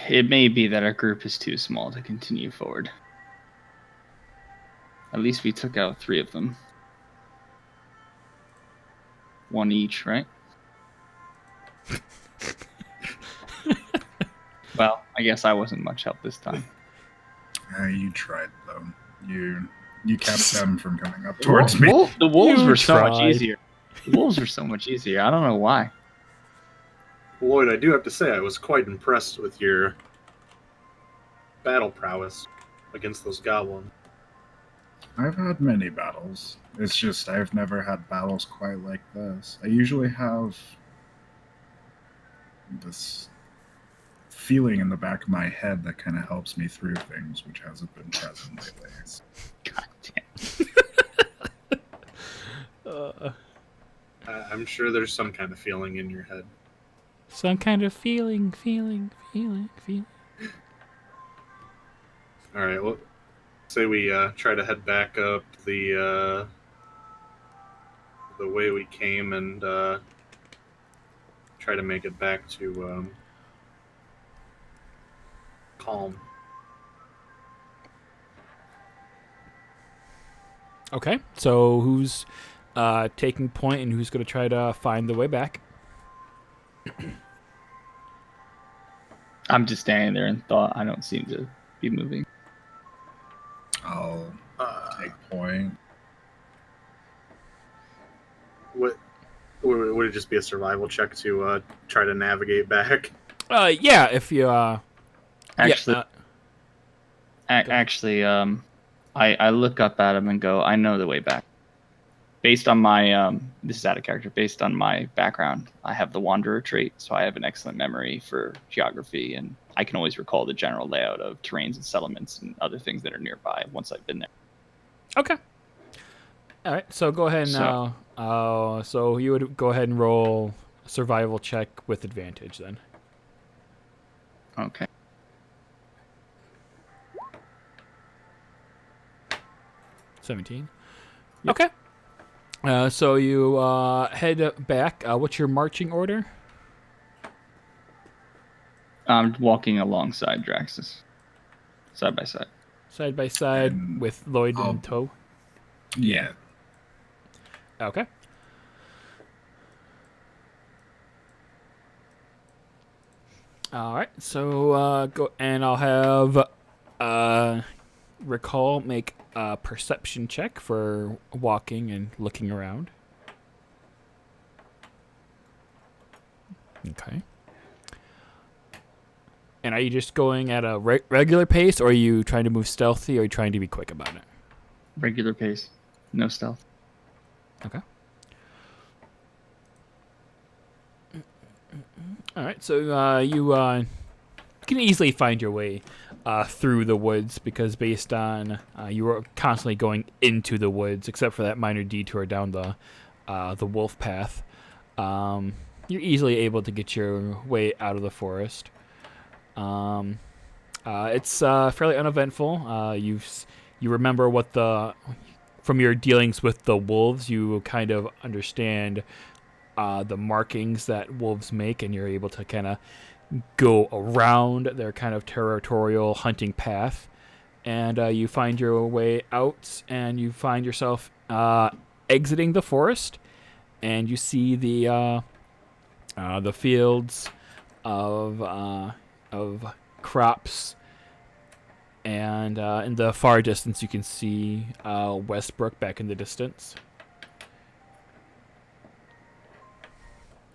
It may be that our group is too small to continue forward. At least we took out 3 of them. 1 each, right? Well, I guess I wasn't much help this time. You tried, though. You kept them from coming up towards me. The wolves You were so much tried. easier. The wolves were so much easier. I don't know why. Lloyd, I do have to say I was quite impressed with your battle prowess against those goblins. I've had many battles. It's just I've never had battles quite like this. I usually have this feeling in the back of my head that kind of helps me through things, which hasn't been present lately. God damn. I'm sure there's some kind of feeling in your head. Some kind of feeling. All right. Well, say we try to head back up the way we came and try to make it back to calm. Okay, so who's taking point and who's going to try to find the way back? I'm just standing there in thought. I don't seem to be moving. I'll take point. What would it just be a survival check to try to navigate back? Yeah, if you Actually, yeah, I look up at him and go, I know the way back. Based on my this is out of character. Based on my background, I have the Wanderer trait, so I have an excellent memory for geography, and I can always recall the general layout of terrains and settlements and other things that are nearby once I've been there. Okay. All right, so go ahead and so you would go ahead and roll a survival check with advantage then. Okay. 17. Yep. Okay. So you head back. What's your marching order? I'm walking alongside Draxus, side by side. Side by side And with Lloyd I'll- in tow. Yeah. Okay. All right. So go and I'll have Recall make a perception check for walking and looking around. Okay. And are you just going at a regular pace, or are you trying to move stealthy, or are you trying to be quick about it? Regular pace, no stealth. Okay. All right. So you can easily find your way through the woods because based on you were constantly going into the woods, except for that minor detour down the wolf path. You're easily able to get your way out of the forest. It's fairly uneventful. You remember what from your dealings with the wolves, you kind of understand the markings that wolves make, and you're able to kind of go around their kind of territorial hunting path, and you find your way out, and you find yourself exiting the forest, and you see the fields of crops, and in the far distance you can see Westbrook back in the distance.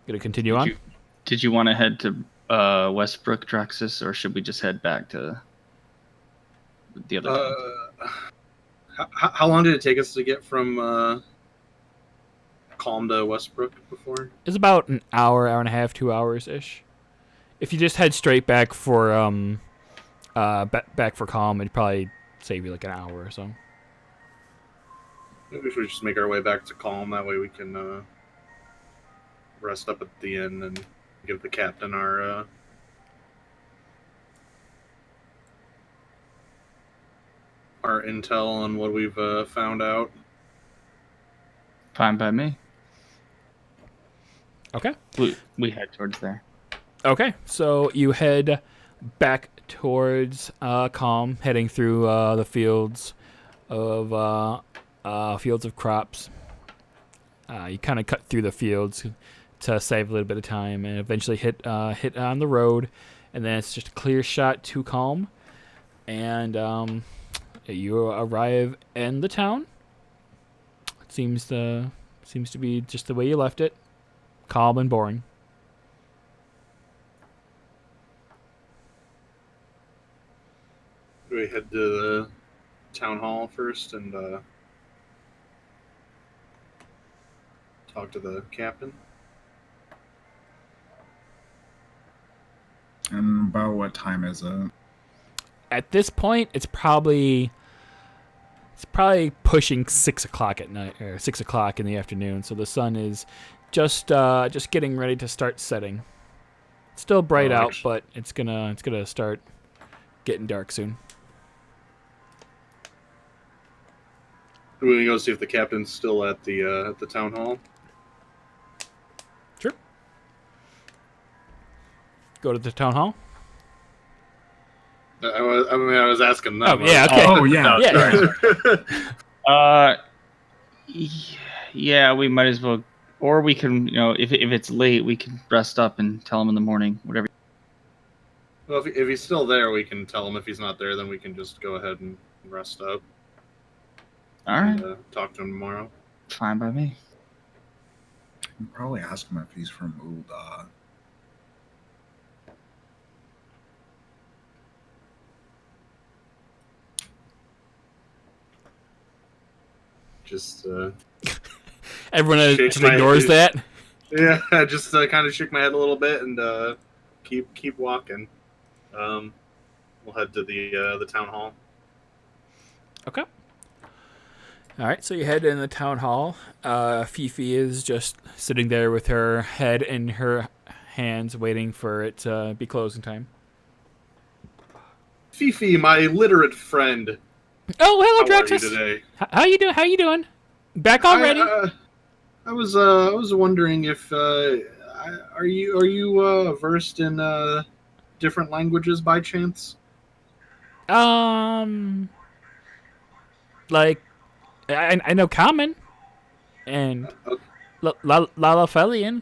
Gonna continue on. Did you want to head to Westbrook, Draxus, or should we just head back to the other towns? How long did it take us to get from Calm to Westbrook before? It's about an hour and a half, 2 hours ish. If you just head straight back for back for Calm, it'd probably save you like an hour or so. Maybe we should just make our way back to Calm. That way we can rest up at the inn and give the captain our intel on what we've found out. Fine by me. Okay. We head towards there. Okay, so you head back towards Calm, heading through the fields of crops. You kind of cut through the fields to save a little bit of time, and eventually hit on the road, and then it's just a clear shot to Calm, and you arrive in the town. It seems to be just the way you left it, calm and boring. Do we head to the town hall first and talk to the captain? And about what time is it? At this point, it's probably pushing 6 o'clock at night, or 6 o'clock in the afternoon. So the sun is just getting ready to start setting. It's still bright out, but it's gonna start getting dark soon. We're gonna go see if the captain's still at the town hall. Sure. Go to the town hall. I was asking them. Oh yeah, okay. Oh yeah. Yeah. Yeah, we might as well, or we can, if it's late, we can rest up and tell him in the morning, whatever. Well, if he's still there, we can tell him. If he's not there, then we can just go ahead and rest up. All right. And, talk to him tomorrow. Fine by me. I'll probably ask him if he's from Ulda. Just Everyone shake just my ignores head. that. Yeah, I just kind of shake my head a little bit and keep walking. We'll head to the town hall. Okay. All right, so you head in the town hall. Fifi is just sitting there with her head in her hands, waiting for it to be closing time. Fifi, my literate friend. Oh, hello, How are you Draxus. today? How you doing? How you doing? Back already? I was wondering if are you versed in different languages by chance? Like, I know Common and Lalafelian.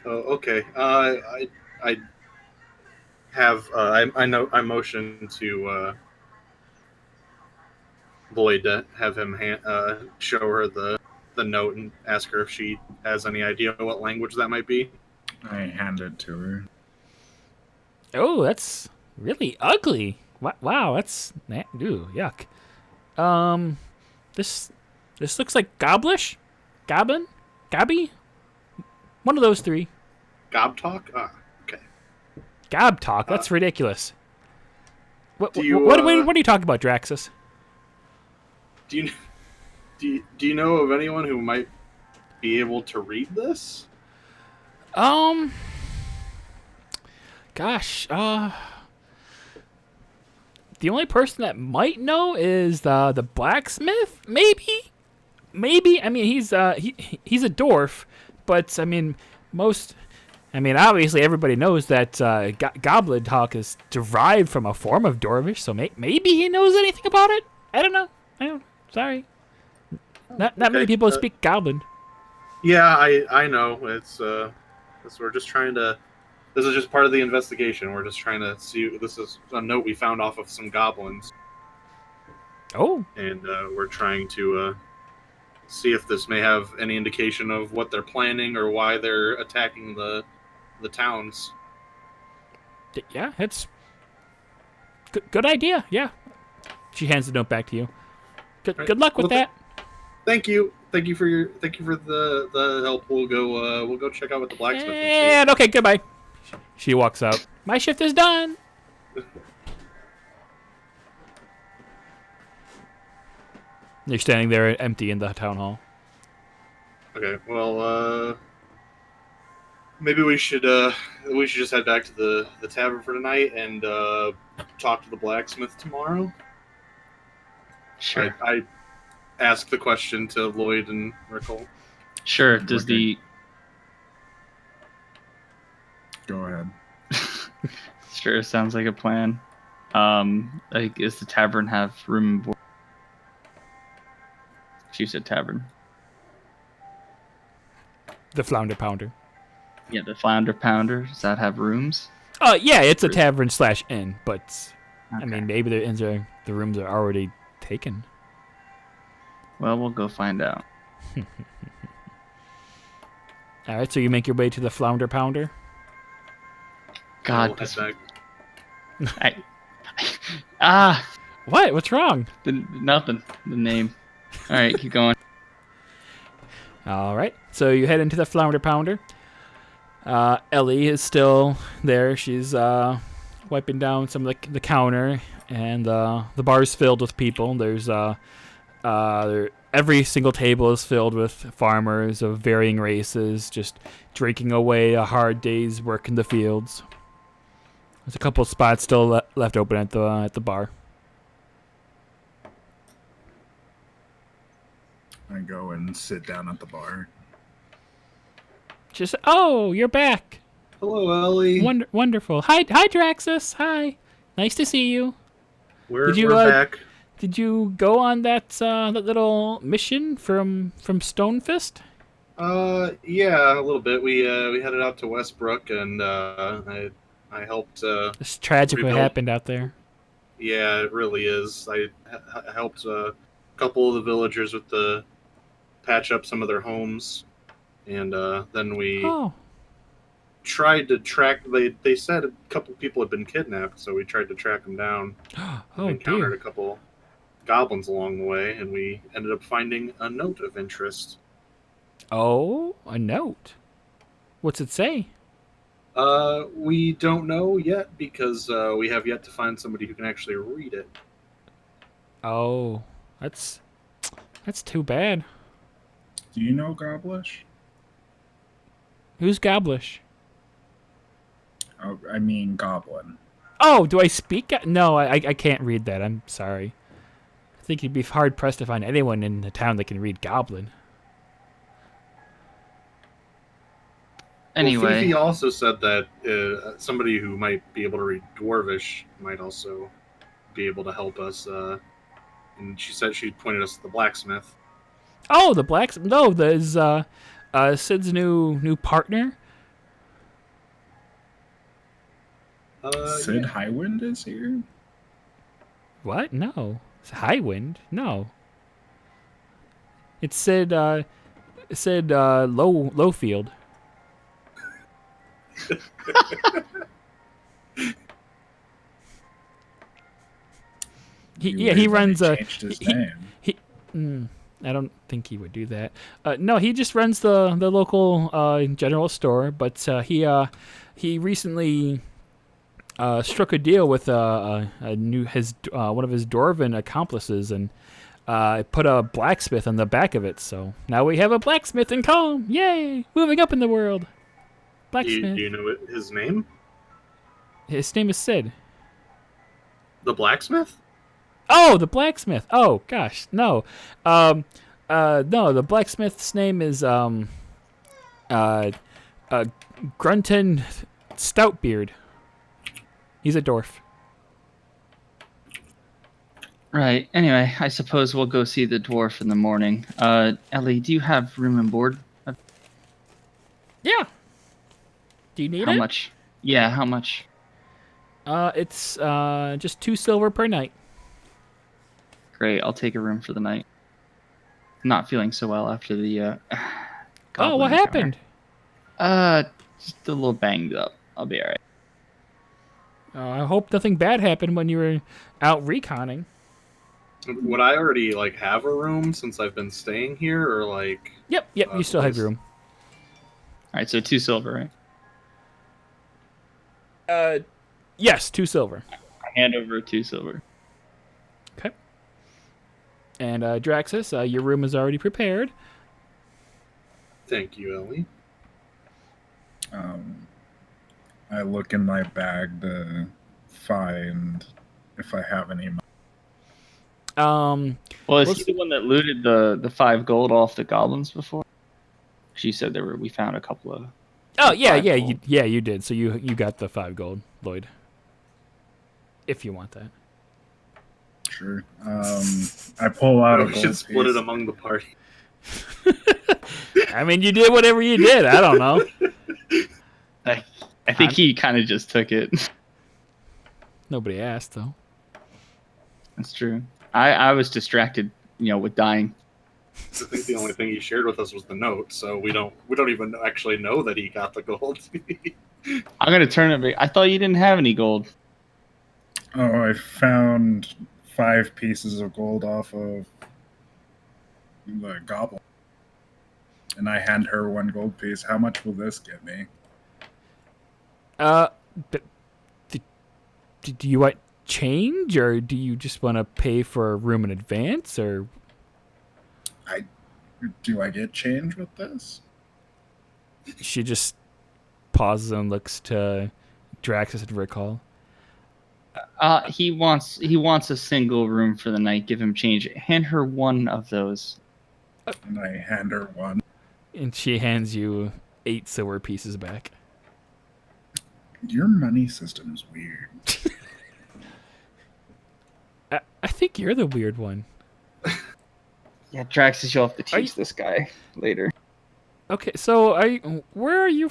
Oh, okay. I have I motion to Lloyd to have him show her the note and ask her if she has any idea what language that might be. I hand it to her. Oh, that's really ugly. Wow, that's ooh, yuck. This looks like Goblish, Goblin, Gobby, one of those three. Gob talk? Ah, okay. Gob talk. That's ridiculous. What do you, what are you talking about, Draxus? Do you know of anyone who might be able to read this? Gosh, the only person that might know is the blacksmith, maybe. I mean, he's a dwarf, but I mean, obviously everybody knows that goblin talk is derived from a form of dwarvish, so maybe he knows anything about it. I don't know. Sorry. Not many people speak goblin. Yeah, I know. It's we're just trying to. This is just part of the investigation. We're just trying to see. This is a note we found off of some goblins. Oh. And we're trying to see if this may have any indication of what they're planning or why they're attacking the towns. Yeah, it's good idea. Yeah. She hands the note back to you. Good luck with that. Thank you for the help. We'll go check out what the blacksmith is. And okay, goodbye. She walks out. My shift is done. You're standing there empty in the town hall. Okay, well, maybe we should just head back to the tavern for tonight and talk to the blacksmith tomorrow. Sure. I asked the question to Lloyd and Rickle. Sure. Does Okay. Go ahead. Sure, sounds like a plan. Does the tavern have room and board? She said tavern. The Flounder Pounder. Yeah, the Flounder Pounder. Does that have rooms? Yeah, it's a tavern / inn, but I Okay. mean, maybe the rooms are already taken. Well, we'll go find out. All right, so you make your way to the Flounder Pounder. God, We'll this, head back. What? What's wrong? nothing. The name. All right, keep going. All right, so you head into the Flounder Pounder. Ellie is still there. She's wiping down some of the counter, and the bar's filled with people. There's every single table is filled with farmers of varying races, just drinking away a hard day's work in the fields. There's a couple spots still left open at the bar. I go and sit down at the bar. Just you're back. Hello, Ellie. Wonderful. Hi, Draxus. Hi. Nice to see you. We're Did you, back. Did you go on that little mission from Stonefist? Yeah, a little bit. We headed out to Westbrook, and I helped. It's tragic what happened out there. Yeah, it really is. I helped a couple of the villagers with the patch up some of their homes, and then we tried to track. They said a couple people had been kidnapped, so we tried to track them down. Oh, encountered dear. a couple goblins along the way, and we ended up finding a note of interest. Oh, a note. What's it say? We don't know yet because we have yet to find somebody who can actually read it. Oh, that's too bad. Do you know Goblish? Who's Goblish? Oh, I mean Goblin. Oh, do I speak? No, I can't read that. I'm sorry. I think you'd be hard pressed to find anyone in the town that can read Goblin. Anyway, well, Fifi also said that somebody who might be able to read Dwarvish might also be able to help us. And she said she pointed us to the blacksmith. Oh, the blacksmith. No, there's Sid's new partner. Sid Yeah. Highwind is here? What? No. It's Highwind? No. It's Sid Lowfield. He runs a. Changed his name. I don't think he would do that. No, he just runs the local general store. But he recently struck a deal with one of his dwarven accomplices and put a blacksmith on the back of it. So now we have a blacksmith in Calm. Yay! Moving up in the world. Blacksmith. Do you know his name? His name is Sid. The blacksmith? Oh, the blacksmith. Oh, gosh, no. No, the blacksmith's name is Grunton Stoutbeard. He's a dwarf. right. Anyway, I suppose we'll go see the dwarf in the morning. Ellie, do you have room and board? Yeah. Do you need How it? much? Yeah, how much? It's just 2 silver per night. Great, I'll take a room for the night. Not feeling so well after the Oh, goblin what encounter. happened? Just a little banged up. I'll be alright. I hope nothing bad happened when you were out reconning. Would I already have a room since I've been staying here, or like? Yep, you still have your room. Alright, so 2 silver, right? Yes, 2 silver. I hand over 2 silver. Okay. And Draxus, your room is already prepared. Thank you, Ellie. I look in my bag to find if I have any money. Well, is he the one that looted the 5 gold off the goblins before? She said we found a couple of. Oh yeah, 5 gold. you did. So you got the 5 gold, Lloyd. If you want that. Sure. I pull out a We gold should split piece. it among the party. I mean, you did whatever you did. I don't know. I think he kind of just took it. Nobody asked though. That's true. I was distracted, with dying. I think the only thing he shared with us was the note, so we don't even actually know that he got the gold. I'm gonna turn it back. I thought you didn't have any gold. Oh, I found 5 pieces of gold off of the goblin. And I hand her 1 gold piece. How much will this get me? D- do you want change, or do you just want to pay for a room in advance, or? Do I get change with this? She just pauses and looks to Draxus and Rickall. He wants a single room for the night. Give him change. Hand her one of those. And I hand her one. And she hands you 8 silver pieces back. Your money system's weird. I think you're the weird one. Yeah, Draxus, you'll have to Are teach this guy later. Okay, so where are you?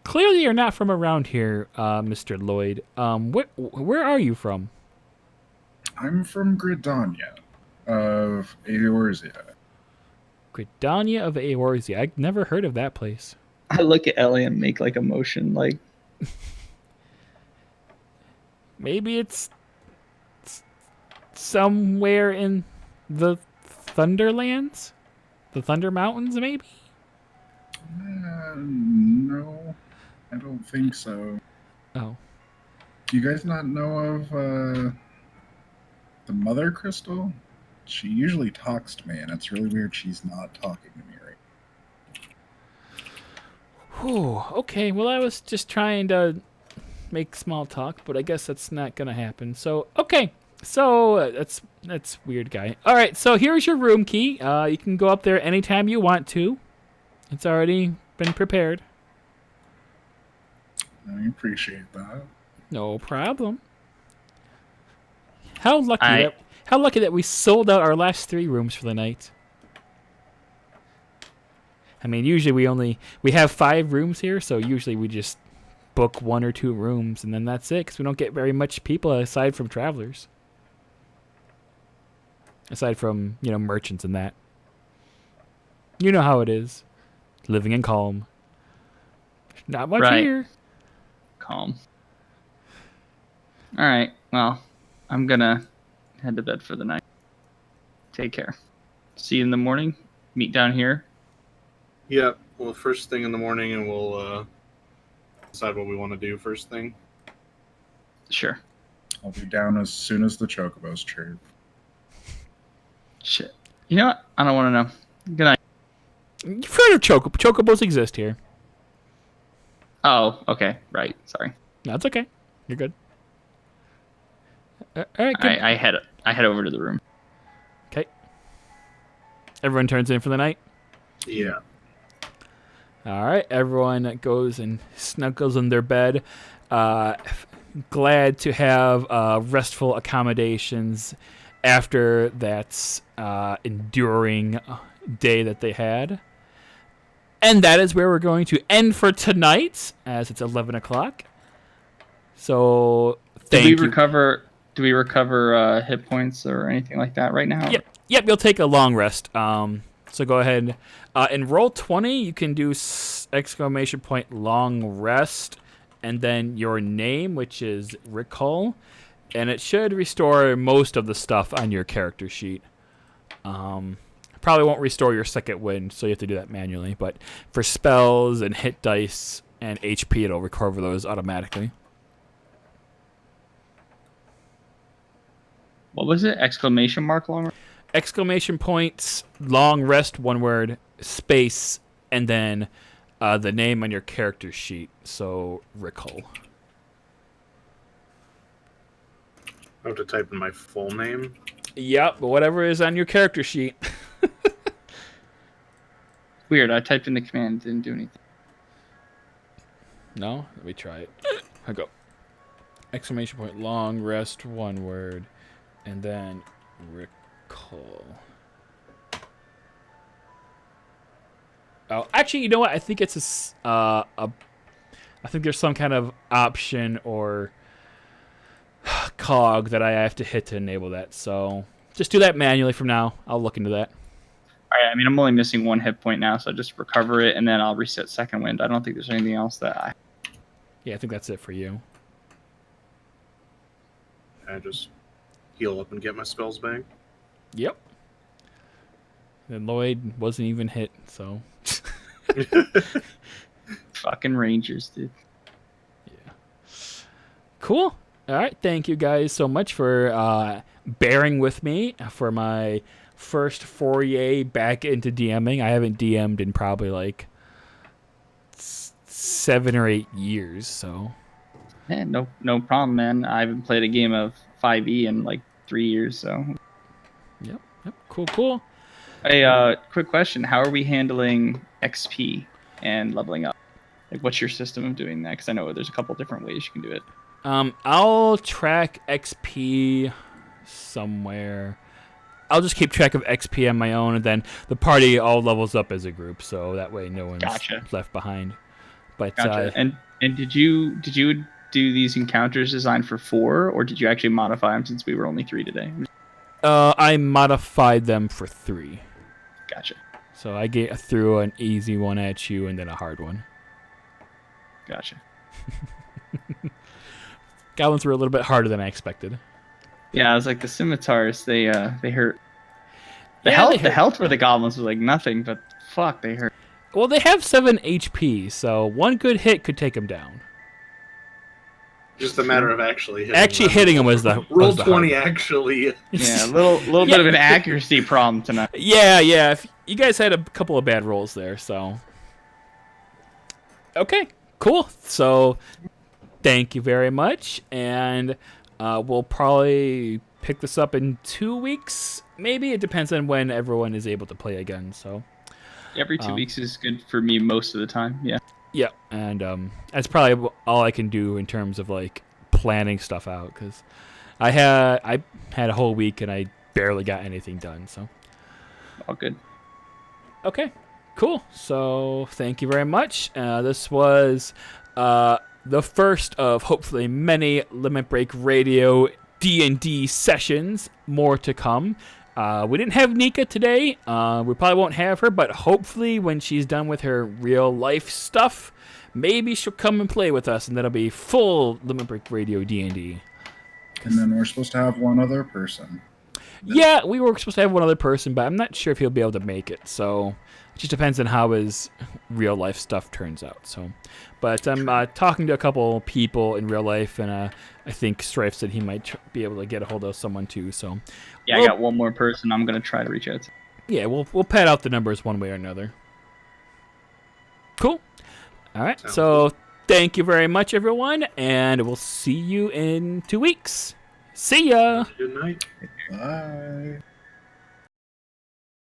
Clearly, you're not from around here, Mr. Lloyd. Where are you from? I'm from Gridania of Eorzea. Gridania of Eorzea. I've never heard of that place. I look at Ellie and make like a motion, like Maybe it's somewhere in the Thunderlands? The Thunder Mountains, maybe? No, I don't think so. Oh. Do you guys not know of the Mother Crystal? She usually talks to me, and it's really weird she's not talking to me right. Whew, okay, well, I was just trying to make small talk, but I guess that's not gonna happen. So, okay. So, that's weird guy. Alright, so here's your room key. You can go up there anytime you want to. It's already been prepared. I appreciate that. No problem. How lucky that we sold out our last 3 rooms for the night. I mean, usually we have 5 rooms here, so usually we just book 1 or 2 rooms, and then that's it, because we don't get very much people aside from travelers. Aside from, merchants and that. You know how it is. Living in calm. Not much Right. here. calm. All right. Well, I'm gonna head to bed for the night. Take care. See you in the morning. Meet down here. Yeah, well, first thing in the morning, and we'll decide what we want to do first thing. Sure. I'll be down as soon as the chocobos chirp. Shit. You know what? I don't want to know. Good night. You've heard of chocobos exist here. Oh, okay. Right. Sorry. No, it's okay. You're good. All right, good. I head over to the room. Okay. Everyone turns in for the night. Yeah. All right. Everyone goes and snuggles in their bed. Glad to have restful accommodations after that enduring day that they had. And that is where we're going to end for tonight, as it's 11 o'clock. So, thank you. Do we recover hit points or anything like that right now? Yep, you'll take a long rest. So go ahead. In roll 20, you can do exclamation point long rest, and then your name, which is Rickall, and it should restore most of the stuff on your character sheet. Probably won't restore your second wind, so you have to do that manually. But for spells and hit dice and HP, it'll recover those automatically. What was it? Exclamation mark long? Exclamation points, long rest, one word, space, and then the name on your character sheet. So, Rickall. I have to type in my full name. Yep, whatever is on your character sheet. Weird. I typed in the command, didn't do anything. No? Let me try it. I go. Exclamation point, long rest, one word, and then Rickall. Oh, actually, you know what? I think it's I think there's some kind of option or cog that I have to hit to enable that. So just do that manually from now. I'll look into that. All right. I mean, I'm only missing 1 hit point now, so just recover it, and then I'll reset second wind. I don't think there's anything else that I... Yeah, I think that's it for you. I just heal up and get my spells back. Yep. And Lloyd wasn't even hit, so... Fucking Rangers, dude. Yeah. Cool. All right. Thank you guys so much for bearing with me for my first foray back into DMing. I haven't DM'd in probably like 7 or 8 years. So. Yeah, no problem, man. I haven't played a game of 5e in like 3 years, so. Yep. Cool. Hey, quick question: how are we handling XP and leveling up? Like, what's your system of doing that? Because I know there's a couple different ways you can do it. I'll track XP somewhere. I'll just keep track of XP on my own, and then the party all levels up as a group, so that way no one's left behind. But Gotcha. And did you do these encounters designed for 4, or did you actually modify them since we were only 3 today? I modified them for 3. Gotcha. So I threw an easy one at you and then a hard one. Gotcha. Goblins were a little bit harder than I expected. Yeah, I was like, the scimitars, they hurt. The health for the goblins was like nothing, but fuck, they hurt. Well, they have 7 HP, so one good hit could take them down. Just a matter of actually hitting them was the roll was the 20 hard. actually. Yeah, a little bit of an accuracy problem tonight. Yeah. You guys had a couple of bad rolls there, so. Okay, cool. So, thank you very much, and we'll probably pick this up in 2 weeks. Maybe it depends on when everyone is able to play again. So. Every 2 weeks is good for me most of the time. Yeah. Yeah, and that's probably all I can do in terms of like planning stuff out, because I had a whole week and I barely got anything done. So. All good. Okay, cool. So thank you very much. This was the first of hopefully many Limit Break Radio D&D sessions. More to come. We didn't have Nika today. We probably won't have her, but hopefully when she's done with her real life stuff, maybe she'll come and play with us, and that'll be full Limit Break Radio D&D. And then we're supposed to have one other person. Yeah, we were supposed to have one other person, but I'm not sure if he'll be able to make it. So it just depends on how his real life stuff turns out. So, but I'm talking to a couple people in real life, and I think Strife said he might be able to get a hold of someone too. So yeah, I got one more person I'm gonna try to reach out to. Yeah, we'll pad out the numbers one way or another. Cool. All right. So thank you very much, everyone, and we'll see you in 2 weeks. See ya. Good night. Bye.